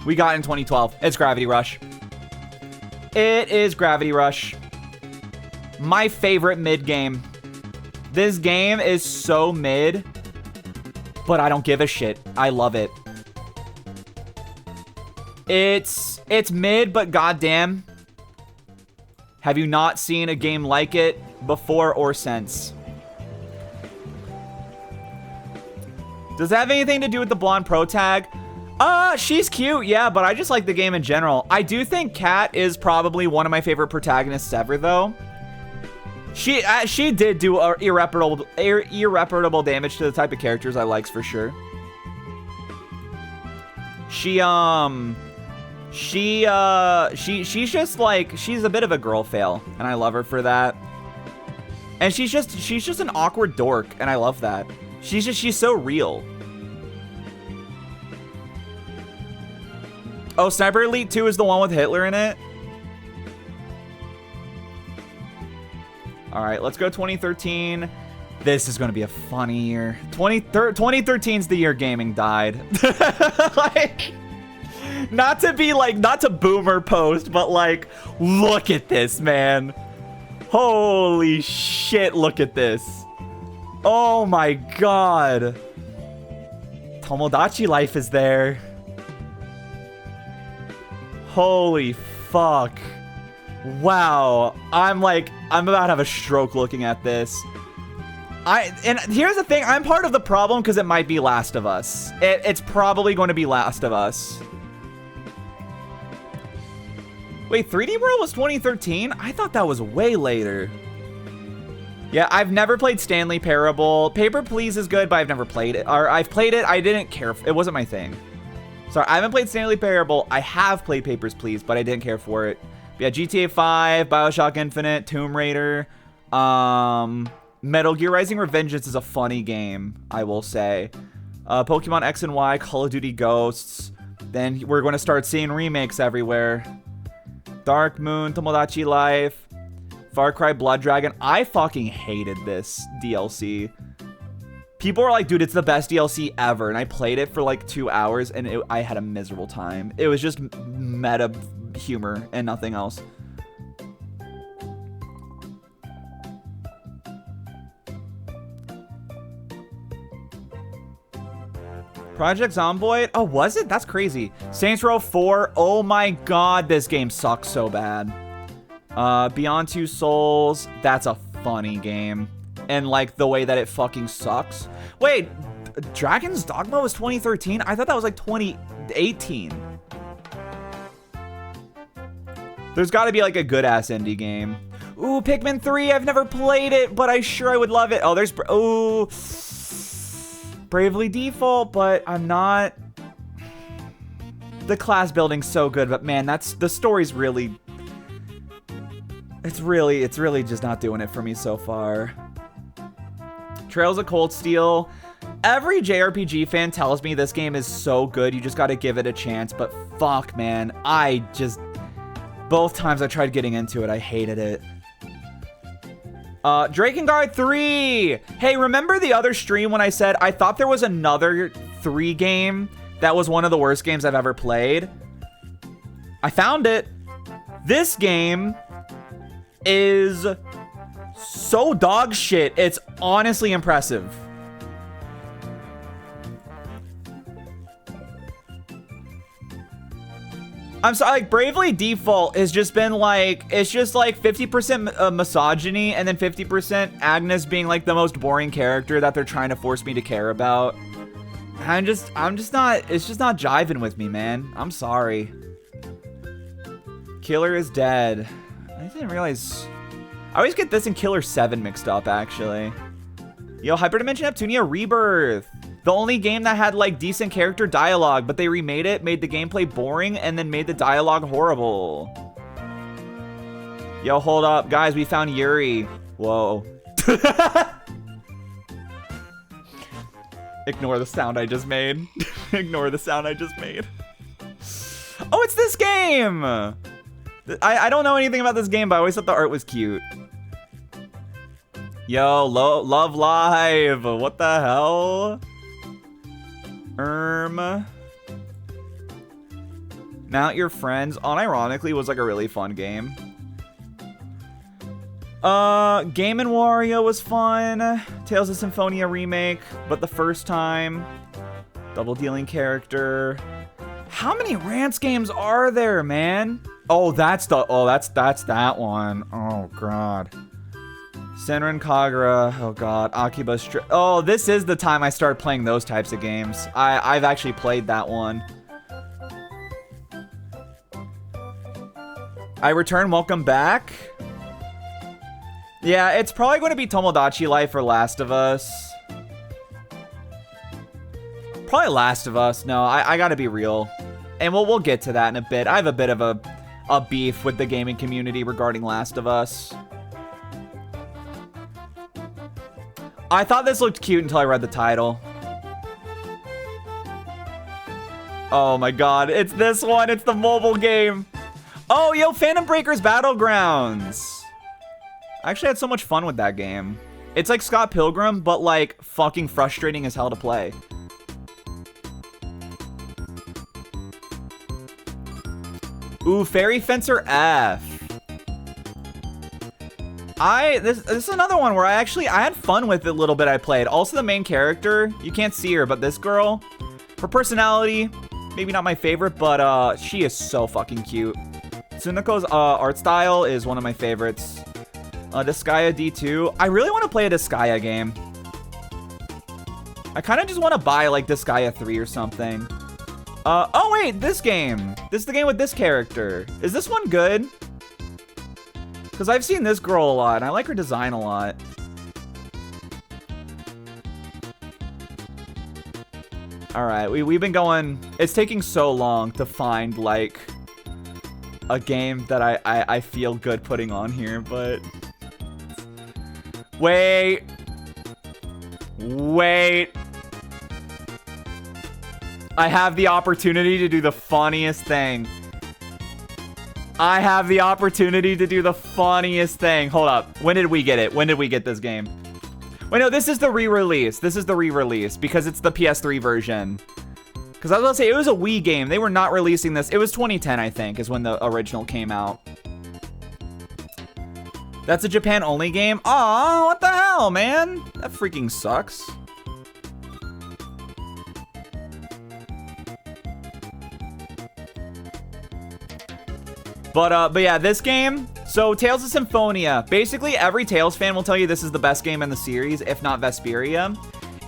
We got in 2012. It's Gravity Rush. It is Gravity Rush. My favorite mid game. This game is so mid, but I don't give a shit. I love it. It's mid, but goddamn, have you not seen a game like it before or since? Does that have anything to do with the blonde pro tag? She's cute, yeah, but I just like the game in general. I do think Kat is probably one of my favorite protagonists ever, though. She did do irreparable damage to the type of characters I likes for sure. She's just like, she's a bit of a girl fail, and I love her for that. And she's just an awkward dork, and I love that. She's so real. Oh, Sniper Elite 2 is the one with Hitler in it? All right, let's go 2013. This is going to be a funny year. 2013 is the year gaming died. Like, not to boomer post, but like, look at this, man. Holy shit, look at this. Oh my god. Tomodachi Life is there. Holy fuck. Wow. I'm about to have a stroke looking at this. And here's the thing, I'm part of the problem because it might be Last of Us. It's probably going to be Last of Us. Wait, 3D World was 2013? I thought that was way later. Yeah, I've never played Stanley Parable. Paper Please is good, but I've never played it. Or I've played it, I didn't care. It wasn't my thing. Sorry, I haven't played Stanley Parable. I have played Papers, Please, but I didn't care for it. But yeah, GTA 5, Bioshock Infinite, Tomb Raider, Metal Gear Rising Revengeance is a funny game, I will say. Pokemon X and Y, Call of Duty Ghosts. Then we're going to start seeing remakes everywhere. Dark Moon, Tomodachi Life, Far Cry Blood Dragon. I fucking hated this DLC. People are like, dude, it's the best DLC ever. And I played it for like 2 hours and I had a miserable time. It was just meta humor and nothing else. Project Zomboid? Oh, was it? That's crazy. Saints Row 4. Oh my god, this game sucks so bad. Beyond Two Souls. That's a funny game. And like the way that it fucking sucks. Wait, Dragon's Dogma was 2013? I thought that was like 2018. There's got to be like a good ass indie game. Ooh, Pikmin 3. I've never played it, but I would love it. Oh, there's Bravely Default, but I'm not. The class building's so good, but man, the story's really. It's really just not doing it for me so far. Trails of Cold Steel. Every JRPG fan tells me this game is so good, you just gotta give it a chance, but fuck, man. Both times I tried getting into it, I hated it. Drakengard 3! Hey, remember the other stream when I said I thought there was another 3 game that was one of the worst games I've ever played? I found it. This game is so dog shit. It's honestly impressive. I'm sorry, like, Bravely Default has just been like, it's just like 50% misogyny and then 50% Agnes being like the most boring character that they're trying to force me to care about. I'm just not, it's just not jiving with me, man. I'm sorry. Killer is Dead. I didn't realize. I always get this and Killer 7 mixed up, actually. Yo, Hyperdimension Neptunia Rebirth. The only game that had like decent character dialogue, but they remade it, made the gameplay boring, and then made the dialogue horrible. Yo, hold up. Guys, we found Yooree. Whoa. Ignore the sound I just made. Ignore the sound I just made. Oh, it's this game! I don't know anything about this game, but I always thought the art was cute. Yo, Love Live. What the hell? Mount Your Friends, unironically, was like a really fun game. Game & Wario was fun. Tales of Symphonia remake, but the first time. Double dealing character. How many Rants games are there, man? Oh, that's that one. Oh god. Senran Kagura. Oh god. Akiba Stri. Oh, this is the time I started playing those types of games. I've actually played that one. I return. Welcome back. Yeah, it's probably going to be Tomodachi Life or Last of Us. Probably Last of Us. No, I gotta be real. And we'll get to that in a bit. I have a bit of a beef with the gaming community regarding Last of Us. I thought this looked cute until I read the title. Oh my god, it's this one. It's the mobile game. Oh, yo, Phantom Breakers Battlegrounds. I actually had so much fun with that game. It's like Scott Pilgrim, but like fucking frustrating as hell to play. Ooh, Fairy Fencer F. This is another one where I had fun with it a little bit I played. Also the main character, you can't see her, but this girl, her personality, maybe not my favorite, but she is so fucking cute. Tsunoko's art style is one of my favorites. Disgaea D2. I really want to play a Disgaea game. I kind of just want to buy like Disgaea 3 or something. Oh wait, this game. This is the game with this character. Is this one good? Because I've seen this girl a lot, and I like her design a lot. Alright, we've been going... It's taking so long to find, like, a game that I feel good putting on here, but... Wait. I have the opportunity to do the funniest thing. Hold up. When did we get it? When did we get this game? Wait, no, this is the re-release. Because it's the PS3 version. Because I was about to say, it was a Wii game. They were not releasing this. It was 2010, I think, is when the original came out. That's a Japan-only game? Aw, what the hell, man? That freaking sucks. But yeah, this game, so Tales of Symphonia. Basically, every Tales fan will tell you this is the best game in the series, if not Vesperia.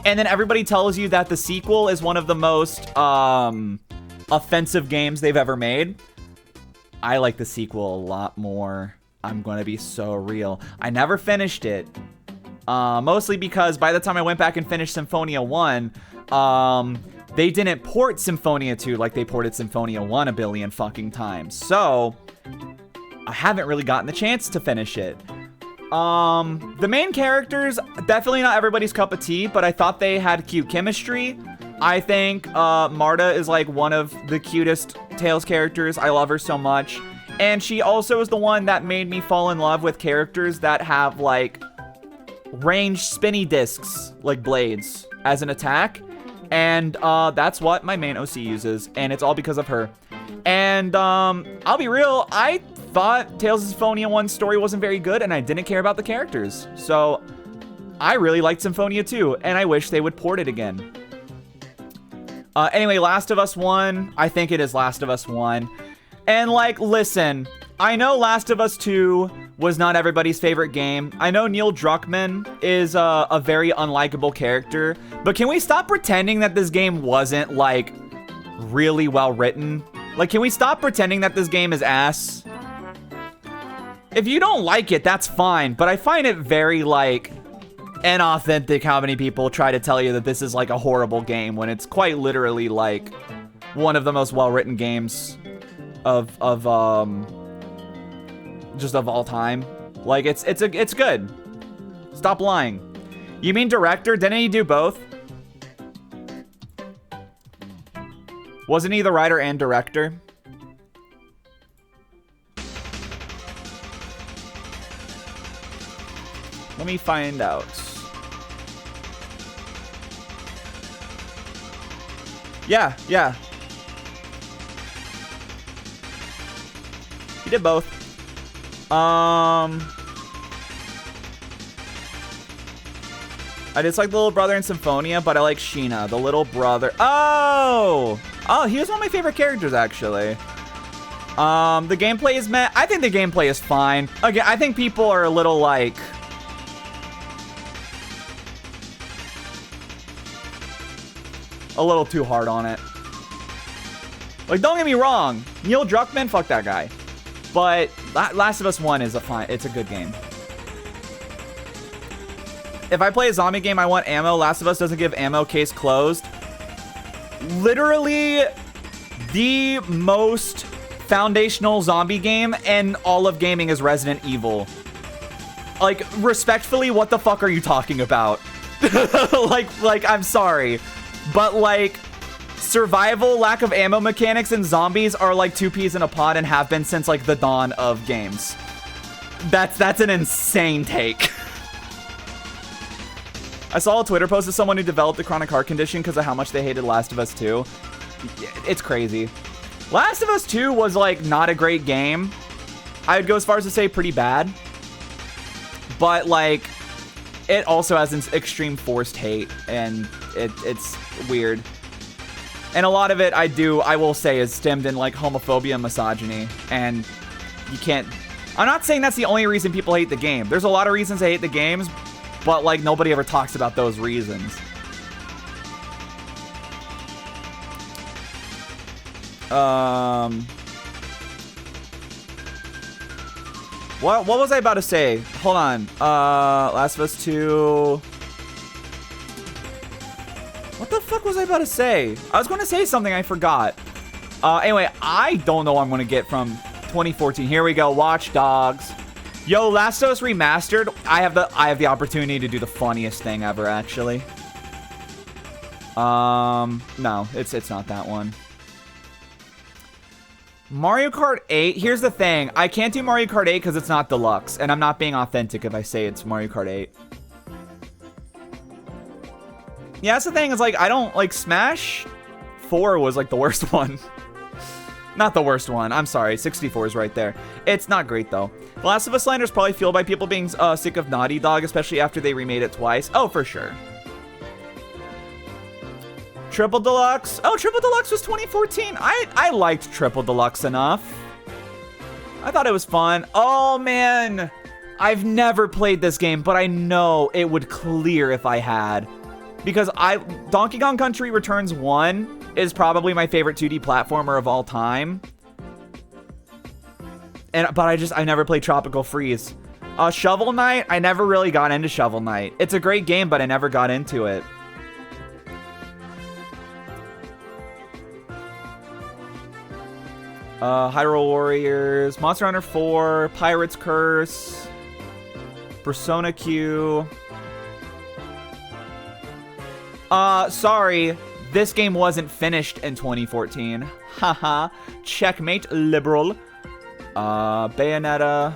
And then everybody tells you that the sequel is one of the most offensive games they've ever made. I like the sequel a lot more. I'm gonna be so real. I never finished it. Mostly because by the time I went back and finished Symphonia 1, they didn't port Symphonia 2 like they ported Symphonia 1 a billion fucking times. So, I haven't really gotten the chance to finish it. The main characters, definitely not everybody's cup of tea, but I thought they had cute chemistry. I think Marta is like one of the cutest Tales characters. I love her so much. And she also is the one that made me fall in love with characters that have like ranged spinny discs, like blades, as an attack. And that's what my main OC uses, and it's all because of her. And I'll be real, I thought Tales of Symphonia 1's story wasn't very good, and I didn't care about the characters. So I really liked Symphonia 2, and I wish they would port it again. Anyway, Last of Us 1, I think it is Last of Us 1. And like, listen, I know Last of Us 2 was not everybody's favorite game. I know Neil Druckmann is a very unlikable character, but can we stop pretending that this game wasn't, like, really well written? Like, can we stop pretending that this game is ass? If you don't like it, that's fine, but I find it very, like, inauthentic how many people try to tell you that this is like a horrible game when it's quite literally like one of the most well-written games of just of all time. Like it's good. Stop lying. You mean director? Didn't he do both? Wasn't he the writer and director? Let me find out. Yeah. He did both. I dislike the little brother in Symphonia, but I like Sheena, the little brother. Oh, he was one of my favorite characters, actually. The gameplay is meh. I think the gameplay is fine. Again, I think people are a little like... a little too hard on it. Like, don't get me wrong. Neil Druckmann, fuck that guy. But Last of Us 1 is it's a good game. If I play a zombie game, I want ammo. Last of Us doesn't give ammo, case closed. Literally the most foundational zombie game in all of gaming is Resident Evil. Like, respectfully, what the fuck are you talking about? like, I'm sorry. But, like, survival, lack of ammo mechanics, and zombies are like two peas in a pod and have been since, like, the dawn of games. That's an insane take. I saw a Twitter post of someone who developed the chronic heart condition because of how much they hated Last of Us 2. It's crazy. Last of Us 2 was, like, not a great game. I would go as far as to say pretty bad. But, like, it also has an extreme forced hate, and it's weird. And a lot of it, I will say, is stemmed in, like, homophobia and misogyny. And you can't... I'm not saying that's the only reason people hate the game. There's a lot of reasons they hate the games, but, like, nobody ever talks about those reasons. What was I about to say? Hold on. Last of Us 2... What the fuck was I about to say? I was going to say something I forgot. Anyway, I don't know what I'm going to get from 2014. Here we go. Watch Dogs. Yo, Last of Us Remastered. I have the opportunity to do the funniest thing ever, actually. No, it's not that one. Mario Kart 8. Here's the thing. I can't do Mario Kart 8 because it's not deluxe, and I'm not being authentic if I say it's Mario Kart 8. Yeah, that's the thing. It's like, I don't, like, Smash 4 was, like, the worst one. Not the worst one. I'm sorry. 64 is right there. It's not great, though. The Last of Us slander is probably fueled by people being sick of Naughty Dog, especially after they remade it twice. Oh, for sure. Triple Deluxe. Oh, Triple Deluxe was 2014. I liked Triple Deluxe enough. I thought it was fun. Oh, man. I've never played this game, but I know it would clear if I had. Because Donkey Kong Country Returns 1 is probably my favorite 2D platformer of all time. But I never played Tropical Freeze. Shovel Knight, I never really got into Shovel Knight. It's a great game, but I never got into it. Hyrule Warriors, Monster Hunter 4, Pirate's Curse, Persona Q. Sorry, this game wasn't finished in 2014. Haha, checkmate, liberal. Bayonetta.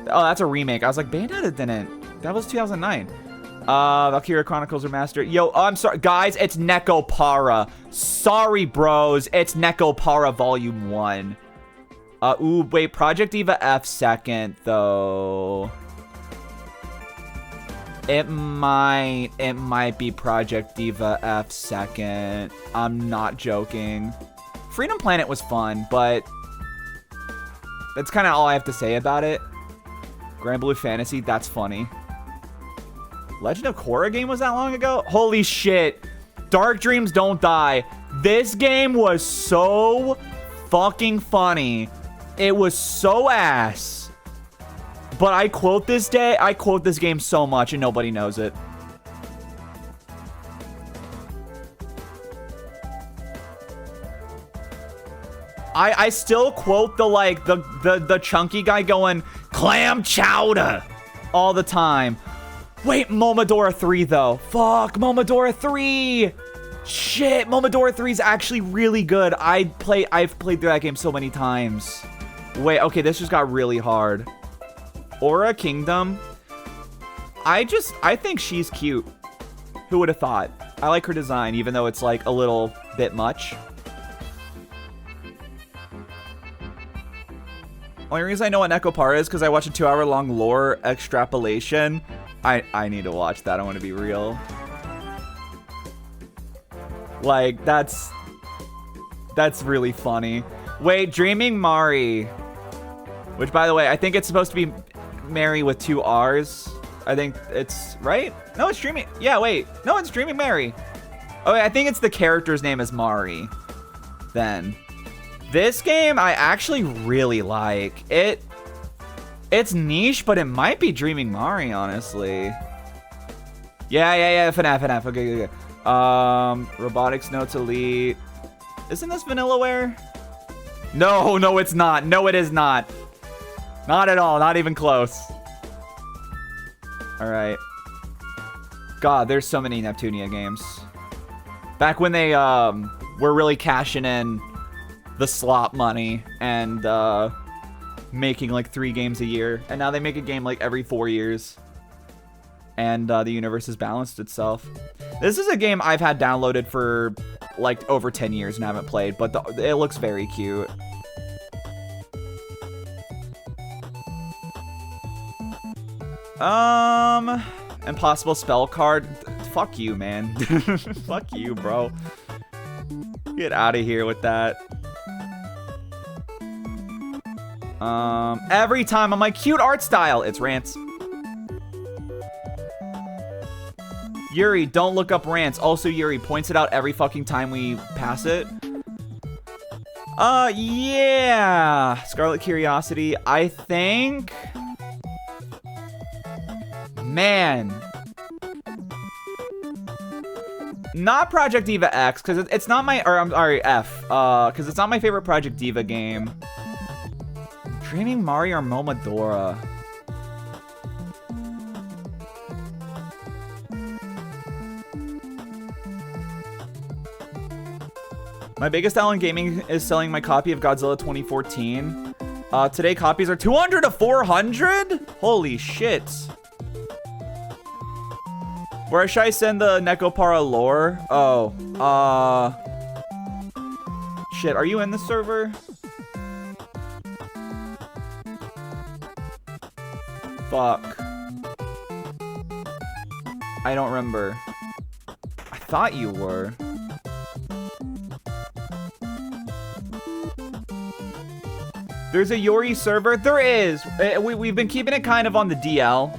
Oh, that's a remake. I was like, Bayonetta didn't. That was 2009. Valkyria Chronicles Remastered. Yo, I'm sorry. Guys, it's Nekopara. Sorry, bros. It's Nekopara Volume 1. Ooh, wait. Project Diva F second, though. It might be Project Diva F second. I'm not joking. Freedom Planet was fun, but that's kind of all I have to say about it. Grand Blue Fantasy, that's funny. Legend of Korra game was that long ago? Holy shit. Dark Dreams Don't Die. This game was so fucking funny. It was so ass. But I quote this game so much and nobody knows it. I still quote the chunky guy going clam chowder all the time. Wait, Momodora 3 though. Fuck, Momodora 3. Shit, Momodora 3 is actually really good. I've played through that game so many times. Wait, okay, this just got really hard. Aura Kingdom. I think she's cute. Who would have thought? I like her design, even though it's like a little bit much. Only reason I know what Nekopara is because I watched a 2-hour-long lore extrapolation. I need to watch that. I want to be real. Like, that's really funny. Wait, Dreaming Mari. Which, by the way, I think it's supposed to be Mary with 2 R's. I think it's, right? No, it's Dreaming. Yeah, wait. No, it's Dreaming Mary. Oh, I think it's the character's name is Mari. Then. This game, I actually really like. It's niche, but it might be Dreaming Mari, honestly. Yeah. FNAF. Okay. Robotics Notes Elite. Isn't this Vanillaware? No, it's not. No, it is not. Not at all. Not even close. All right. God, there's so many Neptunia games. Back when they were really cashing in the slot money and making like 3 games a year, and now they make a game like every 4 years, and the universe has balanced itself. This is a game I've had downloaded for like over 10 years and haven't played, but it looks very cute. Impossible spell card. Fuck you, man. Fuck you, bro. Get out of here with that. Every time I'm like, cute art style. It's rants. Yooree, don't look up rants. Also, Yooree points it out every fucking time we pass it. Yeah. Scarlet Curiosity. I think... Man. Not Project Diva X, because it's not my... Or, I'm sorry, F. Because it's not my favorite Project Diva game. Dreaming Mari or Momodora? My biggest L in gaming is selling my copy of Godzilla 2014. Today copies are 200 to 400? Holy shit. Where should I send the Nekopara lore? Oh, shit, are you in the server? Fuck. I don't remember. I thought you were. There's a Yooree server? There is. We've been keeping it kind of on the DL.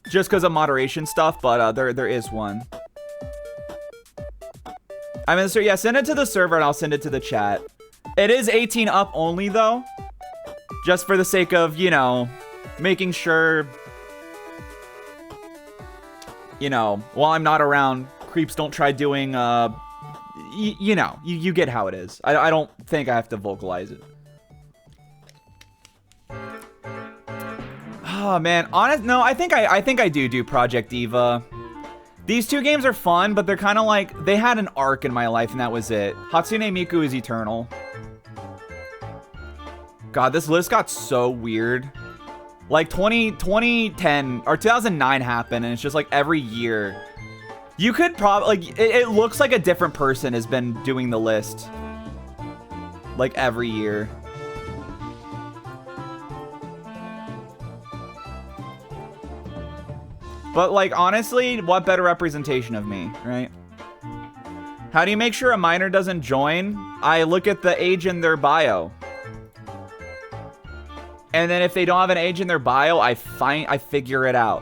Just because of moderation stuff, but there is one. I mean, so yeah, send it to the server and I'll send it to the chat. It is 18 up only though. Just for the sake of, you know, making sure, you know, while I'm not around, creeps don't try doing, you know, you get how it is. I don't think I have to vocalize it. Oh man, no, I think I do Project Diva. These 2 games are fun, but they're kind of like, they had an arc in my life and that was it. Hatsune Miku is eternal. God, this list got so weird. Like 2010 or 2009 happened and it's just like every year. You could probably, like, it looks like a different person has been doing the list. Like every year. But like, honestly, what better representation of me, right? How do you make sure a minor doesn't join? I look at the age in their bio. And then if they don't have an age in their bio, I figure it out.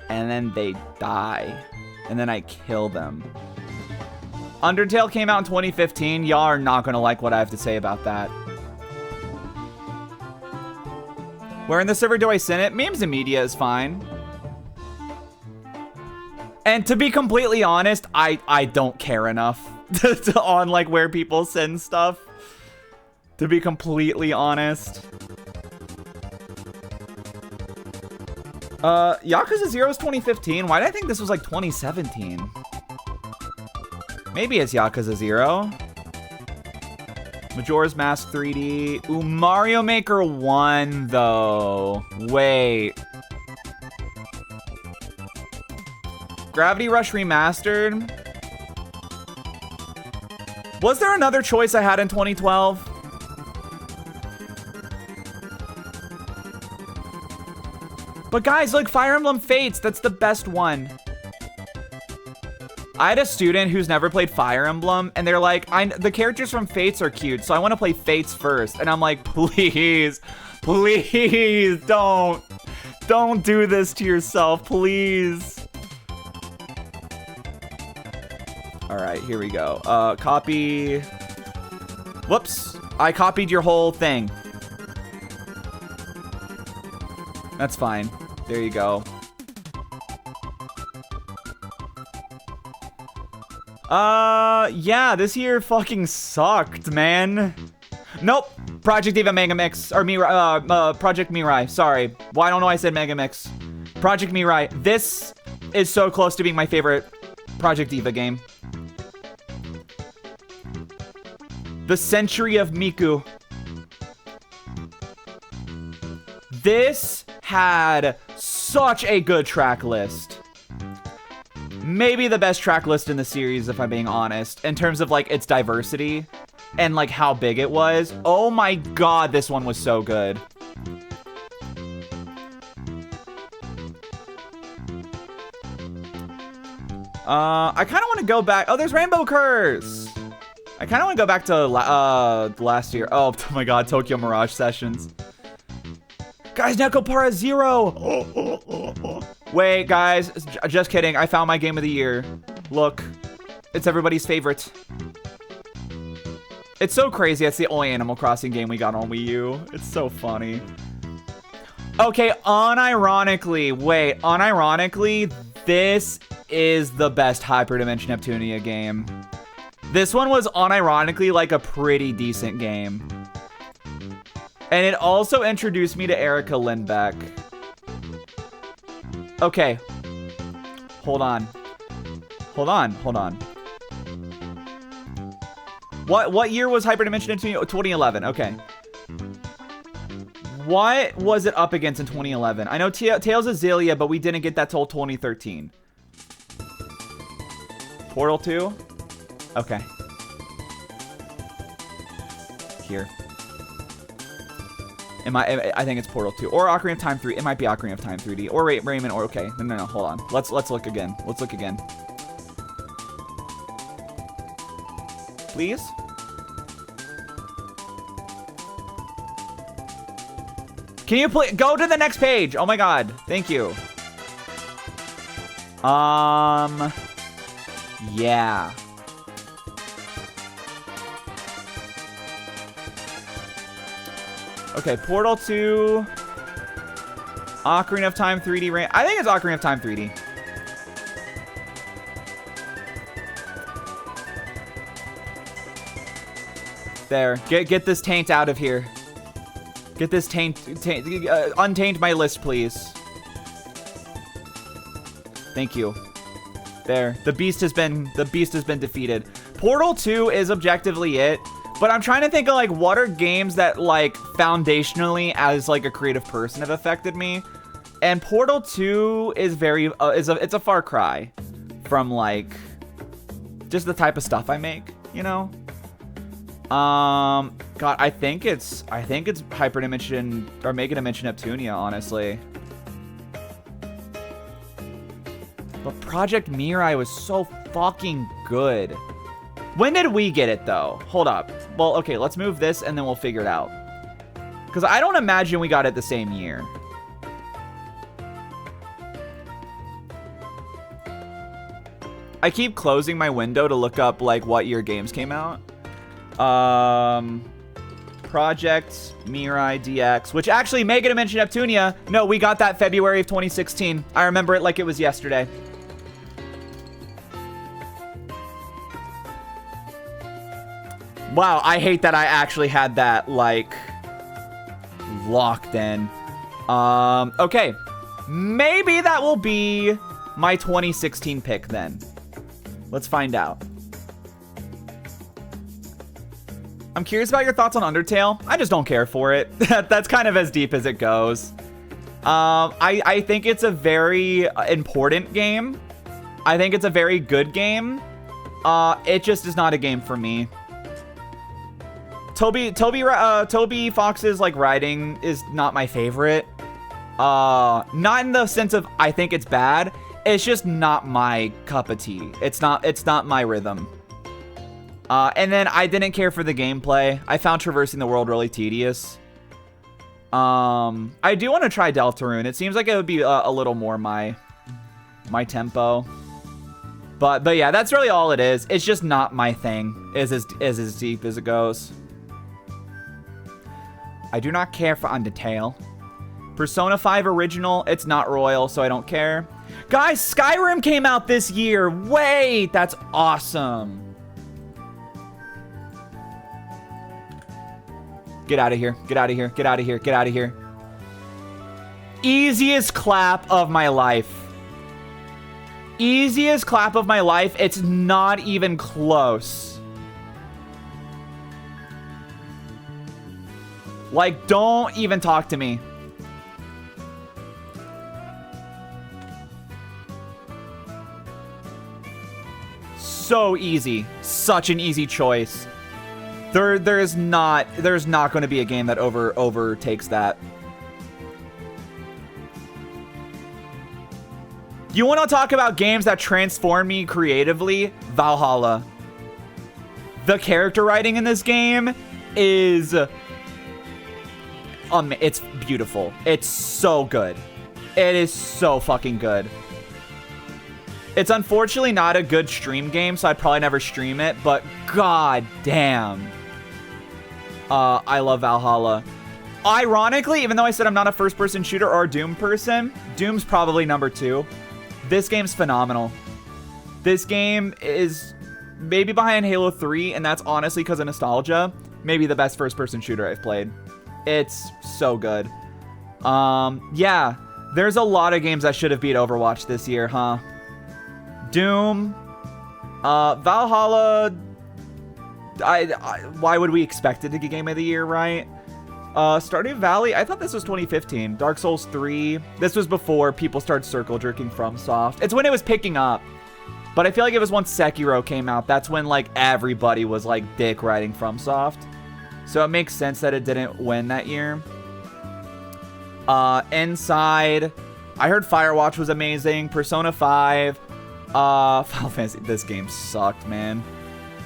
And then they die. and then I kill them. Undertale came out in 2015. Y'all are not gonna like what I have to say about that. Where in the server do I send it? Memes and media is fine. And to be completely honest, I don't care enough on like where people send stuff. To be completely honest. Yakuza 0 is 2015. Why did I think this was like 2017? Maybe it's Yakuza 0. Majora's Mask 3D. Ooh, Mario Maker 1 though. Wait. Gravity Rush Remastered. Was there another choice I had in 2012? But guys, like Fire Emblem Fates, that's the best one. I had a student who's never played Fire Emblem, and they're like, the characters from Fates are cute, so I want to play Fates first. And I'm like, please, please don't do this to yourself, please. All right, here we go. Copy. Whoops, I copied your whole thing. That's fine. There you go. Yeah, this year fucking sucked, man. Nope. Project Diva Mega Mix, or Project Mirai, sorry. Well, I don't know why I said Mega Mix. Project Mirai. This is so close to being my favorite Project Diva game. The Century of Miku. This had such a good track list. Maybe the best track list in the series, if I'm being honest, in terms of like its diversity and like how big it was. Oh my god, this one was so good. I kind of want to go back. Oh, there's Rainbow Curse. I kind of want to go back to last year. Oh my god, Tokyo Mirage Sessions. Guys, Nekopara 0. Wait, guys, just kidding. I found my game of the year. Look, it's everybody's favorite. It's so crazy. It's the only Animal Crossing game we got on Wii U. It's so funny. Okay, unironically, this is the best Hyperdimension Neptunia game. This one was unironically like a pretty decent game. And it also introduced me to Erica Lindbeck. Okay. Hold on. What year was Hyperdimension Neptunia? 2011. Okay. What was it up against in 2011? I know Tales of Xillia, but we didn't get that till 2013. Portal 2? Okay. Here. I think it's Portal 2 or Ocarina of Time 3. It might be Ocarina of Time 3D or Rayman or okay. No. Hold on. Let's look again. Please. Can you please go to the next page? Oh my god. Thank you. Yeah. Okay, Portal 2, Ocarina of Time 3D Rain. I think it's Ocarina of Time 3D. There, get this taint out of here. Get this untaint my list, please. Thank you. There, the beast has been defeated. Portal 2 is objectively it. But I'm trying to think of like what are games that like foundationally as like a creative person have affected me, and Portal 2 is very it's a far cry from like just the type of stuff I make, you know. God, I think it's Hyperdimension or Mega Dimension Neptunia, honestly. But Project Mirai was so fucking good. When did we get it, though? Hold up. Well, okay, let's move this, and then we'll figure it out. Because I don't imagine we got it the same year. I keep closing my window to look up, like, what year games came out. Project Mirai DX, which actually, Mega Dimension Neptunia, no, we got that February of 2016. I remember it like it was yesterday. Wow, I hate that I actually had that, like, locked in. Okay. Maybe that will be my 2016 pick then. Let's find out. I'm curious about your thoughts on Undertale. I just don't care for it. That's kind of as deep as it goes. I think it's a very important game. I think it's a very good game. It just is not a game for me. Toby Fox's like writing is not my favorite. Not in the sense of I think it's bad. It's just not my cup of tea. It's not my rhythm. And then I didn't care for the gameplay. I found traversing the world really tedious. I do want to try Deltarune. It seems like it would be a little more my tempo. But yeah, that's really all it is. It's just not my thing. Is as deep as it goes. I do not care for Undertale. Persona 5 original, it's not royal, so I don't care. Guys, Skyrim came out this year. Wait, that's awesome. Get out of here. Get out of here. Get out of here. Get out of here. Easiest clap of my life. Easiest clap of my life. It's not even close. Like, don't even talk to me. So easy. Such an easy choice. There's not going to be a game that overtakes that. You want to talk about games that transform me creatively? Valhalla. The character writing in this game is it's beautiful. It's so good. It is so fucking good. It's unfortunately not a good stream game, so I'd probably never stream it, but god damn. I love Valhalla. Ironically, even though I said I'm not a first-person shooter or a Doom person, Doom's probably number 2. This game's phenomenal. This game is maybe behind Halo 3, and that's honestly because of nostalgia. Maybe the best first-person shooter I've played. It's so good. Yeah, there's a lot of games that should have beat Overwatch this year, huh? Doom, Valhalla. Why would we expect it to get Game of the Year, right? Stardew Valley, I thought this was 2015. Dark Souls 3, this was before people started circle jerking FromSoft. It's when it was picking up. But I feel like it was once Sekiro came out, that's when like everybody was like dick riding FromSoft. So it makes sense that it didn't win that year. Inside, I heard Firewatch was amazing. Persona 5. Final Fantasy, this game sucked, man.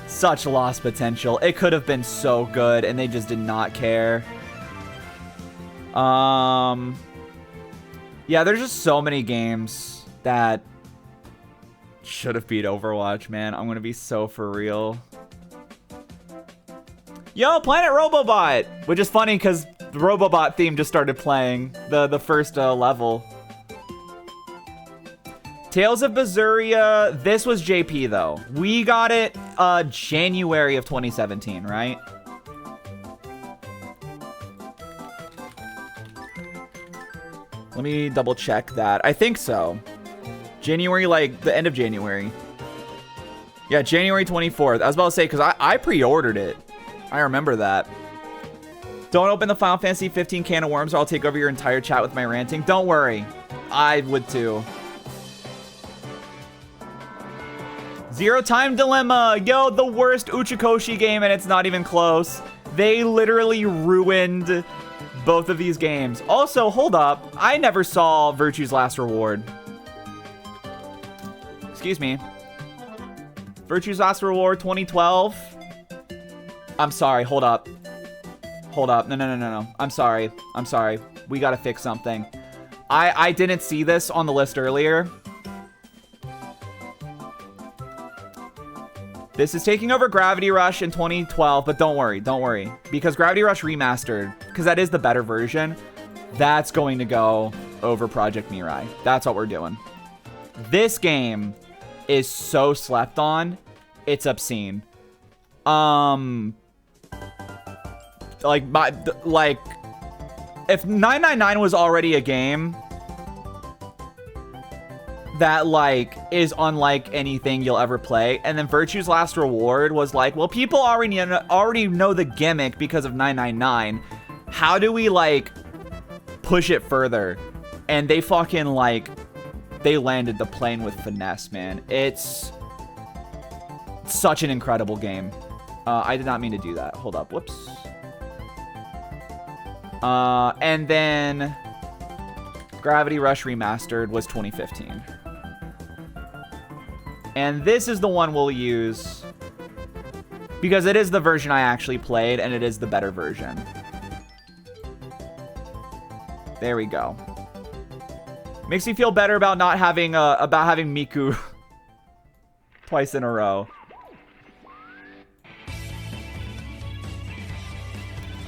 Such lost potential. It could have been so good, and they just did not care. Yeah, there's just so many games that should have beat Overwatch, man. I'm gonna be so for real. Yo, Planet Robobot! Which is funny, because the Robobot theme just started playing. The first level. Tales of Berseria, this was JP though. We got it January of 2017, right? Let me double check that. I think so. January, like the end of January. Yeah, January 24th. I was about to say, because I pre-ordered it. I remember that. Don't open the Final Fantasy 15 can of worms or I'll take over your entire chat with my ranting. Don't worry. I would too. Zero Time Dilemma. Yo, the worst Uchikoshi game, and it's not even close. They literally ruined both of these games. Also, hold up. I never saw Virtue's Last Reward. Excuse me. Virtue's Last Reward 2012. I'm sorry. Hold up. Hold up. No. I'm sorry. We gotta fix something. I didn't see this on the list earlier. This is taking over Gravity Rush in 2012, but don't worry, because Gravity Rush Remastered, because that is the better version, that's going to go over Project Mirai. That's what we're doing. This game is so slept on, it's obscene. Like if 999 was already a game that like is unlike anything you'll ever play, and then Virtue's Last Reward was like, well, people already know the gimmick because of 999. How do we like push it further? And they fucking like they landed the plane with finesse, man. It's such an incredible game. I did not mean to do that. Hold up. Whoops. And then Gravity Rush Remastered was 2015. And this is the one we'll use because it is the version I actually played and it is the better version. There we go. Makes me feel better about not having having Miku twice in a row.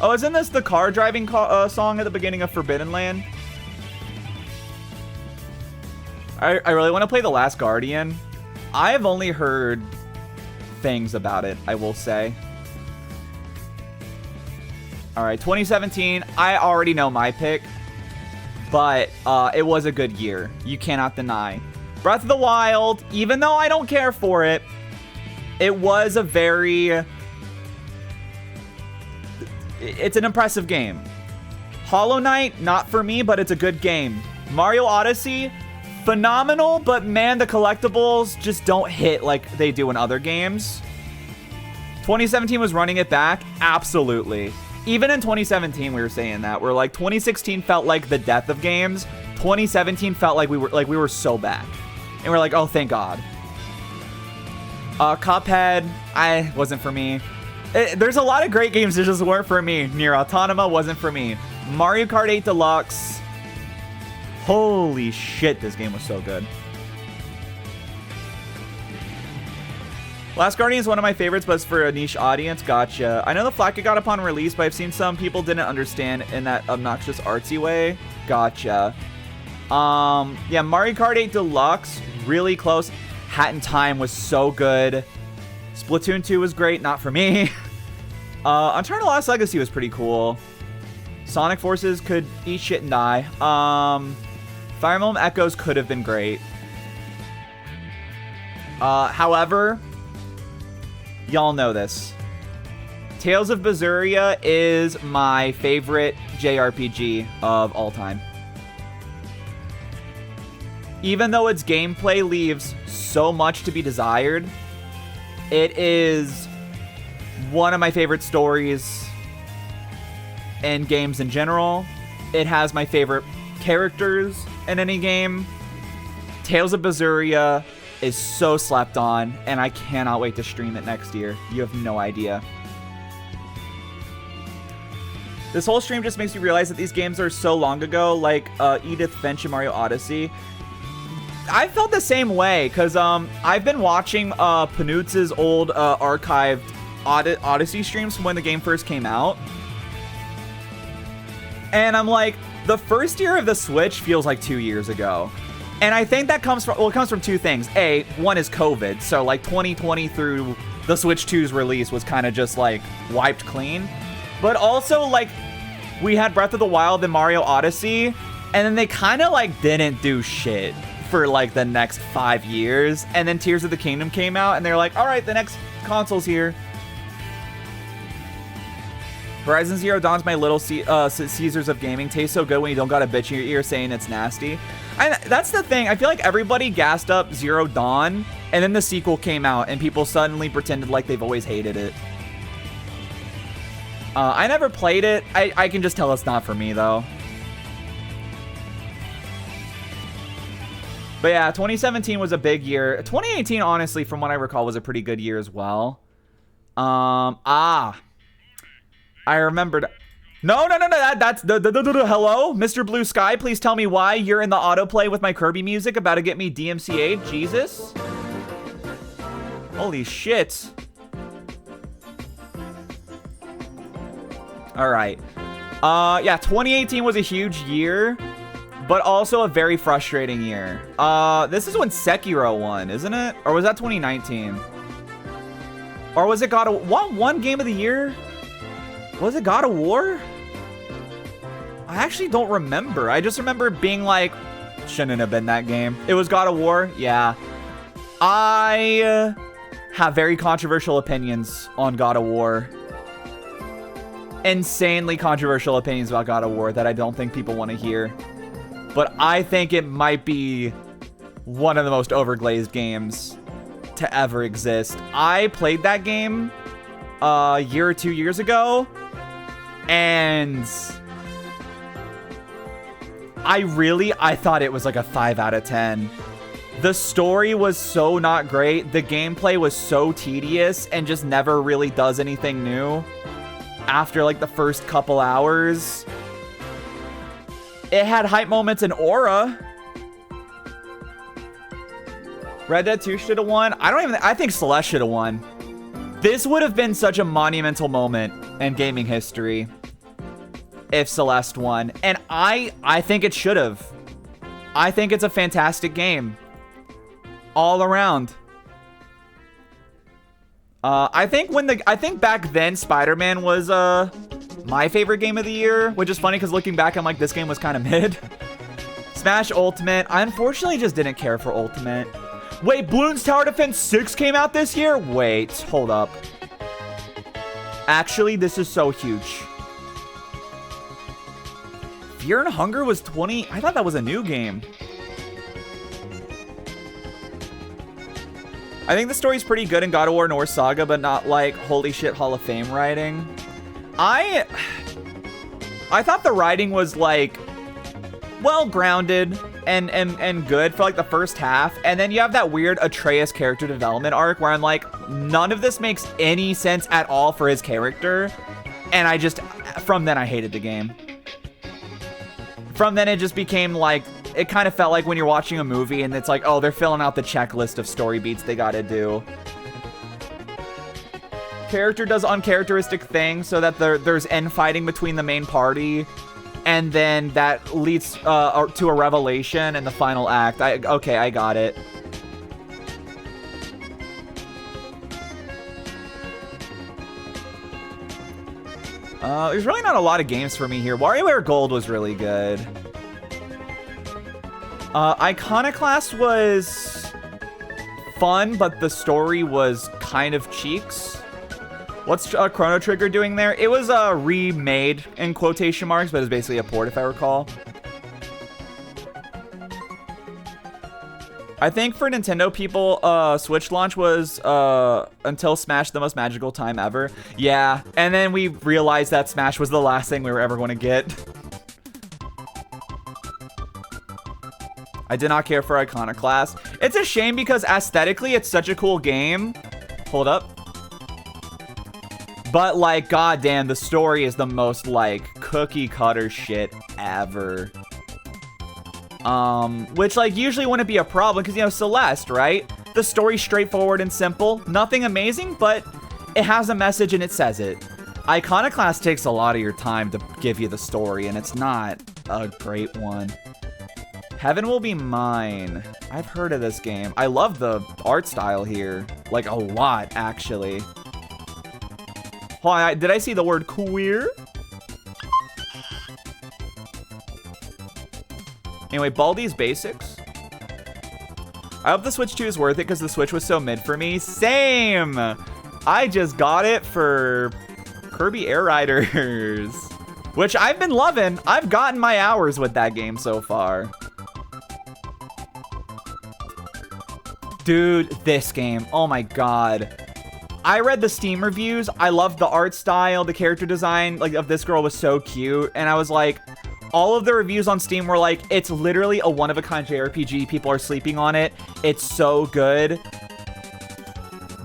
Oh, isn't this the car driving song at the beginning of Forbidden Land? I really want to play The Last Guardian. I have only heard things about it, I will say. Alright, 2017. I already know my pick. But it was a good year. You cannot deny. Breath of the Wild, even though I don't care for it, it was a very... It's an impressive game. Hollow Knight, not for me, but it's a good game. Mario Odyssey, phenomenal, but man, the collectibles just don't hit like they do in other games. 2017 was running it back, absolutely. Even in 2017, we were saying that. We're like, 2016 felt like the death of games. 2017 felt like we were so back. And we're like, oh, thank God. Cuphead, wasn't for me. There's a lot of great games that just weren't for me. Nier Automata wasn't for me. Mario Kart 8 Deluxe. Holy shit, this game was so good. Last Guardian is one of my favorites, but it's for a niche audience. Gotcha. I know the flack it got upon release, but I've seen some people didn't understand in that obnoxious artsy way. Gotcha. Yeah, Mario Kart 8 Deluxe, really close. Hat in Time was so good. Splatoon 2 was great, not for me. Uncharted Lost Legacy was pretty cool. Sonic Forces could eat shit and die. Fire Emblem Echoes could have been great. However, y'all know this. Tales of Berseria is my favorite JRPG of all time. Even though its gameplay leaves so much to be desired, it is one of my favorite stories in games in general. It has my favorite characters in any game. Tales of Berseria is so slept on, and I cannot wait to stream it next year. You have no idea. This whole stream just makes me realize that these games are so long ago, like Edith Finch and Mario Odyssey. I felt the same way, because I've been watching Panutz's old archived Odyssey streams from when the game first came out. And I'm like, the first year of the Switch feels like 2 years ago. And I think that comes from, well, it comes from two things. One is COVID. So like 2020 through the Switch 2's release was kind of just like wiped clean. But also like we had Breath of the Wild and Mario Odyssey. And then they kind of like didn't do shit for like the next 5 years. And then Tears of the Kingdom came out and they're like, all right, the next console's here. Horizon Zero Dawn's my little Caesars of gaming. Tastes so good when you don't got a bitch in your ear saying it's nasty. That's the thing. I feel like everybody gassed up Zero Dawn, and then the sequel came out, and people suddenly pretended like they've always hated it. I never played it. I can just tell it's not for me, though. But yeah, 2017 was a big year. 2018, honestly, from what I recall, was a pretty good year as well. I remembered. No. That's the hello, Mr. Blue Sky. Please tell me why you're in the autoplay with my Kirby music about to get me DMCA'd. Jesus. Holy shit. All right. Yeah, 2018 was a huge year, but also a very frustrating year. This is when Sekiro won, isn't it? Or was that 2019? Or was it God of... What won Game of the Year? Was it God of War? I actually don't remember. I just remember being like, shouldn't have been that game. It was God of War? Yeah. I have very controversial opinions on God of War. Insanely controversial opinions about God of War that I don't think people want to hear. But I think it might be one of the most overglazed games to ever exist. I played that game a year or 2 years ago, and I thought it was like a 5 out of 10. The story was so not great. The gameplay was so tedious and just never really does anything new. After like the first couple hours, it had hype moments and aura. Red Dead 2 should have won. I think Celeste should have won. This would have been such a monumental moment in gaming history if Celeste won. And I think it should have. I think it's a fantastic game. All around. I think back then Spider-Man was my favorite game of the year, which is funny because looking back I'm like, this game was kind of mid. Smash Ultimate. I unfortunately just didn't care for Ultimate. Wait, Bloons Tower Defense 6 came out this year? Wait, hold up. Actually, this is so huge. Fear and Hunger was 20. I thought that was a new game. I think the story's pretty good in God of War Norse Saga, but not like holy shit Hall of Fame writing. I thought the writing was like well grounded and good for like the first half, and then you have that weird Atreus character development arc where I'm like, none of this makes any sense at all for his character, and from then I hated the game. From then it just became like, it kind of felt like when you're watching a movie and it's like, oh, they're filling out the checklist of story beats they gotta do. Character does uncharacteristic things so that there's infighting between the main party, and then that leads to a revelation in the final act. Okay, I got it. There's really not a lot of games for me here. WarioWare Gold was really good. Iconoclast was fun, but the story was kind of cheeks. What's Chrono Trigger doing there? It was remade in quotation marks, but it's basically a port, if I recall. I think for Nintendo people, Switch launch was until Smash the most magical time ever. Yeah, and then we realized that Smash was the last thing we were ever going to get. I did not care for Iconoclast. It's a shame because aesthetically, it's such a cool game. Hold up. But like, goddamn, the story is the most like cookie cutter shit ever. Which like usually wouldn't be a problem because, you know, Celeste, right? The story's straightforward and simple. Nothing amazing, but it has a message and it says it. Iconoclast takes a lot of your time to give you the story, and it's not a great one. Heaven Will Be Mine. I've heard of this game. I love the art style here. Like, a lot, actually. Hold on, did I see the word queer? Anyway, Baldi's Basics. I hope the Switch 2 is worth it because the Switch was so mid for me. Same! I just got it for Kirby Air Riders, which I've been loving. I've gotten my hours with that game so far. Dude, this game. Oh my god. I read the Steam reviews. I loved the art style, the character design like of this girl was so cute, and I was like, all of the reviews on Steam were like, it's literally a one-of-a-kind JRPG. People are sleeping on it. It's so good.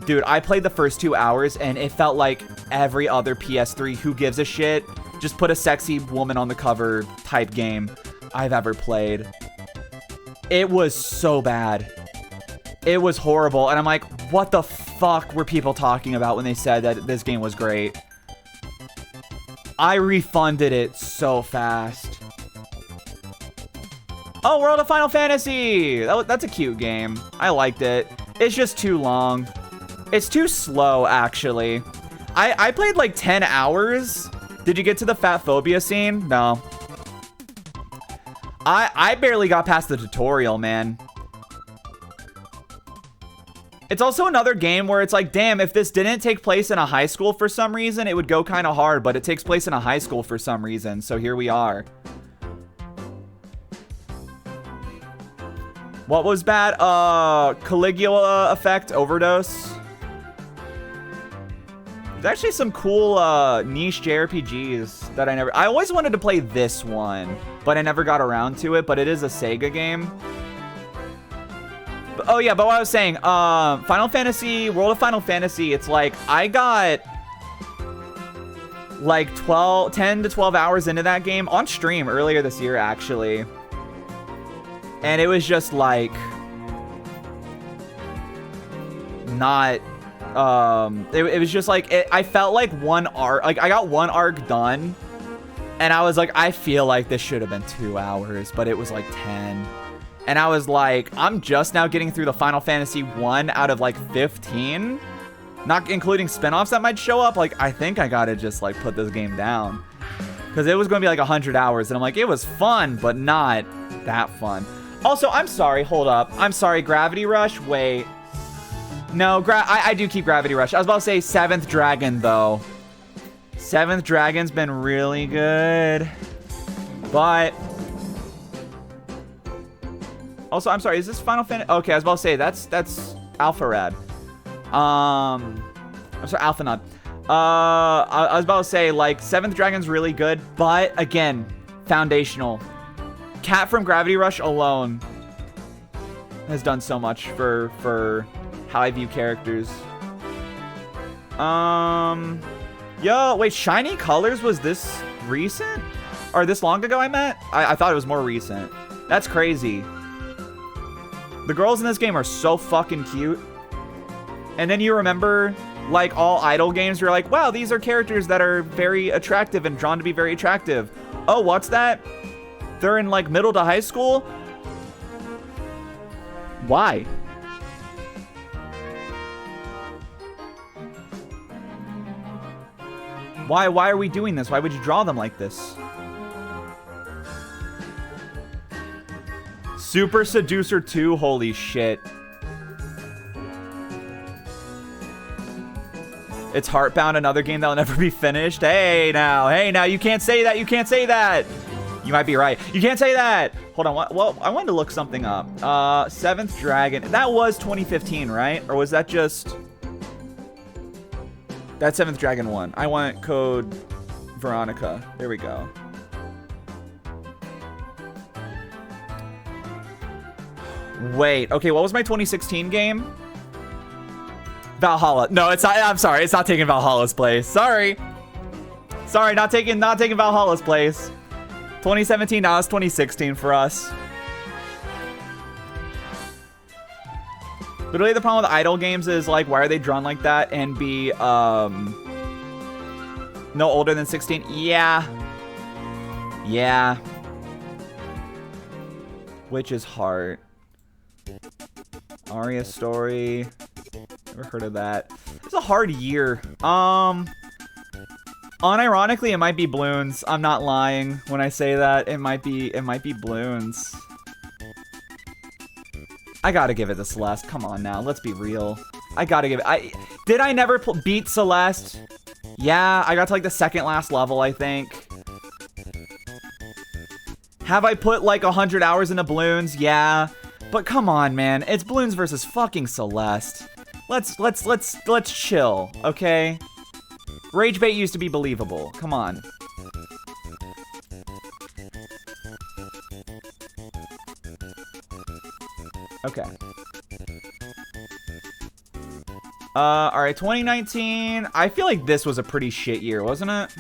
Dude, I played the first 2 hours, and it felt like every other PS3 who gives a shit, just put a sexy woman on the cover type game I've ever played. It was so bad. It was horrible. And I'm like, what the fuck were people talking about when they said that this game was great? I refunded it so fast. Oh, World of Final Fantasy. That's a cute game. I liked it. It's just too long. It's too slow, actually. I played like 10 hours. Did you get to the fat phobia scene? No. I barely got past the tutorial, man. It's also another game where it's like, damn, if this didn't take place in a high school for some reason, it would go kind of hard, but it takes place in a high school for some reason, so here we are. What was bad? Caligula effect overdose. There's actually some cool niche JRPGs that I always wanted to play this one, but I never got around to it, but it is a Sega game. But, oh yeah, but what I was saying, Final Fantasy, World of Final Fantasy, it's like, I got like 10 to 12 hours into that game on stream earlier this year, actually. And it was just like, not, it was just like, I felt like one arc, like I got one arc done and I was like, I feel like this should have been 2 hours, but it was like 10. And I was like, I'm just now getting through the Final Fantasy 1 out of like 15, not including spinoffs that might show up. Like, I think I gotta just like put this game down because it was going to be like 100 hours. And I'm like, it was fun, but not that fun. Also, I'm sorry. Hold up. I'm sorry. Gravity Rush. Wait. No, I do keep Gravity Rush. I was about to say 7th Dragon, though. 7th Dragon's been really good. But... Also, I'm sorry. Is this Final Fantasy? Okay, I was about to say, that's Alpha Rad. I'm sorry, Alpha Nod. I was about to say, like, 7th Dragon's really good. But, again, foundational. Cat from Gravity Rush alone has done so much for how I view characters. Yo, wait, Shiny Colors was this recent? Or this long ago I meant? I thought it was more recent. That's crazy. The girls in this game are so fucking cute. And then you remember, like, all idol games, you're like, wow, these are characters that are very attractive and drawn to be very attractive. Oh, what's that? They're in like middle to high school? Why? Why are we doing this? Why would you draw them like this? Super Seducer 2, holy shit. It's Heartbound, another game that'll never be finished. Hey now, you can't say that, you can't say that. You might be right. You can't say that. Hold on. Well, I wanted to look something up. 7th Dragon. That was 2015, right? Or was that just... That's 7th Dragon 1. I want code Veronica. There we go. Wait. Okay, what was my 2016 game? Valhalla. No, it's not. I'm sorry. It's not taking Valhalla's place. Sorry. Sorry, not taking Valhalla's place. 2017, now it's 2016 for us. Literally, the problem with idol games is, like, why are they drawn like that and be, no older than 16? Yeah. Yeah. Witch's Heart. Aria Story. Never heard of that. It's a hard year. Unironically, it might be Bloons. I'm not lying when I say that. It might be Bloons. I gotta give it to Celeste. Come on now, let's be real. I gotta give it. Did I never beat Celeste? Yeah, I got to like the second last level, I think. Have I put like 100 hours into Bloons? Yeah. But come on, man. It's Bloons versus fucking Celeste. Let's chill, okay? Rage bait used to be believable. Come on. Okay. Alright, 2019. I feel like this was a pretty shit year, wasn't it?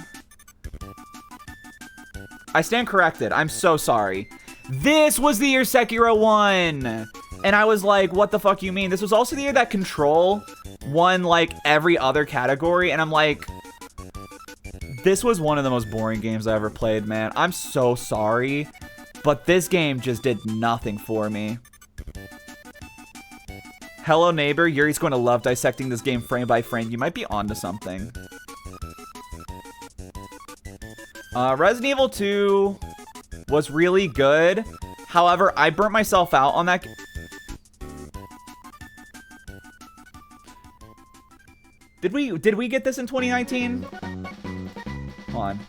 I stand corrected. I'm so sorry. This was the year Sekiro won. And I was like, what the fuck you mean? This was also the year that Control won like every other category. And I'm like, this was one of the most boring games I ever played, man. I'm so sorry, but this game just did nothing for me. Hello, neighbor. Yuree's going to love dissecting this game frame by frame. You might be onto something. Resident Evil 2 was really good. However, I burnt myself out on that. Did we get this in 2019? Hold on.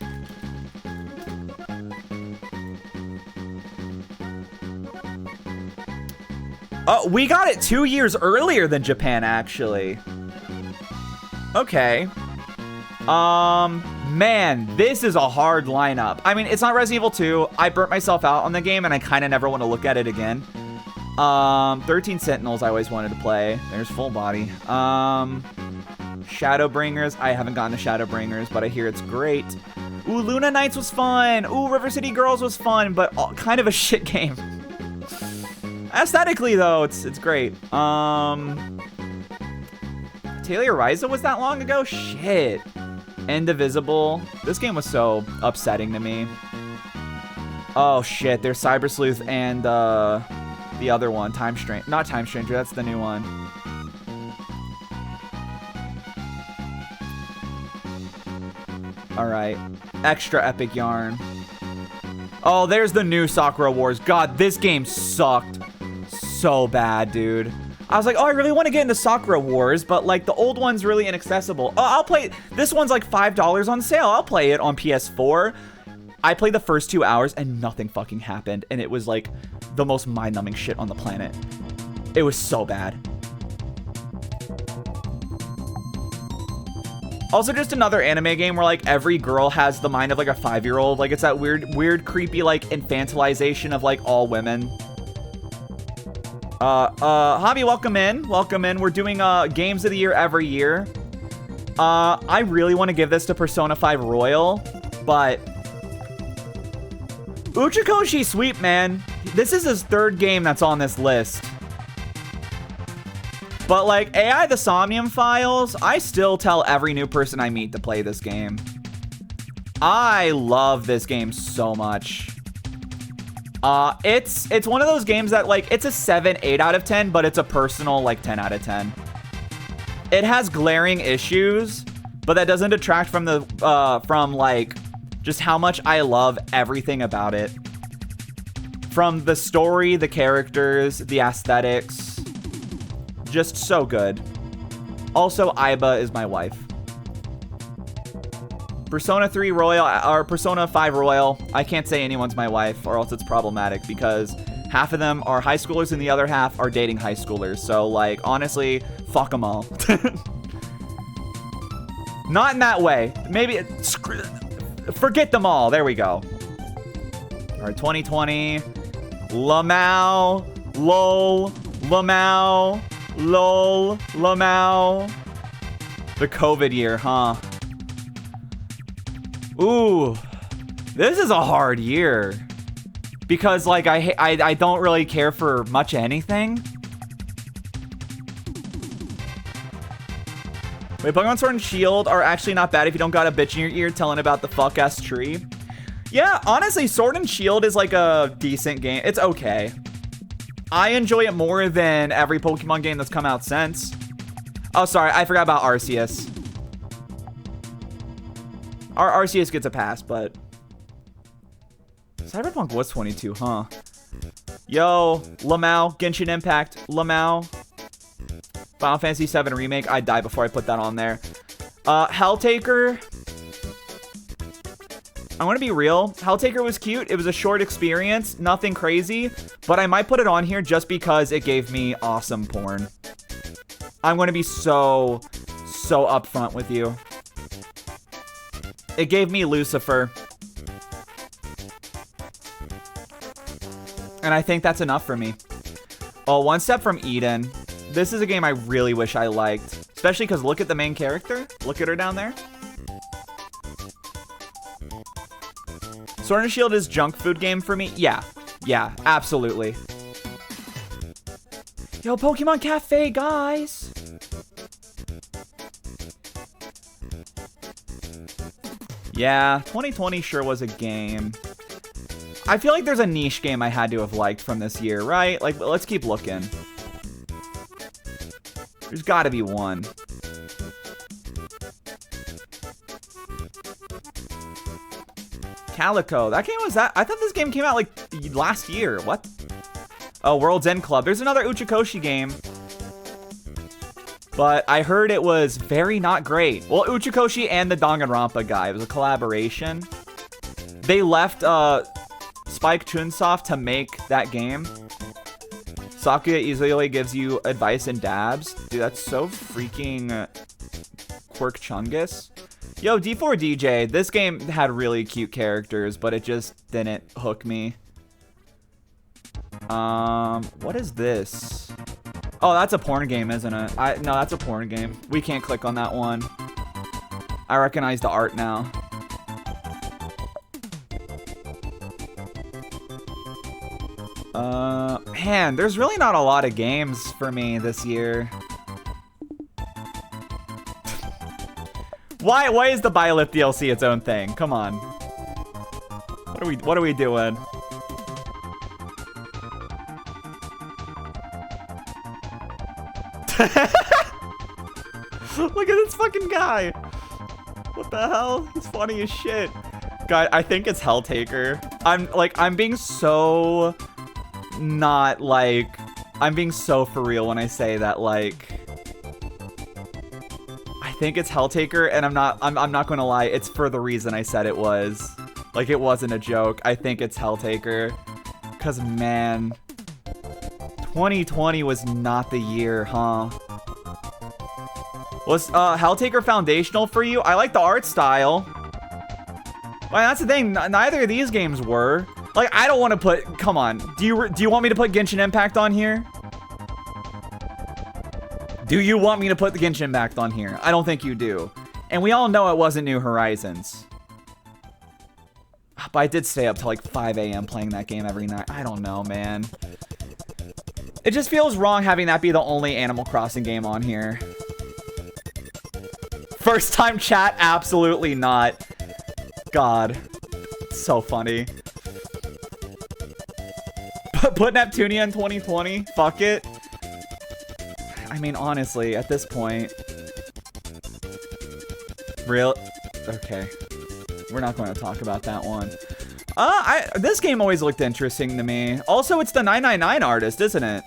Oh, we got it 2 years earlier than Japan, actually. Okay. Man, this is a hard lineup. I mean, it's not Resident Evil 2. I burnt myself out on the game, and I kind of never want to look at it again. 13 Sentinels I always wanted to play. There's Full Body. Shadowbringers. I haven't gotten to Shadowbringers, but I hear it's great. Ooh, Luna Nights was fun. Ooh, River City Girls was fun, but kind of a shit game. Aesthetically, though, it's great. Talia Ryza was that long ago? Shit. Indivisible. This game was so upsetting to me. Oh, shit. There's Cyber Sleuth and the other one, Time Stranger. Not Time Stranger, that's the new one. Alright. Extra epic yarn. Oh, there's the new Sakura Wars. God, this game sucked so bad, dude. I was like, oh, I really want to get into Sakura Wars, but like the old one's really inaccessible. Oh, I'll play. This one's like $5 on sale. I'll play it on PS4. I played the first 2 hours and nothing fucking happened. And it was like the most mind-numbing shit on the planet. It was so bad. Also, just another anime game where like every girl has the mind of like a 5-year-old. Like it's that weird, creepy like infantilization of like all women. Hobby, welcome in. Welcome in. We're doing games of the year every year. I really want to give this to Persona 5 Royal, but Uchikoshi Sweep, man. This is his 3rd game that's on this list. But like AI the Somnium Files, I still tell every new person I meet to play this game. I love this game so much. It's one of those games that like it's a 7, 8 out of 10, but it's a personal like 10 out of 10. It has glaring issues, but that doesn't detract from the from like just how much I love everything about it. From the story, the characters, the aesthetics. Just so good. Also, Aiba is my wife. Persona 3 Royal, or Persona 5 Royal, I can't say anyone's my wife, or else it's problematic, because half of them are high schoolers and the other half are dating high schoolers. So, like, honestly, fuck them all. Not in that way. Maybe, forget them all. There we go. All right, 2020. Lamau. Lol. Lamau. Lol. Lamau. The COVID year, huh? Ooh, this is a hard year because like I don't really care for much anything. Wait, Pokemon Sword and Shield are actually not bad if you don't got a bitch in your ear telling about the fuck ass tree. Yeah, honestly, Sword and Shield is like a decent game. It's okay. I enjoy it more than every Pokemon game that's come out since. Oh, sorry, I forgot about Arceus. Arceus gets a pass, but Cyberpunk was 22, huh? Yo, Lamau, Genshin Impact, Lamau. Final Fantasy VII Remake, I'd die before I put that on there. Helltaker. I want to be real. Helltaker was cute. It was a short experience, nothing crazy, but I might put it on here just because it gave me awesome porn. I'm going to be so upfront with you. It gave me Lucifer. And I think that's enough for me. Oh, One Step from Eden. This is a game I really wish I liked. Especially because look at the main character. Look at her down there. Sword and Shield is junk food game for me. Yeah, absolutely. Yo, Pokemon Cafe, guys. Yeah, 2020 sure was a game. I feel like there's a niche game I had to have liked from this year, right? Like, let's keep looking. There's got to be one. Calico. That game was that. I thought this game came out like last year. What? Oh, World's End Club. There's another Uchikoshi game. But I heard it was very not great. Well, Uchikoshi and the Danganronpa guy. It was a collaboration. They left Spike Chunsoft to make that game. Sakuya easily gives you advice and dabs. Dude, that's so freaking Quirk Chungus. Yo, D4DJ, this game had really cute characters, but it just didn't hook me. What is this? Oh, that's a porn game, isn't it? No, that's a porn game. We can't click on that one. I recognize the art now. Man, there's really not a lot of games for me this year. Why is the Byleth DLC its own thing? Come on. What are we doing? Look at this fucking guy. What the hell? He's funny as shit. God, I think it's Helltaker. I'm being so not like, I'm being so for real when I say that, like, I think it's Helltaker, and I'm not gonna lie, it's for the reason I said it was. Like, it wasn't a joke. I think it's Helltaker. Cause man, 2020 was not the year, huh? Was Helltaker foundational for you? I like the art style. Well, that's the thing. Neither of these games were. Like, I don't want to put. Come on. Do you want me to put Genshin Impact on here? Do you want me to put the Genshin Impact on here? I don't think you do. And we all know it wasn't New Horizons. But I did stay up till like 5 a.m. playing that game every night. I don't know, man. It just feels wrong having that be the only Animal Crossing game on here. First time chat? Absolutely not. God. So funny. Put Neptunia in 2020? Fuck it. I mean, honestly, at this point. Real? Okay. We're not going to talk about that one. This game always looked interesting to me. Also, it's the 999 artist, isn't it?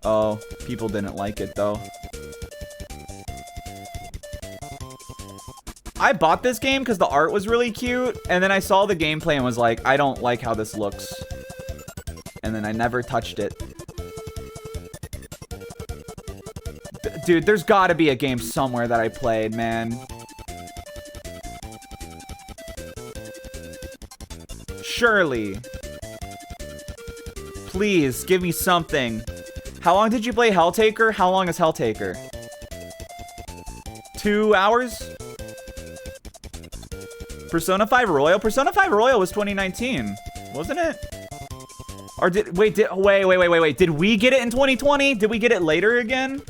Oh, people didn't like it, though. I bought this game because the art was really cute, and then I saw the gameplay and was like, I don't like how this looks. And then I never touched it. Dude, there's gotta be a game somewhere that I played, man. Surely. Please, give me something. How long did you play Helltaker? How long is Helltaker? 2 hours? Persona 5 Royal? Persona 5 Royal was 2019, wasn't it? Or wait, did we get it in 2020? Did we get it later again?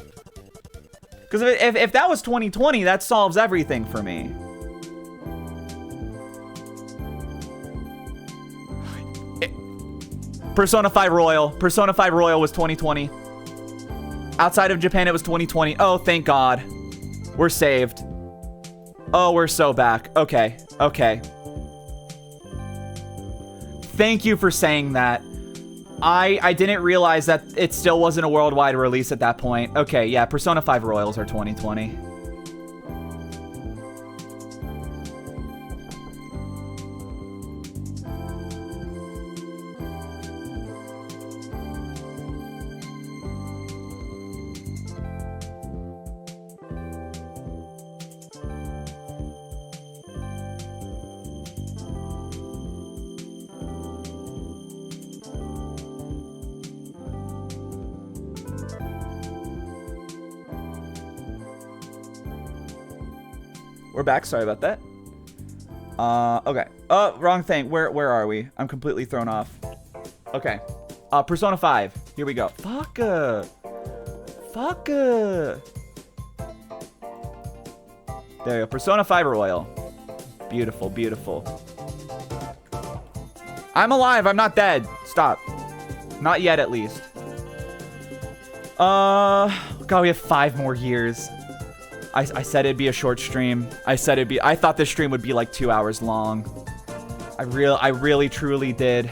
Because if that was 2020, that solves everything for me. Persona 5 Royal. Persona 5 Royal was 2020. Outside of Japan, it was 2020. Oh, thank God. We're saved. Oh, we're so back. Okay. Okay. Thank you for saying that. I didn't realize that it still wasn't a worldwide release at that point. Okay, yeah, Persona 5 Royals are 2020. We're back. Sorry about that. Okay. Oh, wrong thing. Where are we? I'm completely thrown off. Okay. Persona 5. Here we go. Fuck. There you go. Persona 5 Royal. Beautiful, beautiful. I'm alive. I'm not dead. Stop. Not yet, at least. God, we have 5 more years. I said it'd be a short stream. I thought this stream would be like 2 hours long. I really, truly did.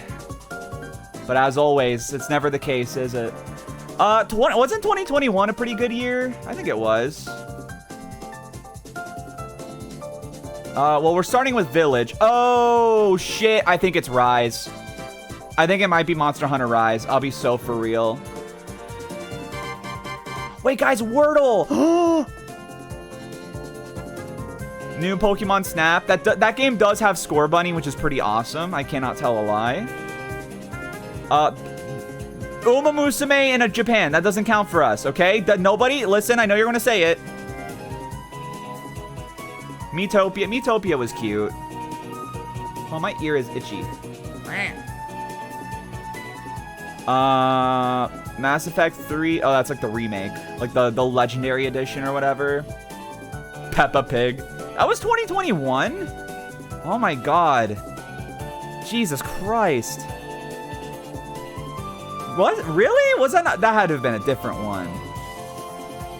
But as always, it's never the case, is it? Wasn't 2021 a pretty good year? I think it was. Well, we're starting with Village. Oh, shit. I think it's Rise. I think it might be Monster Hunter Rise. I'll be so for real. Wait, guys, Wordle. New Pokemon Snap. That game does have Score Bunny, which is pretty awesome. I cannot tell a lie. Uma Musume in Japan. That doesn't count for us, okay? Nobody, listen, I know you're going to say it. Miitopia. Miitopia was cute. Oh, my ear is itchy. Mass Effect 3. Oh, that's like the remake. Like the Legendary Edition or whatever. Peppa Pig. That was 2021? Oh my god. Jesus Christ. What? Really? Was that not? That had to have been a different one.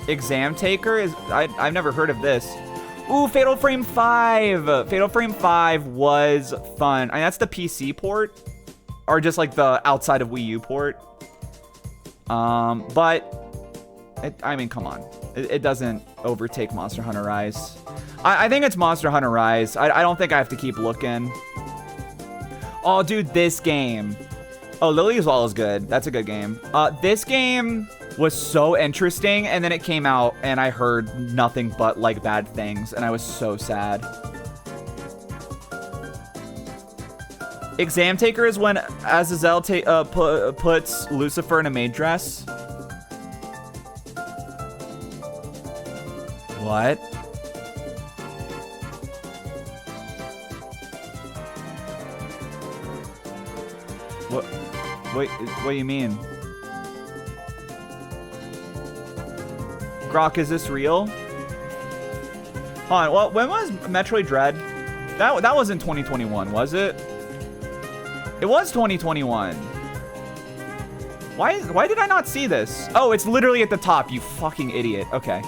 Exam Taker is... I've never heard of this. Ooh, Fatal Frame 5. Fatal Frame 5 was fun. I mean, that's the PC port. Or just like the outside of Wii U port. But... I mean, come on. It doesn't overtake Monster Hunter Rise. I think it's Monster Hunter Rise. I don't think I have to keep looking. Oh, dude, this game. Oh, Lily's Wall is good. That's a good game. This game was so interesting, and then it came out, and I heard nothing but, like, bad things, and I was so sad. Exam Taker is when Azazel puts Lucifer in a maid dress. What? What? Wait, what do you mean? Grok, is this real? Hold on, well, when was Metroid Dread? That was in 2021, was it? It was 2021. Why did I not see this? Oh, it's literally at the top, you fucking idiot. Okay.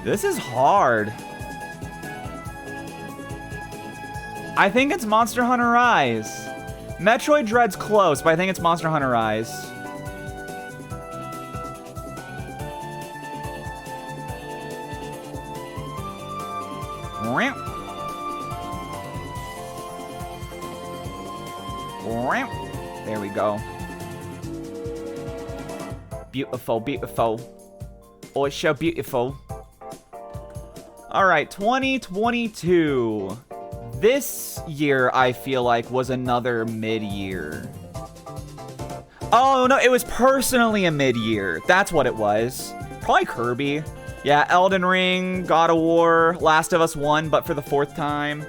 This is hard. I think it's Monster Hunter Rise. Metroid Dread's close, but I think it's Monster Hunter Rise. There we go. Beautiful, beautiful. Oh, it's so beautiful. All right, 2022. This year, I feel like, was another mid-year. Oh, no, it was personally a mid-year. That's what it was. Probably Kirby. Yeah, Elden Ring, God of War, Last of Us 1, but for the 4th time.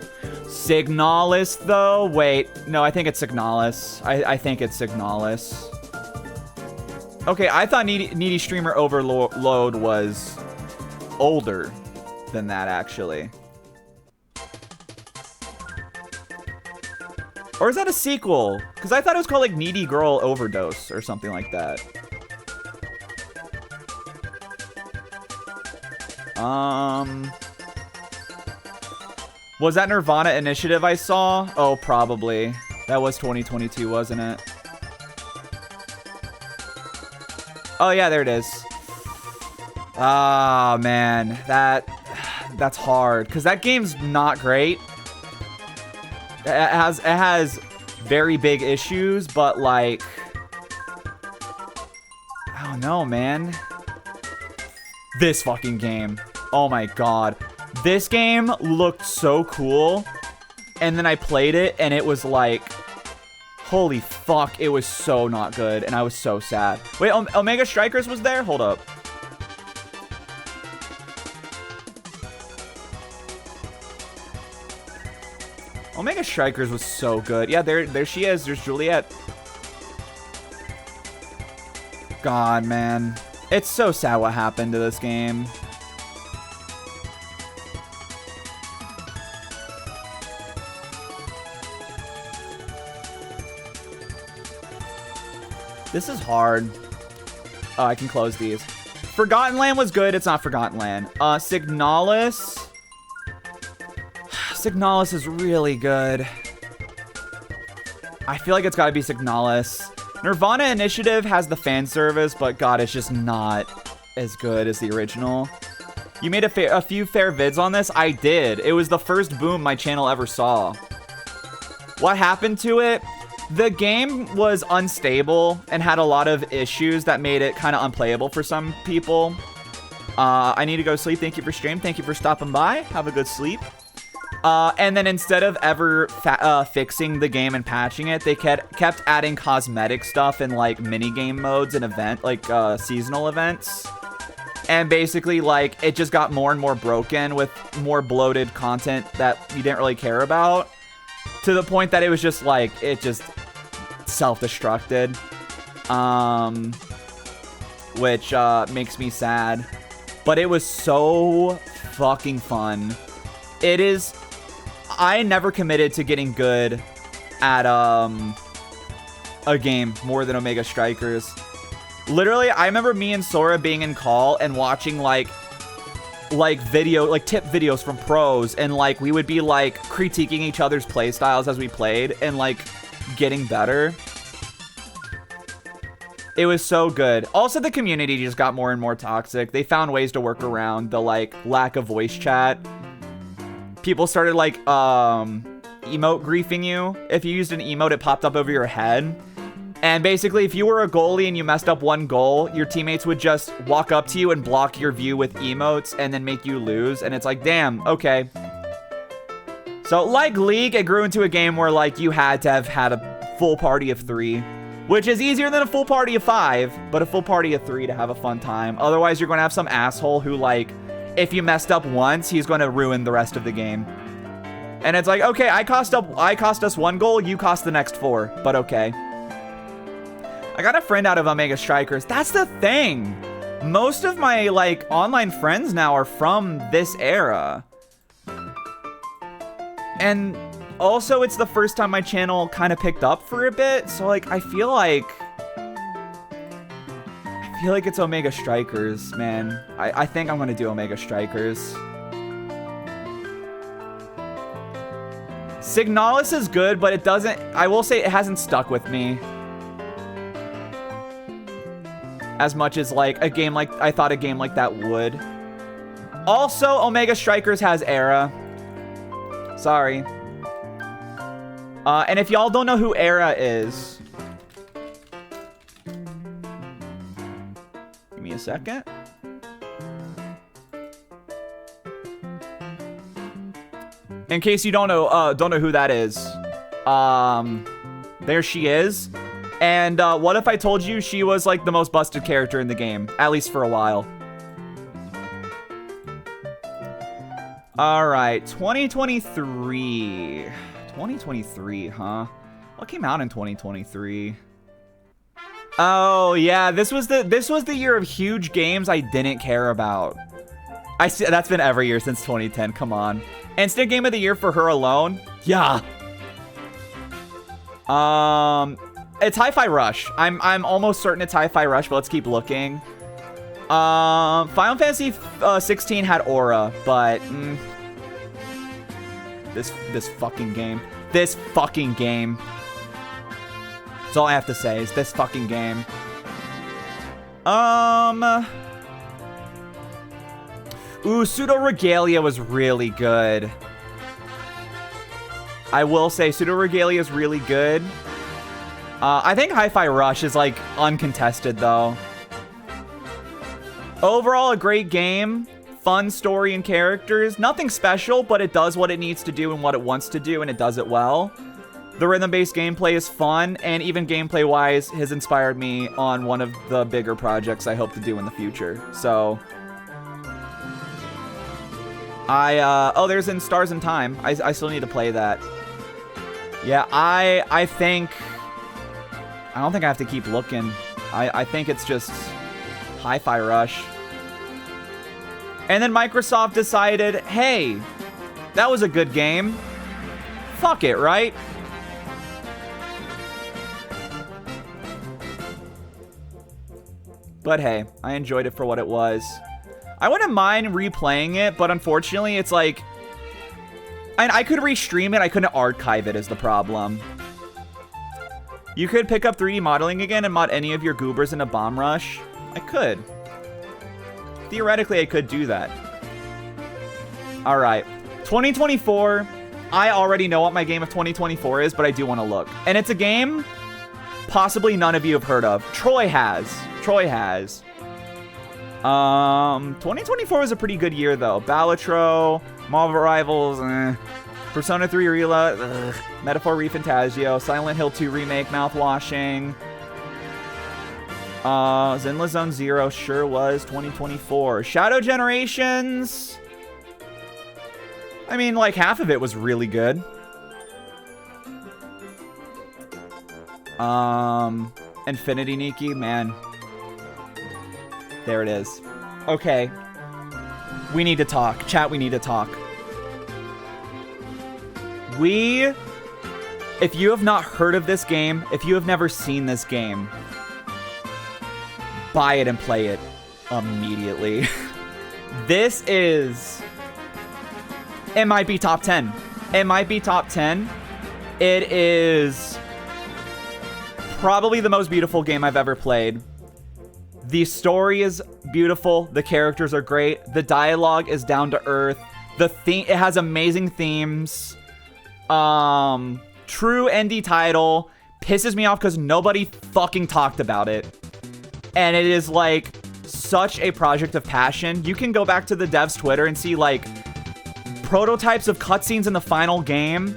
Signalis, though? Wait, no, I think it's Signalis. I think it's Signalis. Okay, I thought Needy Streamer Overload was older than that, actually. Or is that a sequel? Because I thought it was called, like, Needy Girl Overdose or something like that. Was that Nirvana Initiative I saw? Oh, probably. That was 2022, wasn't it? Oh, yeah, there it is. Ah, man. That's hard. Because that game's not great. It has very big issues, but, like... I don't know, man. This fucking game. Oh, my God. This game looked so cool. And then I played it, and it was like... Holy fuck, it was so not good, and I was so sad. Wait, Omega Strikers was there? Hold up. Omega Strikers was so good. Yeah, there she is. There's Juliet. God, man. It's so sad what happened to this game. This is hard. Oh, I can close these. Forgotten Land was good. It's not Forgotten Land. Signalis. Signalis is really good. I feel like it's got to be Signalis. Nirvana Initiative has the fan service, but God, it's just not as good as the original. You made a few fair vids on this? I did. It was the first boom my channel ever saw. What happened to it? The game was unstable and had a lot of issues that made it kind of unplayable for some people. I need to go sleep. Thank you for stream. Thank you for stopping by. Have a good sleep. And then instead of ever fixing the game and patching it, they kept adding cosmetic stuff and like mini game modes and seasonal events. And basically, like, it just got more and more broken with more bloated content that you didn't really care about. To the point that it was just like, it just self-destructed. Which makes me sad. But it was so fucking fun. It is... I never committed to getting good at a game more than Omega Strikers. Literally, I remember me and Sora being in call and watching like tip videos from pros, and like we would be like critiquing each other's play styles as we played and like getting better. It was so good. Also, the community just got more and more toxic. They found ways to work around the like lack of voice chat. People started like emote griefing you. If you used an emote, it popped up over your head. And basically, if you were a goalie and you messed up one goal, your teammates would just walk up to you and block your view with emotes and then make you lose. And it's like, damn, okay. So like League, it grew into a game where like you had to have had a full party of 3, which is easier than a full party of 5, but a full party of 3 to have a fun time. Otherwise, you're going to have some asshole who like, if you messed up once, he's going to ruin the rest of the game. And it's like, okay, I cost us 1 goal, you cost the next 4, but okay. I got a friend out of Omega Strikers. That's the thing. Most of my like online friends now are from this era. And also it's the first time my channel kind of picked up for a bit. So like, I feel like it's Omega Strikers, man. I think I'm gonna do Omega Strikers. Signalis is good, but it doesn't, I will say it hasn't stuck with me as much as like a game like, I thought a game like that would. Also, Omega Strikers has Era. Sorry. And if y'all don't know who Era is, give me a second. In case you don't know who that is, there she is. And what if I told you she was like the most busted character in the game, at least for a while? All right, 2023. 2023, huh? What came out in 2023? Oh yeah, this was the year of huge games I didn't care about. I see that's been every year since 2010. Come on. Instant Game of the Year for her alone? Yeah. It's Hi-Fi Rush. I'm almost certain it's Hi-Fi Rush, but let's keep looking. Final Fantasy 16 had Aura, but this fucking game. This fucking game. That's all I have to say is this fucking game. Ooh, Pseudo Regalia was really good. I will say Pseudo Regalia is really good. I think Hi-Fi Rush is like uncontested though. Overall, a great game. Fun story and characters. Nothing special, but it does what it needs to do and what it wants to do, and it does it well. The rhythm-based gameplay is fun, and even gameplay-wise has inspired me on one of the bigger projects I hope to do in the future. So, oh, there's In Stars in Time. I still need to play that. Yeah, I think... I don't think I have to keep looking. I think it's just Hi-Fi Rush. And then Microsoft decided, hey, that was a good game. Fuck it, right? But hey, I enjoyed it for what it was. I wouldn't mind replaying it, but unfortunately, it's like... And I could restream it, I couldn't archive it is the problem. You could pick up 3D modeling again and mod any of your goobers in a bomb rush. I could. Theoretically, I could do that. Alright. 2024. I already know what my game of 2024 is, but I do want to look. And it's a game possibly none of you have heard of. Troy has. 2024 was a pretty good year, though. Balatro, Marvel Rivals, Persona 3 Reela, Metaphor ReFantazio, Silent Hill 2 Remake, Mouthwashing. Zenless Zone Zero sure was 2024. Shadow Generations. I mean, like, half of it was really good. Infinity Nikki, man. There it is. Okay. We need to talk. Chat, we need to talk. If you have not heard of this game, if you have never seen this game, buy it and play it immediately. This is... It might be top 10. It might be top 10. It is probably the most beautiful game I've ever played. The story is beautiful. The characters are great. The dialogue is down to earth. It has amazing themes. True indie title. Pisses me off because nobody fucking talked about it. And it is like such a project of passion. You can go back to the devs' Twitter and see like prototypes of cutscenes in the final game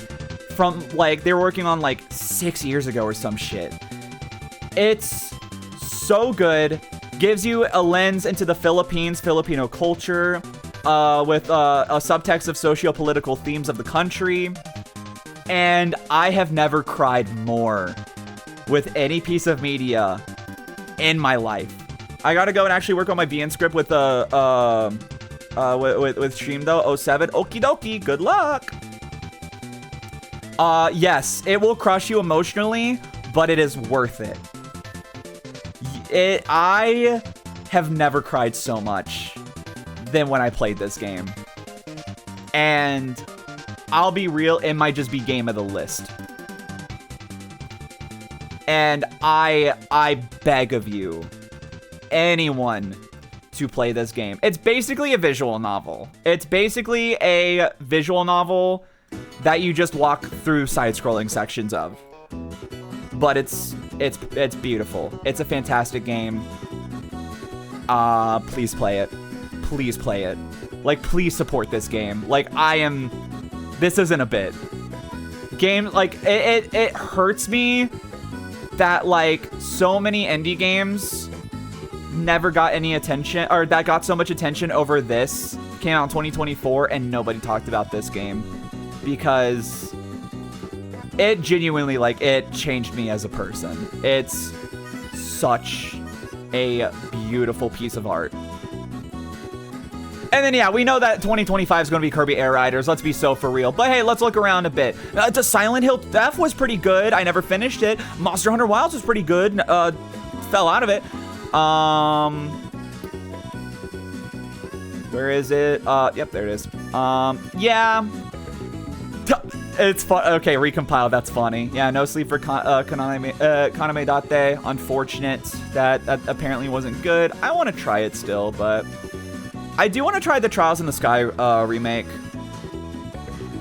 from like they were working on like 6 years ago or some shit. It's so good. Gives you a lens into the Philippines, Filipino culture, with a subtext of socio-political themes of the country. And I have never cried more with any piece of media in my life. I gotta go and actually work on my BN script with Stream though. 07. Okie dokie. Good luck. Yes, it will crush you emotionally, but it is worth it. I have never cried so much than when I played this game. And I'll be real, it might just be game of the list. And I beg of you, anyone, to play this game. It's basically a visual novel. It's basically a visual novel that you just walk through side-scrolling sections of. But it's beautiful. It's a fantastic game. Please play it. Please play it. Like, please support this game. Like, this isn't a bit. Game, like, it hurts me that, like, so many indie games never got any attention, or that got so much attention over this. Came out in 2024, and nobody talked about this game. Because it genuinely, like, it changed me as a person. It's such a beautiful piece of art. And then, yeah, we know that 2025 is going to be Kirby Air Riders. Let's be so for real. But hey, let's look around a bit. The Silent Hill Theft was pretty good. I never finished it. Monster Hunter Wilds was pretty good. Fell out of it. Where is it? Yep, there it is. Yeah. It's fun. Okay, recompile. That's funny. Yeah, no sleep for Kaname Date. Unfortunate. That apparently wasn't good. I want to try it still, but I do want to try the Trials in the Sky remake.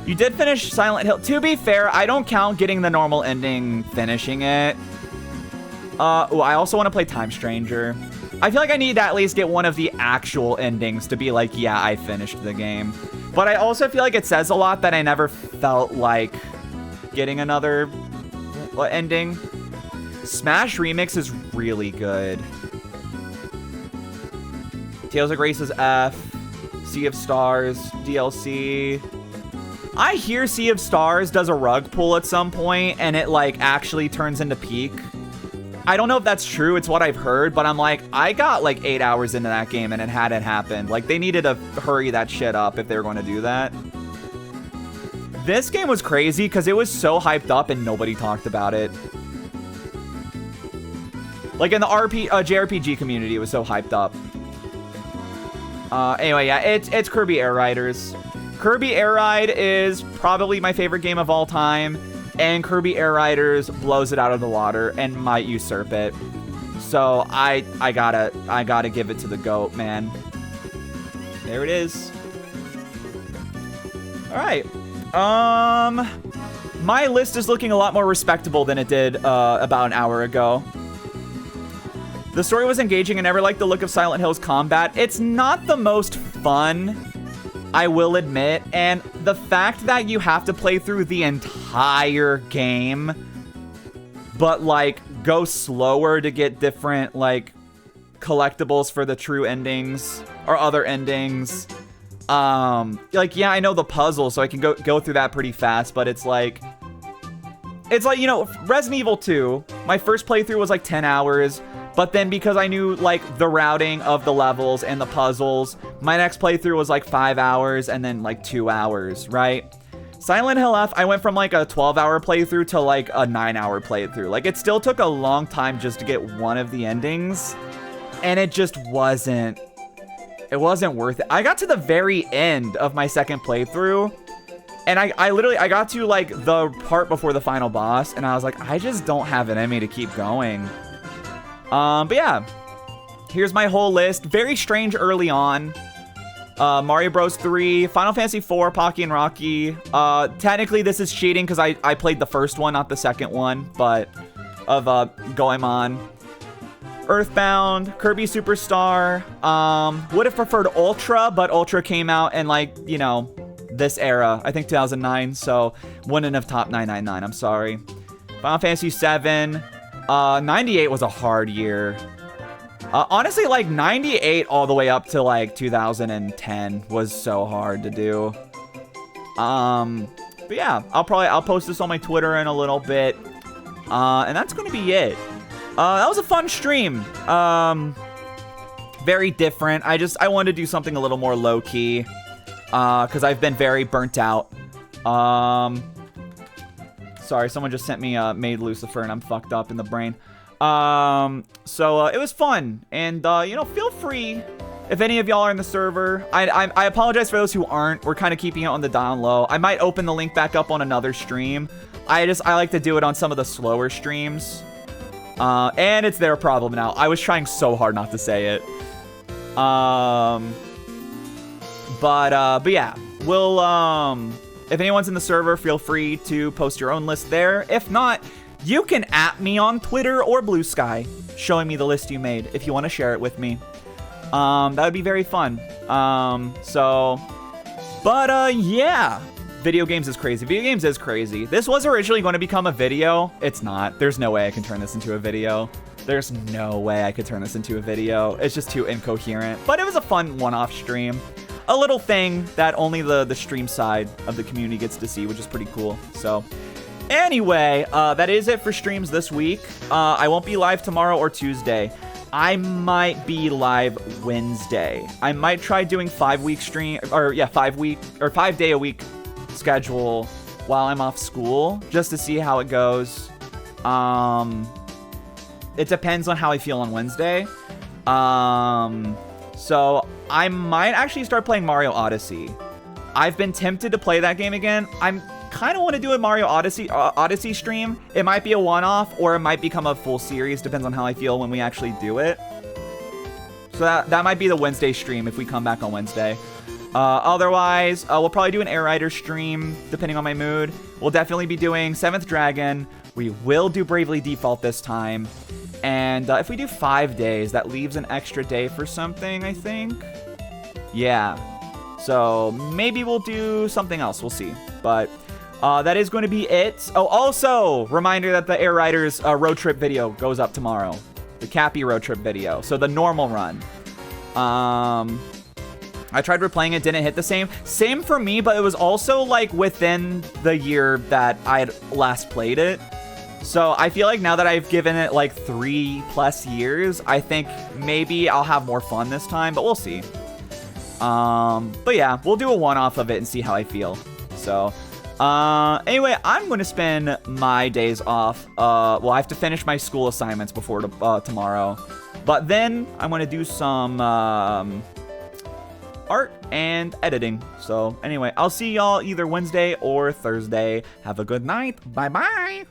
You did finish Silent Hill. To be fair, I don't count getting the normal ending finishing it. Oh, I also want to play Time Stranger. I feel like I need to at least get one of the actual endings to be like, yeah, I finished the game. But I also feel like it says a lot that I never felt like getting another ending. Smash Remix is really good. Tales of Grace's F, Sea of Stars, DLC. I hear Sea of Stars does a rug pull at some point, and it, like, actually turns into Peak. I don't know if that's true. It's what I've heard, but I'm like, I got, like, 8 hours into that game, and it hadn't happened. Like, they needed to hurry that shit up if they were going to do that. This game was crazy because it was so hyped up, and nobody talked about it. Like, in the JRPG community, it was so hyped up. Anyway, yeah, it's Kirby Air Riders. Kirby Air Ride is probably my favorite game of all time, and Kirby Air Riders blows it out of the water and might usurp it. So I gotta give it to the GOAT, man. There it is. All right. My list is looking a lot more respectable than it did about an hour ago. The story was engaging. I never liked the look of Silent Hill's combat. It's not the most fun, I will admit, and the fact that you have to play through the entire game, but, like, go slower to get different, like, collectibles for the true endings or other endings. Like, yeah, I know the puzzle, so I can go through that pretty fast, but it's like, you know, Resident Evil 2, my first playthrough was, like, 10 hours. But then because I knew, like, the routing of the levels and the puzzles, my next playthrough was, like, 5 hours and then, like, 2 hours, right? Silent Hill F, I went from, like, a 12-hour playthrough to, like, a 9-hour playthrough. Like, it still took a long time just to get one of the endings. And it just wasn't... It wasn't worth it. I got to the very end of my second playthrough. And I literally got to, like, the part before the final boss. And I was like, I just don't have it in me to keep going. But yeah, here's my whole list. Very strange early on. Mario Bros. 3, Final Fantasy 4, Pocky and Rocky. Technically this is cheating because I played the first one, not the second one, but of Goemon. Earthbound, Kirby Superstar. Would have preferred Ultra, but Ultra came out in, like, you know, this era. I think 2009, so wouldn't have topped 999. I'm sorry. Final Fantasy 7. 98 was a hard year. Honestly, like, 98 all the way up to, like, 2010 was so hard to do. But yeah, I'll post this on my Twitter in a little bit. And that's gonna be it. That was a fun stream. Very different. I wanted to do something a little more low-key. Because I've been very burnt out. Sorry, someone just sent me Made Lucifer, and I'm fucked up in the brain. So it was fun, and you know, feel free if any of y'all are in the server. I apologize for those who aren't. We're kind of keeping it on the down low. I might open the link back up on another stream. I like to do it on some of the slower streams, and it's their problem now. I was trying so hard not to say it. But yeah, we'll if anyone's in the server, feel free to post your own list there. If not, you can @ me on Twitter or Blue Sky, showing me the list you made if you want to share it with me. That would be very fun. Yeah. Video games is crazy. Video games is crazy. This was originally going to become a video. It's not. There's no way I can turn this into a video. There's no way I could turn this into a video. It's just too incoherent. But it was a fun one-off stream. A little thing that only the stream side of the community gets to see, which is pretty cool. So anyway, that is it for streams this week. I won't be live tomorrow or Tuesday. I might be live Wednesday. I might try doing 5-week stream, or yeah, 5-day a week schedule while I'm off school, just to see how it goes. It depends on how I feel on Wednesday. So I might actually start playing Mario Odyssey. I've been tempted to play that game again. I'm kind of want to do a Mario Odyssey stream. It might be a one-off, or it might become a full series. Depends on how I feel when we actually do it. So that might be the Wednesday stream if we come back on Wednesday. Otherwise, we'll probably do an Air Rider stream, depending on my mood. We'll definitely be doing 7th Dragon. We will do Bravely Default this time. And if we do 5 days, that leaves an extra day for something, I think. Yeah. So maybe we'll do something else. We'll see. But that is going to be it. Oh, also, reminder that the Air Riders road trip video goes up tomorrow. The Cappy road trip video. So the normal run. I I tried replaying it, didn't hit the same. Same for me, but it was also like within the year that I had last played it. So I feel like now that I've given it like 3+ years, I think maybe I'll have more fun this time, but we'll see. But yeah, we'll do a one-off of it and see how I feel. So, anyway, I'm going to spend my days off. Well, I have to finish my school assignments before tomorrow. But then I'm going to do some, art and editing. So anyway, I'll see y'all either Wednesday or Thursday. Have a good night. Bye-bye.